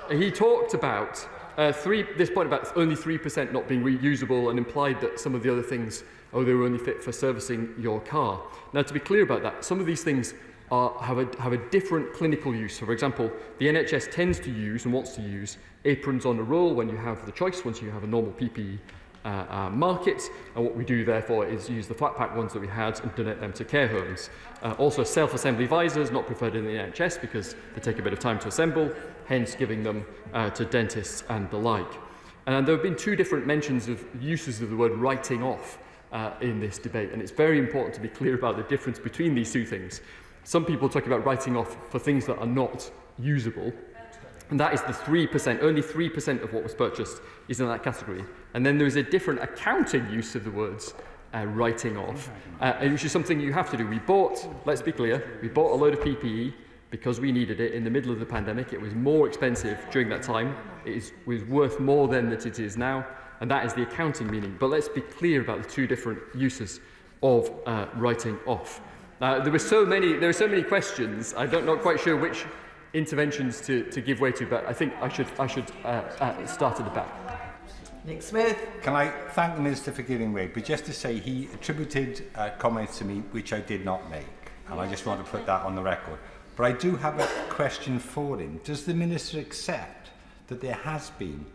He talked about this point about only 3% not being reusable, and implied that some of the other things, they were only fit for servicing your car. Now, to be clear about that, some of these things have a different clinical use. So, for example, the NHS tends to use and wants to use aprons on a roll when you have the choice, once you have a normal PPE market, and what we do therefore is use the flat pack ones that we had and donate them to care homes. Also, self-assembly visors, not preferred in the NHS because they take a bit of time to assemble, hence giving them to dentists and the like. And there have been two different mentions of uses of the word writing off in this debate, and it's very important to be clear about the difference between these two things. Some people talk about writing off for things that are not usable, and that is the 3%. Only 3% of what was purchased is in that category. And then there is a different accounting use of the words writing off, which is something you have to do. We bought, let's be clear, we bought a load of PPE because we needed it in the middle of the pandemic. It was more expensive during that time. It was worth more than that it is now, and that is the accounting meaning. But let's be clear about the two different uses of writing off. There are so many questions. I'm not quite sure which interventions to give way to, but I think I should start at the back. Nick Smith. Can I thank the Minister for giving way, but just to say he attributed comments to me which I did not make, and I just want to put that on the record. But I do have a question for him. Does the Minister accept that there has been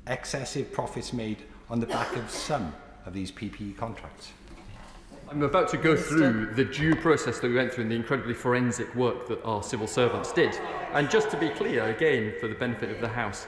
excessive profits made on the back of some of these PPE contracts? I'm about to go through the due process that we went through and the incredibly forensic work that our civil servants did. And just to be clear, again, for the benefit of the House,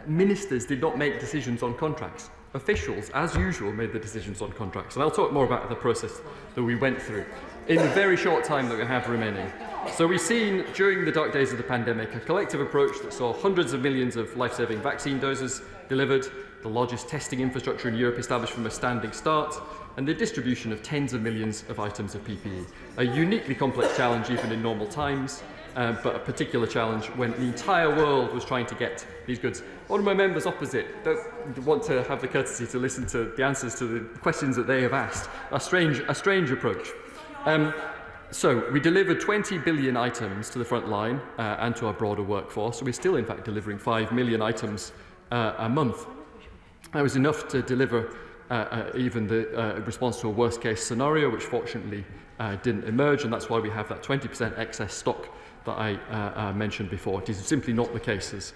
ministers did not make decisions on contracts. Officials, as usual, made the decisions on contracts. And I'll talk more about the process that we went through in the very short time that we have remaining. So we've seen, during the dark days of the pandemic, a collective approach that saw hundreds of millions of life-saving vaccine doses delivered, the largest testing infrastructure in Europe established from a standing start, and the distribution of tens of millions of items of PPE. A uniquely complex challenge even in normal times, but a particular challenge when the entire world was trying to get these goods. One of my members opposite don't want to have the courtesy to listen to the answers to the questions that they have asked. A strange approach. So we delivered 20 billion items to the front line and to our broader workforce. So we're still, in fact, delivering 5 million items a month. That was enough to deliver even the response to a worst-case scenario, which fortunately didn't emerge, and that's why we have that 20% excess stock that I mentioned before. It is simply not the case, as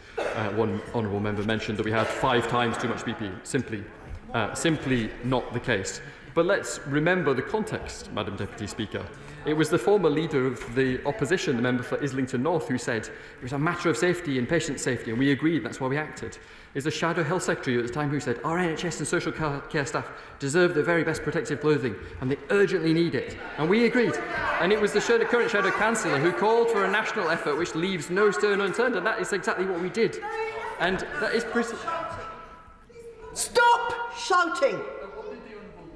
one honourable member mentioned, that we had 5 times too much PPE. Simply not the case. But let's remember the context, Madam Deputy Speaker. It was the former leader of the opposition, the member for Islington North, who said it was a matter of safety and patient safety, and we agreed, that's why we acted. Is the Shadow Health Secretary at the time who said our NHS and social care staff deserve the very best protective clothing and they urgently need it. And we agreed. And it was the current Shadow Chancellor who called for a national effort which leaves no stone unturned, and that is exactly what we did. And that is Stop shouting!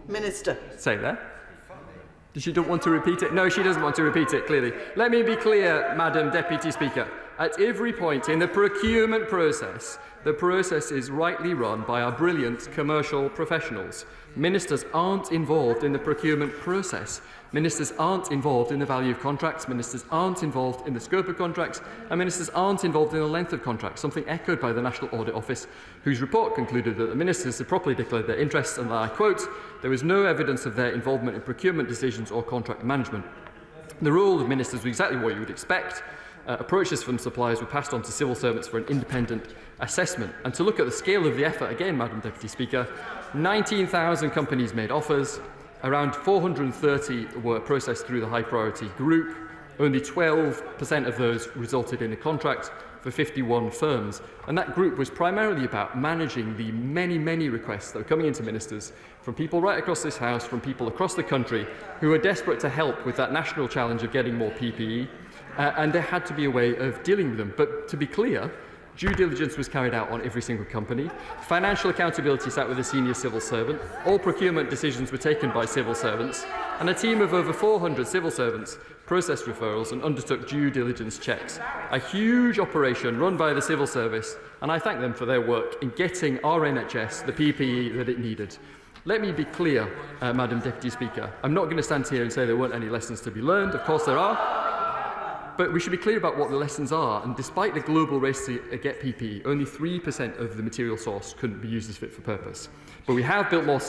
Minister. Say that. Does she don't want to repeat it? No, she doesn't want to repeat it, clearly. Let me be clear, Madam Deputy Speaker. at every point in the procurement process, the process is rightly run by our brilliant commercial professionals. Ministers aren't involved in the procurement process. Ministers aren't involved in the value of contracts, ministers aren't involved in the scope of contracts, and ministers aren't involved in the length of contracts, something echoed by the National Audit Office, whose report concluded that the ministers had properly declared their interests, and I quote, "There was no evidence of their involvement in procurement decisions or contract management." The role of ministers was exactly what you would expect. Approaches from suppliers were passed on to civil servants for an independent assessment. And to look at the scale of the effort, again, Madam Deputy Speaker, 19,000 companies made offers, around 430 were processed through the high priority group, only 12% of those resulted in a contract for 51 firms. And that group was primarily about managing the many, many requests that were coming into ministers from people right across this House, from people across the country who were desperate to help with that national challenge of getting more PPE. And there had to be a way of dealing with them. But to be clear, due diligence was carried out on every single company. Financial accountability sat with a senior civil servant. All procurement decisions were taken by civil servants. And a team of over 400 civil servants processed referrals and undertook due diligence checks. A huge operation run by the civil service, and I thank them for their work in getting our NHS the PPE that it needed. Let me be clear, Madam Deputy Speaker. I'm not going to stand here and say there weren't any lessons to be learned. Of course there are. But we should be clear about what the lessons are, and despite the global race to get PPE, only 3% of the material source couldn't be used as fit for purpose. But we have built more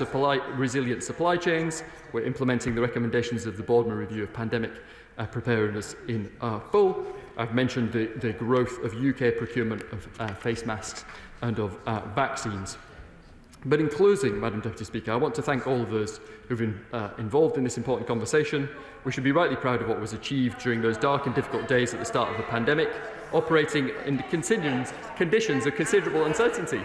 resilient supply chains. We're implementing the recommendations of the Boardman Review of Pandemic Preparedness in full. I've mentioned the growth of UK procurement of face masks and of vaccines. But in closing, Madam Deputy Speaker, I want to thank all of those who've been involved in this important conversation. We should be rightly proud of what was achieved during those dark and difficult days at the start of the pandemic, operating in conditions of considerable uncertainty.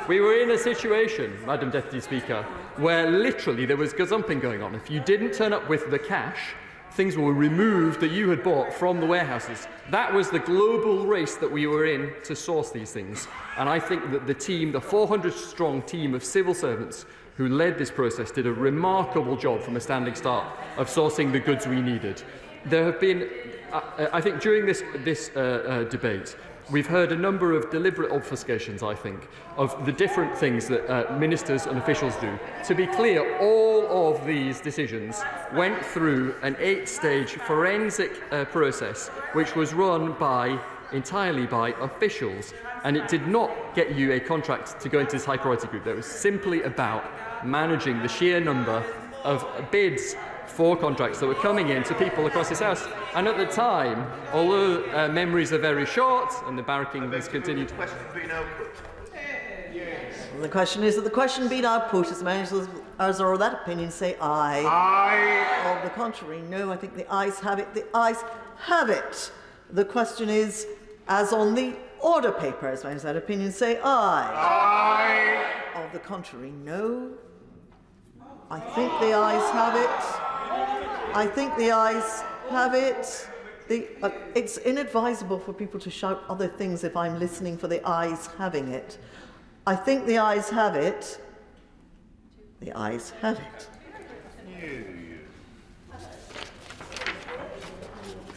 We were in a situation, Madam Deputy Speaker, where literally there was gazumping going on. If you didn't turn up with the cash, things were removed that you had bought from the warehouses. That was the global race that we were in to source these things. And I think that the team, the 400-strong team of civil servants who led this process, did a remarkable job from a standing start of sourcing the goods we needed. There have been, I think, during this debate, we've heard a number of deliberate obfuscations, I think, of the different things that ministers and officials do. To be clear, all of these decisions went through an 8-stage forensic process, which was run entirely by officials, and it did not get you a contract to go into this high priority group. That was simply about managing the sheer number of bids for contracts that were coming in to people across this House. And at the time, although memories are very short and the barracking has continued. The question is that the question be now put as many as are of that opinion say aye. Aye. Of the contrary, no. I think the ayes have it. The ayes have it. The question is, as on the order paper, as many as that opinion say aye. Aye. Of the contrary, no. I think the ayes have it. I think the ayes have it. It's inadvisable for people to shout other things if I'm listening for the ayes having it. I think the ayes have it. The ayes have it.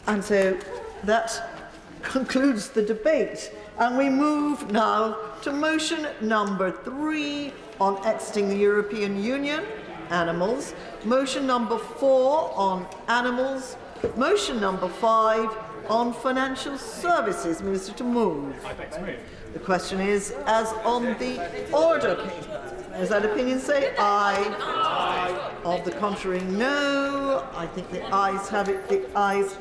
And so that concludes the debate. And we move now to motion number 3 on exiting the European Union, animals. Motion number 4 on animals. Motion number 5 on financial services. Minister to move. The question is, as on the order paper, does that opinion say aye? Aye. Of the contrary, no. I think the ayes have it. The ayes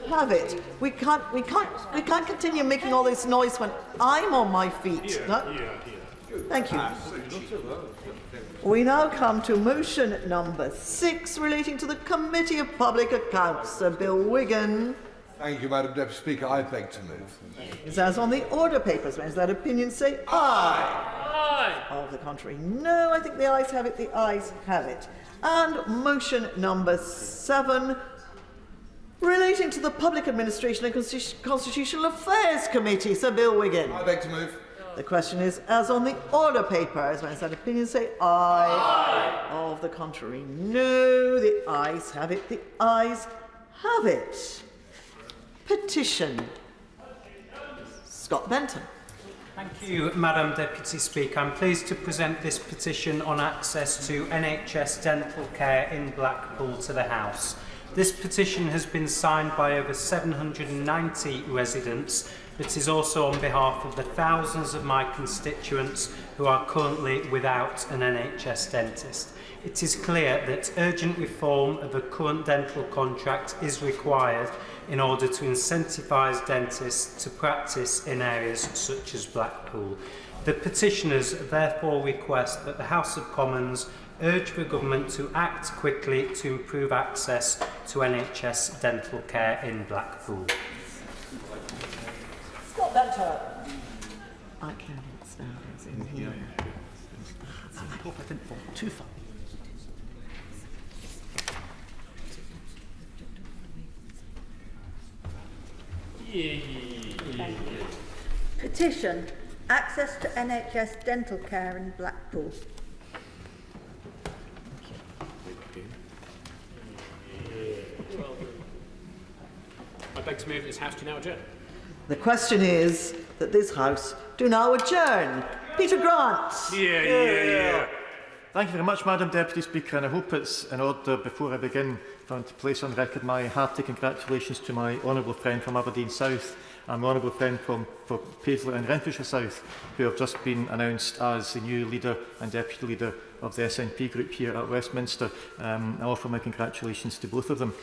have it. We can't continue making all this noise when I'm on my feet. No? Thank you. We now come to motion number 6 relating to the Committee of Public Accounts. Sir Bill Wigan. Thank you, Madam Deputy Speaker. I beg to move. Is as on the order papers. Does that opinion say aye? Aye. Of the contrary, no. I think the ayes have it. The ayes have it. And motion number 7 relating to the Public Administration and Constitutional Affairs Committee. Sir Bill Wigan. I beg to move. The question is, as on the order paper, as well as that opinion say aye. Aye. Of the contrary, no. The ayes have it. The ayes have it. Petition. Scott Benton. Thank you, Madam Deputy Speaker. I'm pleased to present this petition on access to NHS dental care in Blackpool to the House. This petition has been signed by over 790 residents, but is also on behalf of the thousands of my constituents who are currently without an NHS dentist. It is clear that urgent reform of the current dental contract is required in order to incentivise dentists to practice in areas such as Blackpool. The petitioners therefore request that the House of Commons urge the government to act quickly to improve access to NHS dental care in Blackpool. Scott Benton. I can't stand it in here. I hope I didn't fall too far. Petition, access to NHS dental care in Blackpool. I beg to move this House to now adjourn. The question is that this House do now adjourn. Peter Grant. Thank you very much, Madam Deputy Speaker, and I hope it's in order before I begin to place on record my hearty congratulations to my honourable friend from Aberdeen South and my honourable friend from Paisley and Renfrewshire South, who have just been announced as the new leader and deputy leader of the SNP group here at Westminster. I offer my congratulations to both of them.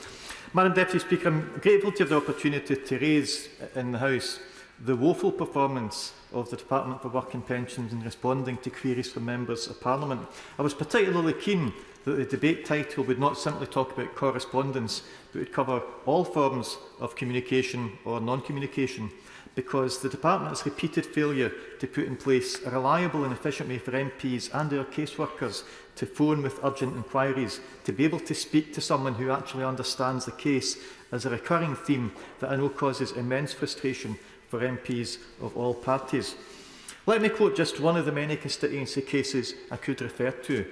Madam Deputy Speaker, I'm grateful to have the opportunity to raise in the House the woeful performance of the Department for Work and Pensions in responding to queries from members of Parliament. I was particularly keen that the debate title would not simply talk about correspondence, but would cover all forms of communication or non-communication, because the Department's repeated failure to put in place a reliable and efficient way for MPs and their caseworkers to phone with urgent inquiries, to be able to speak to someone who actually understands the case, is a recurring theme that I know causes immense frustration for MPs of all parties. Let me quote just one of the many constituency cases I could refer to.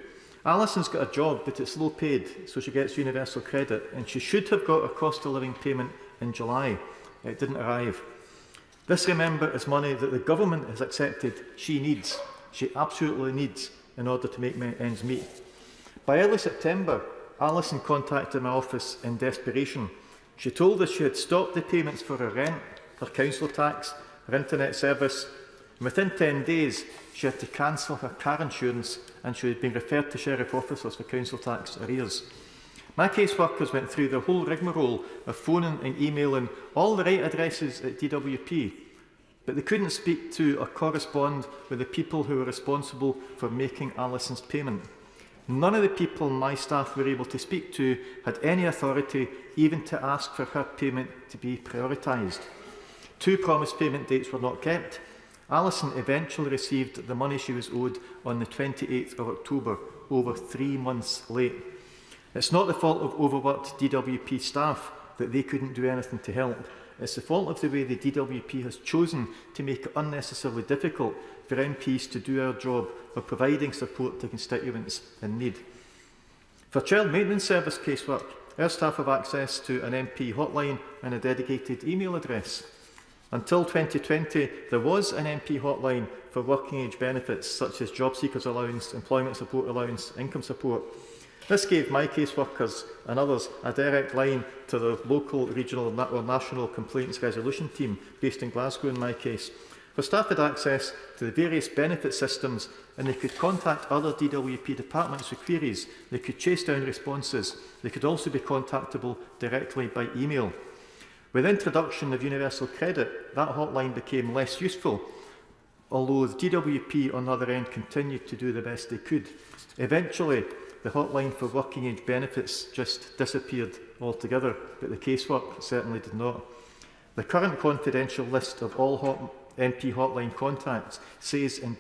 Alison's got a job, but it's low paid, so she gets universal credit, and she should have got her cost of living payment in July. It didn't arrive. This, remember, is money that the government has accepted she needs. She absolutely needs in order to make ends meet. By early September, Alison contacted my office in desperation. She told us she had stopped the payments for her rent, her council tax, her internet service, and within 10 days she had to cancel her car insurance and she had been referred to sheriff officers for council tax arrears. My caseworkers went through the whole rigmarole of phoning and emailing all the right addresses at DWP, but they couldn't speak to or correspond with the people who were responsible for making Alison's payment. None of the people my staff were able to speak to had any authority even to ask for her payment to be prioritised. 2 promised payment dates were not kept. Alison eventually received the money she was owed on the 28th of October, over 3 months late. It's not the fault of overworked DWP staff that they couldn't do anything to help. It's the fault of the way the DWP has chosen to make it unnecessarily difficult for MPs to do our job of providing support to constituents in need. For child maintenance service casework, our staff have access to an MP hotline and a dedicated email address. Until 2020, there was an MP hotline for working age benefits such as job seekers allowance, employment support allowance, income support. This gave my caseworkers and others a direct line to the local, regional or national complaints resolution team based in Glasgow in my case. For staff had access to the various benefit systems and they could contact other DWP departments with queries, they could chase down responses, they could also be contactable directly by email. With the introduction of universal credit, that hotline became less useful, although the DWP on the other end continued to do the best they could. Eventually, the hotline for working age benefits just disappeared altogether, but the casework certainly did not. The current confidential list of all MP hotline contacts says in